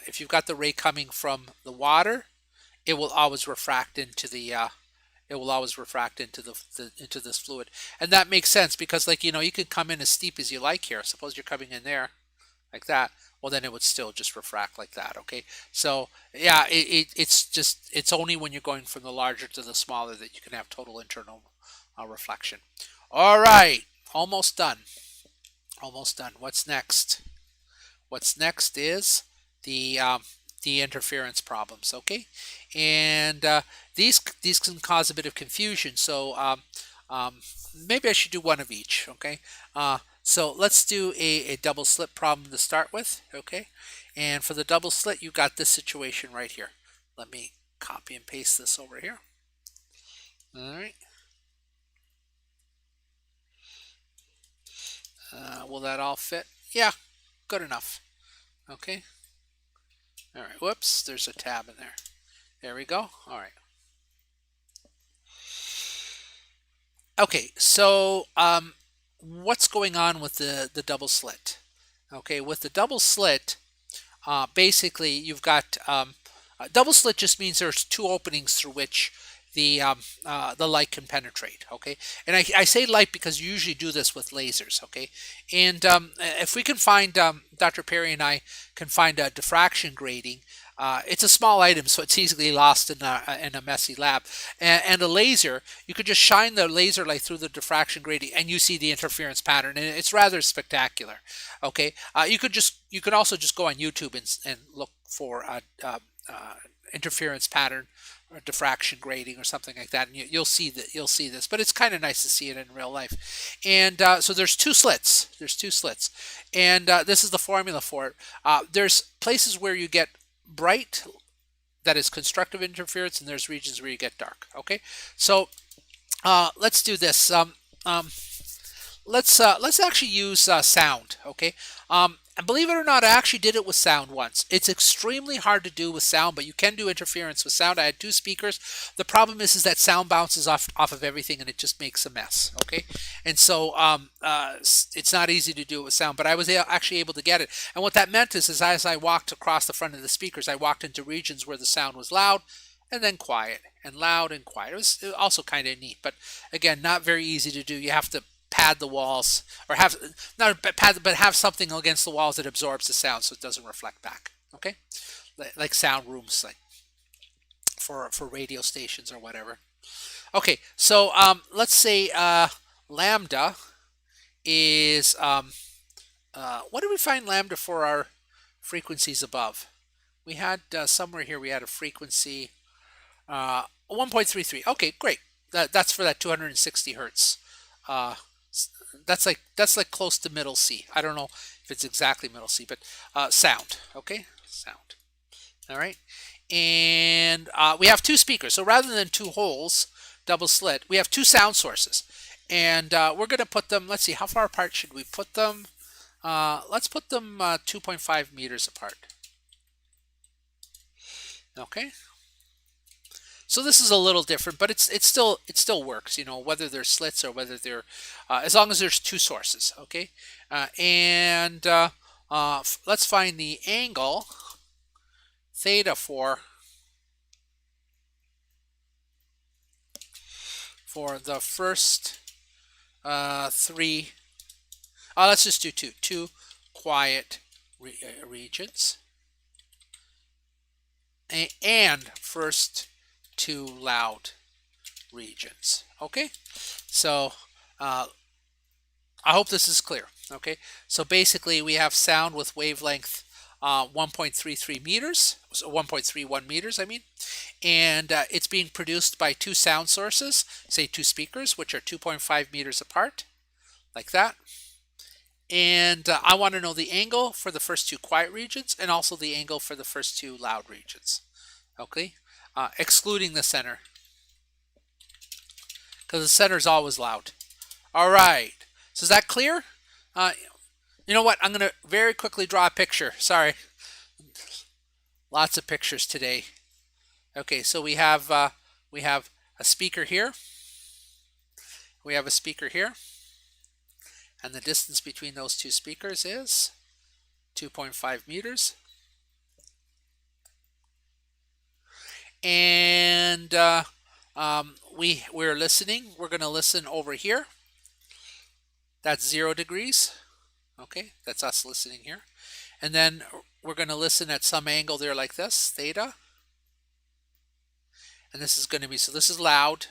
if you've got the ray coming from the water, it will always refract into the into this fluid, and that makes sense because, like, you can come in as steep as you like here. Suppose you're coming in there, like that, well then it would still just refract like that. Okay, so yeah, it's only when you're going from the larger to the smaller that you can have total internal reflection. All right, almost done. Almost done. What's next? What's next is the interference problems. Okay, and these can cause a bit of confusion. So um, maybe I should do one of each. Okay, so let's do a double slit problem to start with. Okay, and for the double slit, you've got this situation right here. Let me copy and paste this over here. All right. Will that all fit? Yeah, good enough. Okay. All right. Whoops, there's a tab in there. There we go. All right. Okay, so what's going on with the double slit? Okay, with the double slit, basically you've got double slit just means there's two openings through which the light can penetrate. Okay, and I say light because you usually do this with lasers. Okay, and if we can find Dr. Perry and I can find a diffraction grating. It's a small item, so it's easily lost in a messy lab. And a laser, you could just shine the laser light through the diffraction grating, and you see the interference pattern, and it's rather spectacular. Okay, you could also just go on YouTube and look for interference pattern or diffraction grating or something like that, and you'll see that this. But it's kind of nice to see it in real life. And so there's two slits. And this is the formula for it. There's places where you get bright, that is constructive interference, and there's regions where you get dark. Okay, so let's do this. Let's actually use sound. Okay, and believe it or not, I actually did it with sound once. It's extremely hard to do with sound, but you can do interference with sound. I had two speakers. The problem is that sound bounces off of everything, and it just makes a mess. Okay, and so it's not easy to do it with sound, but I was actually able to get it. And what that meant is as I walked across the front of the speakers, I walked into regions where the sound was loud, and then quiet, and loud and quiet. It was also kind of neat, but again, not very easy to do. You have to pad the walls, or have not pad, but have something against the walls that absorbs the sound so it doesn't reflect back. Okay, like sound rooms, like for radio stations or whatever. Okay, so let's say lambda is what did we find lambda for our frequencies above? We had somewhere here we had a frequency 1.33. Okay, great. That's for that 260 hertz. Uh, that's like close to middle C. I don't know if it's exactly middle C, but sound. Okay, sound. All right, and we have two speakers. So rather than two holes, double slit, we have two sound sources, and we're going to put them. Let's see, how far apart should we put them? Let's put them 2.5 meters apart. Okay. So this is a little different, but it still works, you know, whether they're slits or whether they're as long as there's two sources. Okay, and let's find the angle theta for the first three. Let's just do two quiet regions, and first two loud regions. Okay, so I hope this is clear. Okay, so basically we have sound with wavelength 1.33 meters, so 1.31 meters, I mean, and it's being produced by two sound sources, say two speakers, which are 2.5 meters apart, like that. And I want to know the angle for the first two quiet regions and also the angle for the first two loud regions. Okay, excluding the center, because the center is always loud. All right, so is that clear? You know what? I'm going to very quickly draw a picture. Sorry, lots of pictures today. Okay, so we have a speaker here. We have a speaker here, and the distance between those two speakers is 2.5 meters. And we're listening. We're going to listen over here. That's 0 degrees. Okay, that's us listening here. And then we're going to listen at some angle there like this, theta. And this is going to be, so this is loud.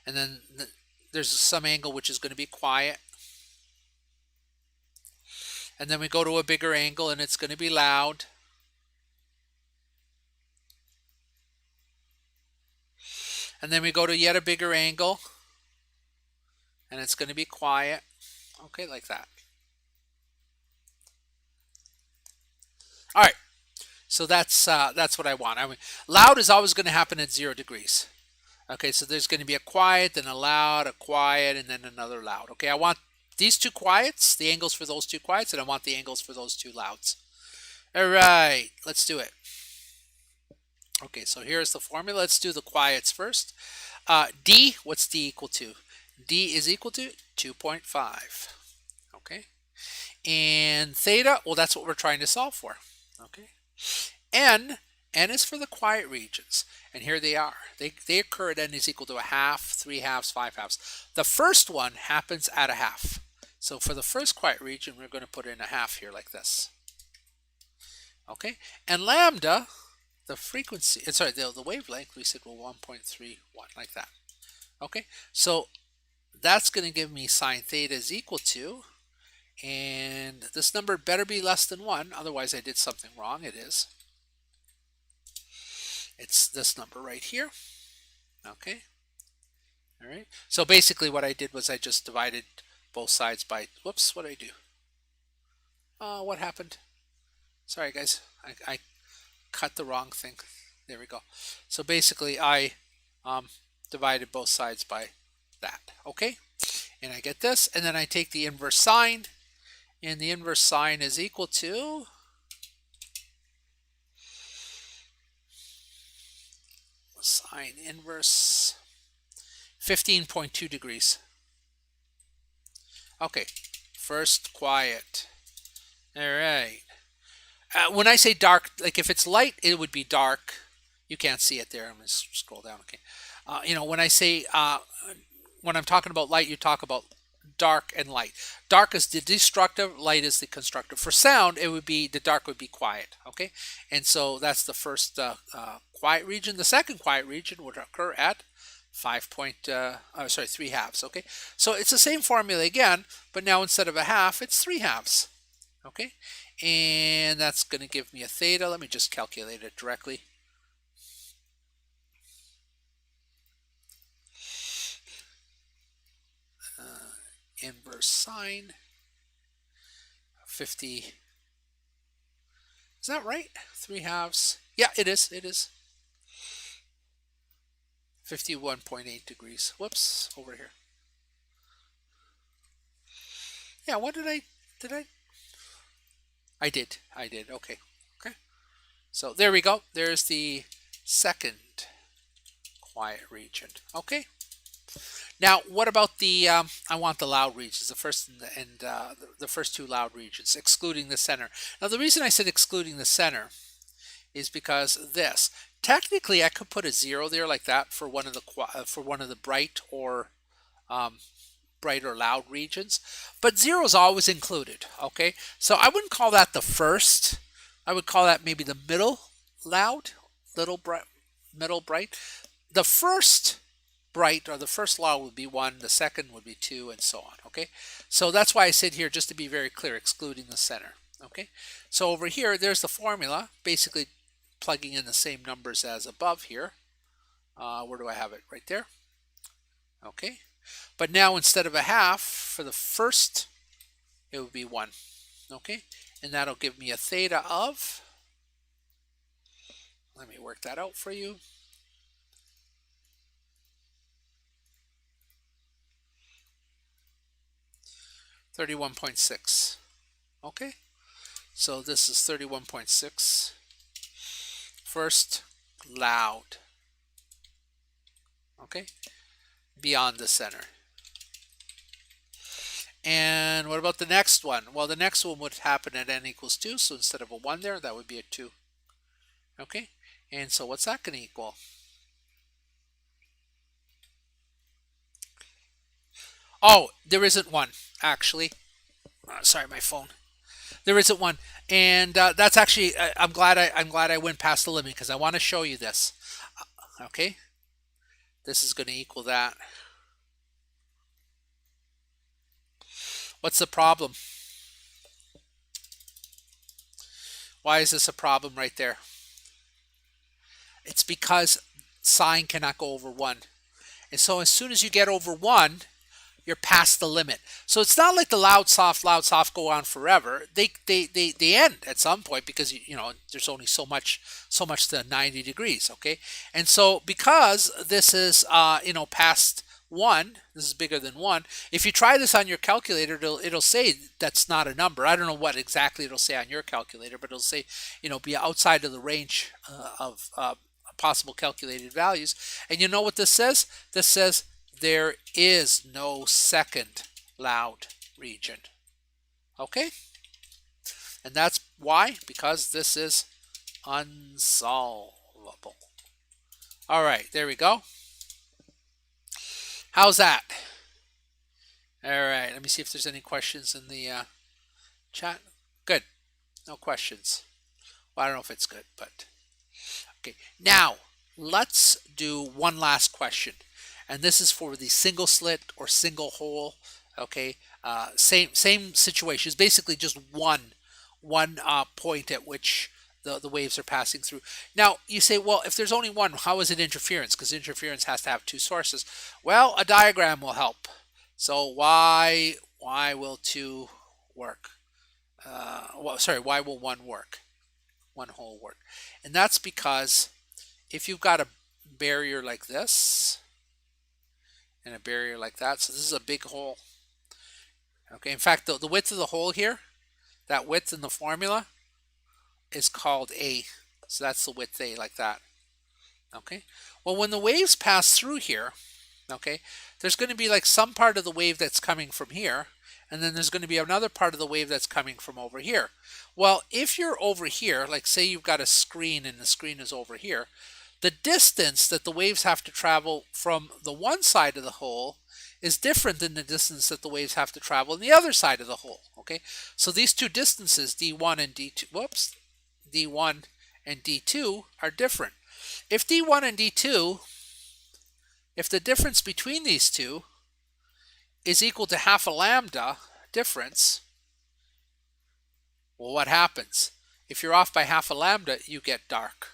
And then there's some angle which is going to be quiet. And then we go to a bigger angle and it's going to be loud. And then we go to yet a bigger angle and it's going to be quiet. Okay, like that. All right, so that's what I want. I mean, loud is always going to happen at 0 degrees. Okay, so there's going to be a quiet, then a loud, a quiet, and then another loud. Okay, I want these two quiets, the angles for those two quiets, and I want the angles for those two louds. All right, let's do it. Okay, so here's the formula. Let's do the quiets first. D, what's D equal to? D is equal to 2.5. Okay, and theta, well, that's what we're trying to solve for. Okay, N is for the quiet regions, and here they are. They occur at N is equal to a half, 3 halves, 5 halves. The first one happens at a half. So for the first quiet region, we're going to put in a half here like this. Okay, and lambda, the frequency, sorry, the wavelength, we said, well, 1.31, like that. Okay, so that's going to give me sine theta is equal to, and this number better be less than 1, otherwise I did something wrong. It is. It's this number right here. Okay. All right. So basically what I did was I just divided both sides by, whoops, what did I do? What happened? Sorry, guys. I cut the wrong thing. There we go. So basically I divided both sides by that. Okay. And I get this. And then I take the inverse sine. And the inverse sine is equal to sine inverse 15.2 degrees. Okay, first quiet. All right. When I say dark, like if it's light, it would be dark. You can't see it there. I'm going to scroll down. Okay. When I say, when I'm talking about light, you talk about dark and light. Dark is the destructive, light is the constructive. For sound, it would be, the dark would be quiet. Okay. And so that's the first quiet region. The second quiet region would occur at 3 halves. Okay. So it's the same formula again, but now instead of a half, it's 3 halves. Okay. And that's going to give me a theta. Let me just calculate it directly. Inverse sine 50. Is that right? 3 halves. Yeah, it is. It is. 51.8 degrees. Whoops, over here. Yeah, what did I did. Okay. Okay. So there we go. There's the second quiet region. Okay. Now, what about the? I want the loud regions, the first and the first two loud regions, excluding the center. Now, the reason I said excluding the center is because this. Technically, I could put a 0 there like that for one of the bright or loud regions, but 0 is always included. Okay, so I wouldn't call that the first. I would call that maybe the middle loud, middle bright. The first bright or the first loud would be 1, the second would be 2, and so on. Okay, so that's why I said here, just to be very clear, excluding the center. Okay, so over here, there's the formula, basically plugging in the same numbers as above here. Where do I have it? Right there. Okay, but now instead of a half for the first, it would be 1. Okay, and that'll give me a theta of, let me work that out for you. $31.6. Okay, so this is 31.6. First loud. Okay, beyond the center. And what about the next one? Well, the next one would happen at n equals 2, so instead of a 1 there, that would be a 2. Okay, and so what's that going to equal? Oh, there isn't one, actually. Sorry, my phone. There isn't one, and that's actually I'm glad I went past the limit because I want to show you this. Okay, this is going to equal that. What's the problem? Why is this a problem right there? It's because sine cannot go over 1. And so as soon as you get over 1, you're past the limit. So it's not like the loud soft go on forever. They end at some point because you know there's only so much to 90 degrees, okay? And so because this is you know past 1, this is bigger than 1. If you try this on your calculator, it'll say that's not a number. I don't know what exactly it'll say on your calculator, but it'll say, you know, be outside of the range of possible calculated values. And you know what this says? This says there is no second loud region. Okay? And that's why, because this is unsolvable. All right, there we go. How's that? All right, let me see if there's any questions in the chat. Good. No questions. Well, I don't know if it's good, but okay. Now, let's do one last question. And this is for the single slit or single hole. Okay, same situation. It's basically just one point at which the waves are passing through. Now you say, well, if there's only one, how is it interference? Because interference has to have two sources. Well, a diagram will help. So why will two work? Well, sorry, why will one work? One hole work, and that's because if you've got a barrier like this and a barrier like that, so this is a big hole. Okay, in fact, the width of the hole here, that width in the formula is called A. So that's the width A, like that. Okay, well, when the waves pass through here, okay, there's going to be like some part of the wave that's coming from here, and then there's going to be another part of the wave that's coming from over here. Well, if you're over here, like say you've got a screen and the screen is over here, the distance that the waves have to travel from the one side of the hole is different than the distance that the waves have to travel on the other side of the hole. Okay, so these two distances, D1 and D2, D1 and D2 are different. If D1 and D2, if the difference between these two is equal to half a lambda difference, well, what happens? If you're off by half a lambda, you get dark.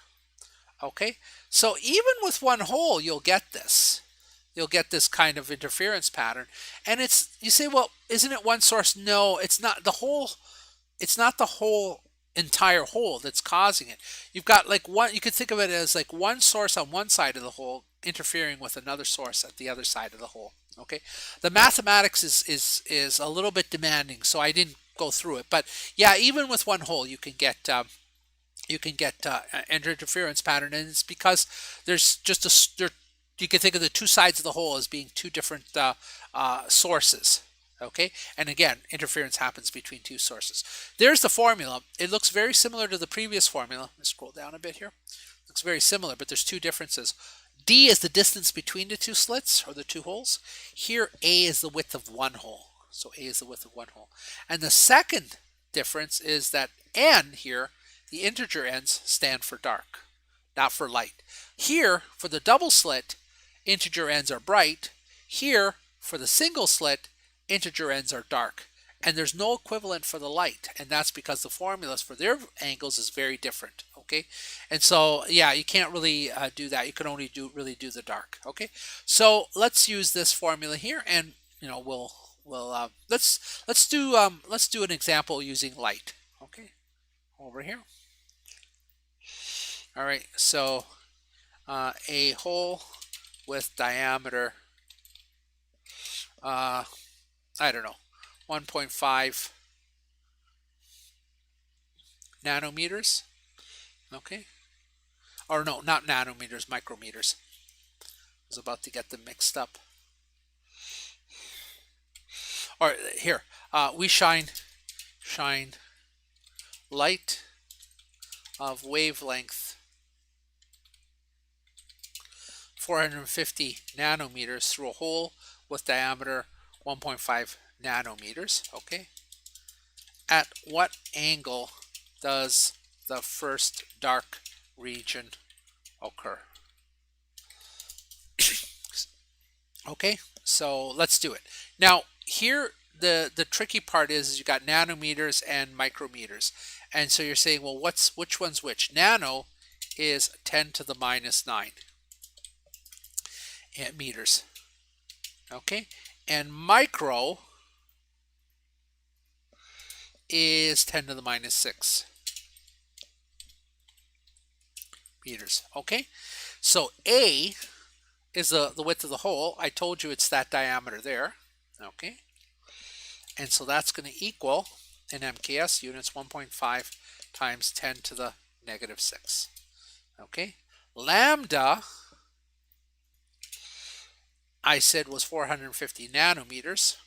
Okay, so even with one hole, you'll get this. You'll get this kind of interference pattern. And it's, you say, well, isn't it one source? No, it's not the whole, it's not the whole entire hole that's causing it. You've got like one, you could think of it as like one source on one side of the hole interfering with another source at the other side of the hole. Okay, the mathematics is a little bit demanding, so I didn't go through it. But yeah, even with one hole, you can get an interference pattern, and it's because there's just you can think of the two sides of the hole as being two different sources. Okay, and again, interference happens between two sources. There's the formula. It looks very similar to the previous formula. Let's scroll down a bit here. It looks very similar, but there's two differences. D is the distance between the two slits or the two holes. Here, A is the width of one hole. So A is the width of one hole. And the second difference is that N here, the integer ends, stand for dark, not for light. Here, for the double slit, integer ends are bright. Here, for the single slit, integer ends are dark. And there's no equivalent for the light, and that's because the formulas for their angles is very different. Okay, and so yeah, you can't really do that. You can only really do the dark. Okay, so let's use this formula here, and you know we'll let's do an example using light. Okay, over here. All right, so a hole with diameter, I don't know, 1.5 nanometers. Okay, or no, not nanometers, micrometers. I was about to get them mixed up. Or here, we shine light of wavelength 450 nanometers through a hole with diameter 1.5 nanometers. Okay, At what angle does the first dark region occur? Okay, so let's do it. Now, here the tricky part is you got nanometers and micrometers. And so you're saying, well, which one's which? Nano is 10 to the minus 9 meters. Okay, and micro is 10 to the minus 6 meters. Okay, so A is the width of the hole. I told you it's that diameter there. Okay, and so that's going to equal, in MKS units, 1.5 times 10 to the negative 6. Okay, lambda, I said, was 450 nanometers.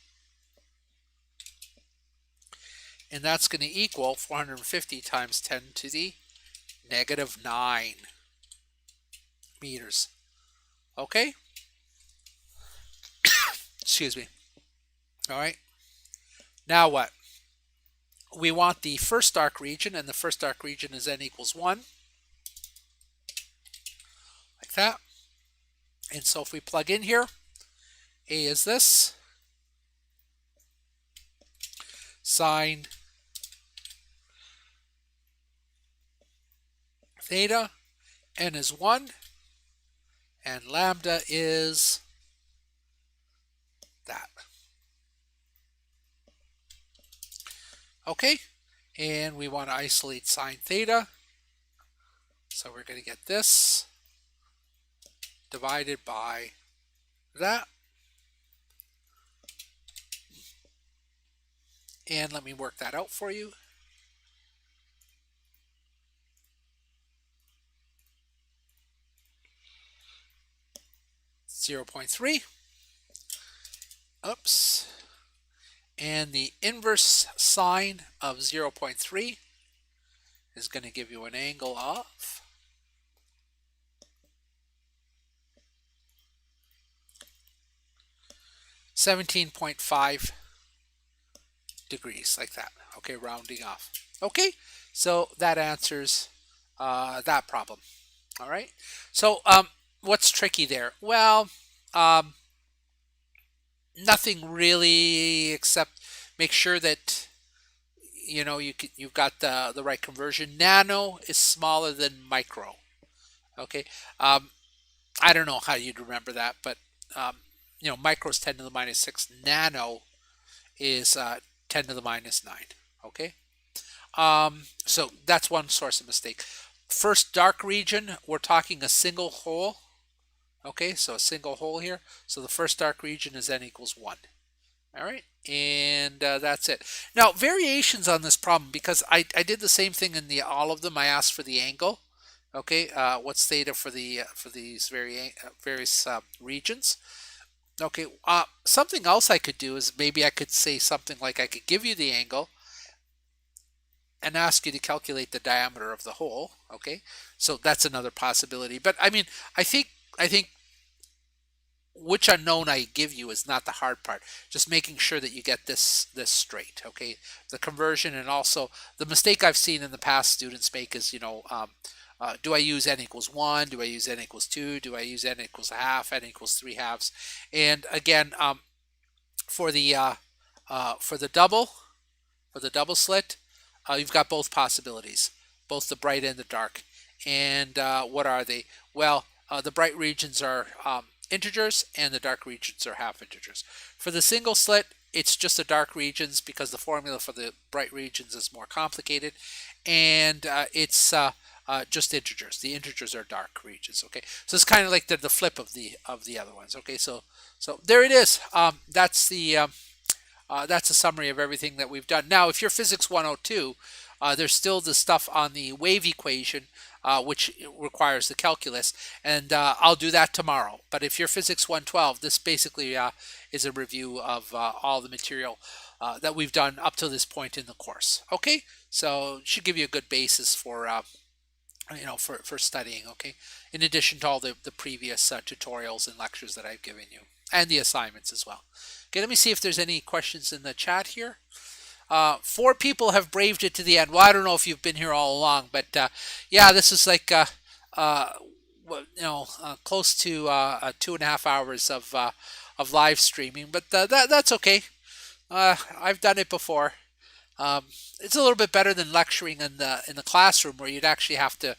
And that's going to equal 450 times 10 to the negative 9 meters. Okay? Excuse me. All right. Now what? We want the first dark region, and the first dark region is n equals 1. Like that. And so if we plug in here, A is this. Sine theta, n is 1, and lambda is that. Okay, and we want to isolate sine theta, so we're going to get this divided by that. And let me work that out for you. .3. Oops. And the inverse sine of 0.3 is going to give you an angle of 17.5 degrees, like that. Okay, rounding off. Okay, so that answers that problem. All right. So what's tricky there? Well, nothing really, except make sure that you've got the right conversion. Nano is smaller than micro. Okay. I don't know how you'd remember that, but micro is 10 to the minus 6. Nano is 10 to the minus 9. Okay. So that's one source of mistake. First dark region, we're talking a single hole. Okay, so a single hole here. So the first dark region is n equals 1. All right, and that's it. Now, variations on this problem, because I did the same thing in all of them. I asked for the angle. Okay, what's theta for these various regions? Okay, something else I could do is maybe I could say something like I could give you the angle and ask you to calculate the diameter of the hole. Okay, so that's another possibility. But I mean, I think which unknown I give you is not the hard part. Just making sure that you get this straight. Okay, the conversion, and also the mistake I've seen in the past students make is, do I use n equals 1? Do I use n equals 2? Do I use n equals a half? N equals 3 halves? And again, for the double slit, you've got both possibilities, both the bright and the dark. And what are they? Well, the bright regions are integers, and the dark regions are half integers. For the single slit, it's just the dark regions, because the formula for the bright regions is more complicated, and it's just integers. The integers are dark regions. Okay, so it's kind of like the flip of the other ones. Okay, so there it is. That's a summary of everything that we've done. Now, if you're Physics 102, there's still the stuff on the wave equation, which requires the calculus, and I'll do that tomorrow. But if you're Physics 112, this basically is a review of all the material that we've done up to this point in the course. Okay, so it should give you a good basis for for studying. Okay, in addition to all the previous tutorials and lectures that I've given you, and the assignments as well. Okay, let me see if there's any questions in the chat here. Four people have braved it to the end. Well, I don't know if you've been here all along, but yeah, this is like uh, close to 2.5 hours of live streaming. But that's okay. I've done it before. Um, it's a little bit better than lecturing in the classroom where you'd actually have to,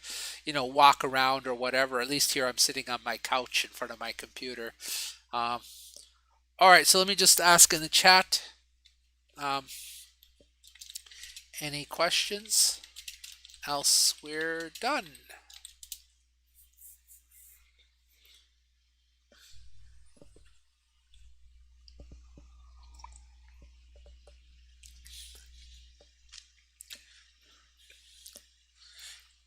walk around or whatever. At least here I'm sitting on my couch in front of my computer. Um, all right, so let me just ask in the chat. Um, any questions? Else we're done.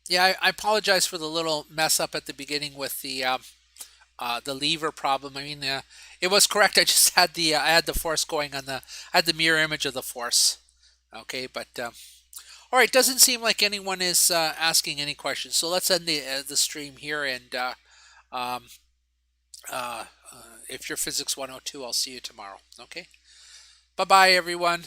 Yeah, I apologize for the little mess up at the beginning with the lever problem. I mean, it was correct. I just had I had the force going on I had the mirror image of the force. Okay, but all right. Doesn't seem like anyone is asking any questions. So let's end the stream here. And um, if you're Physics 102, I'll see you tomorrow. Okay. Bye bye, everyone.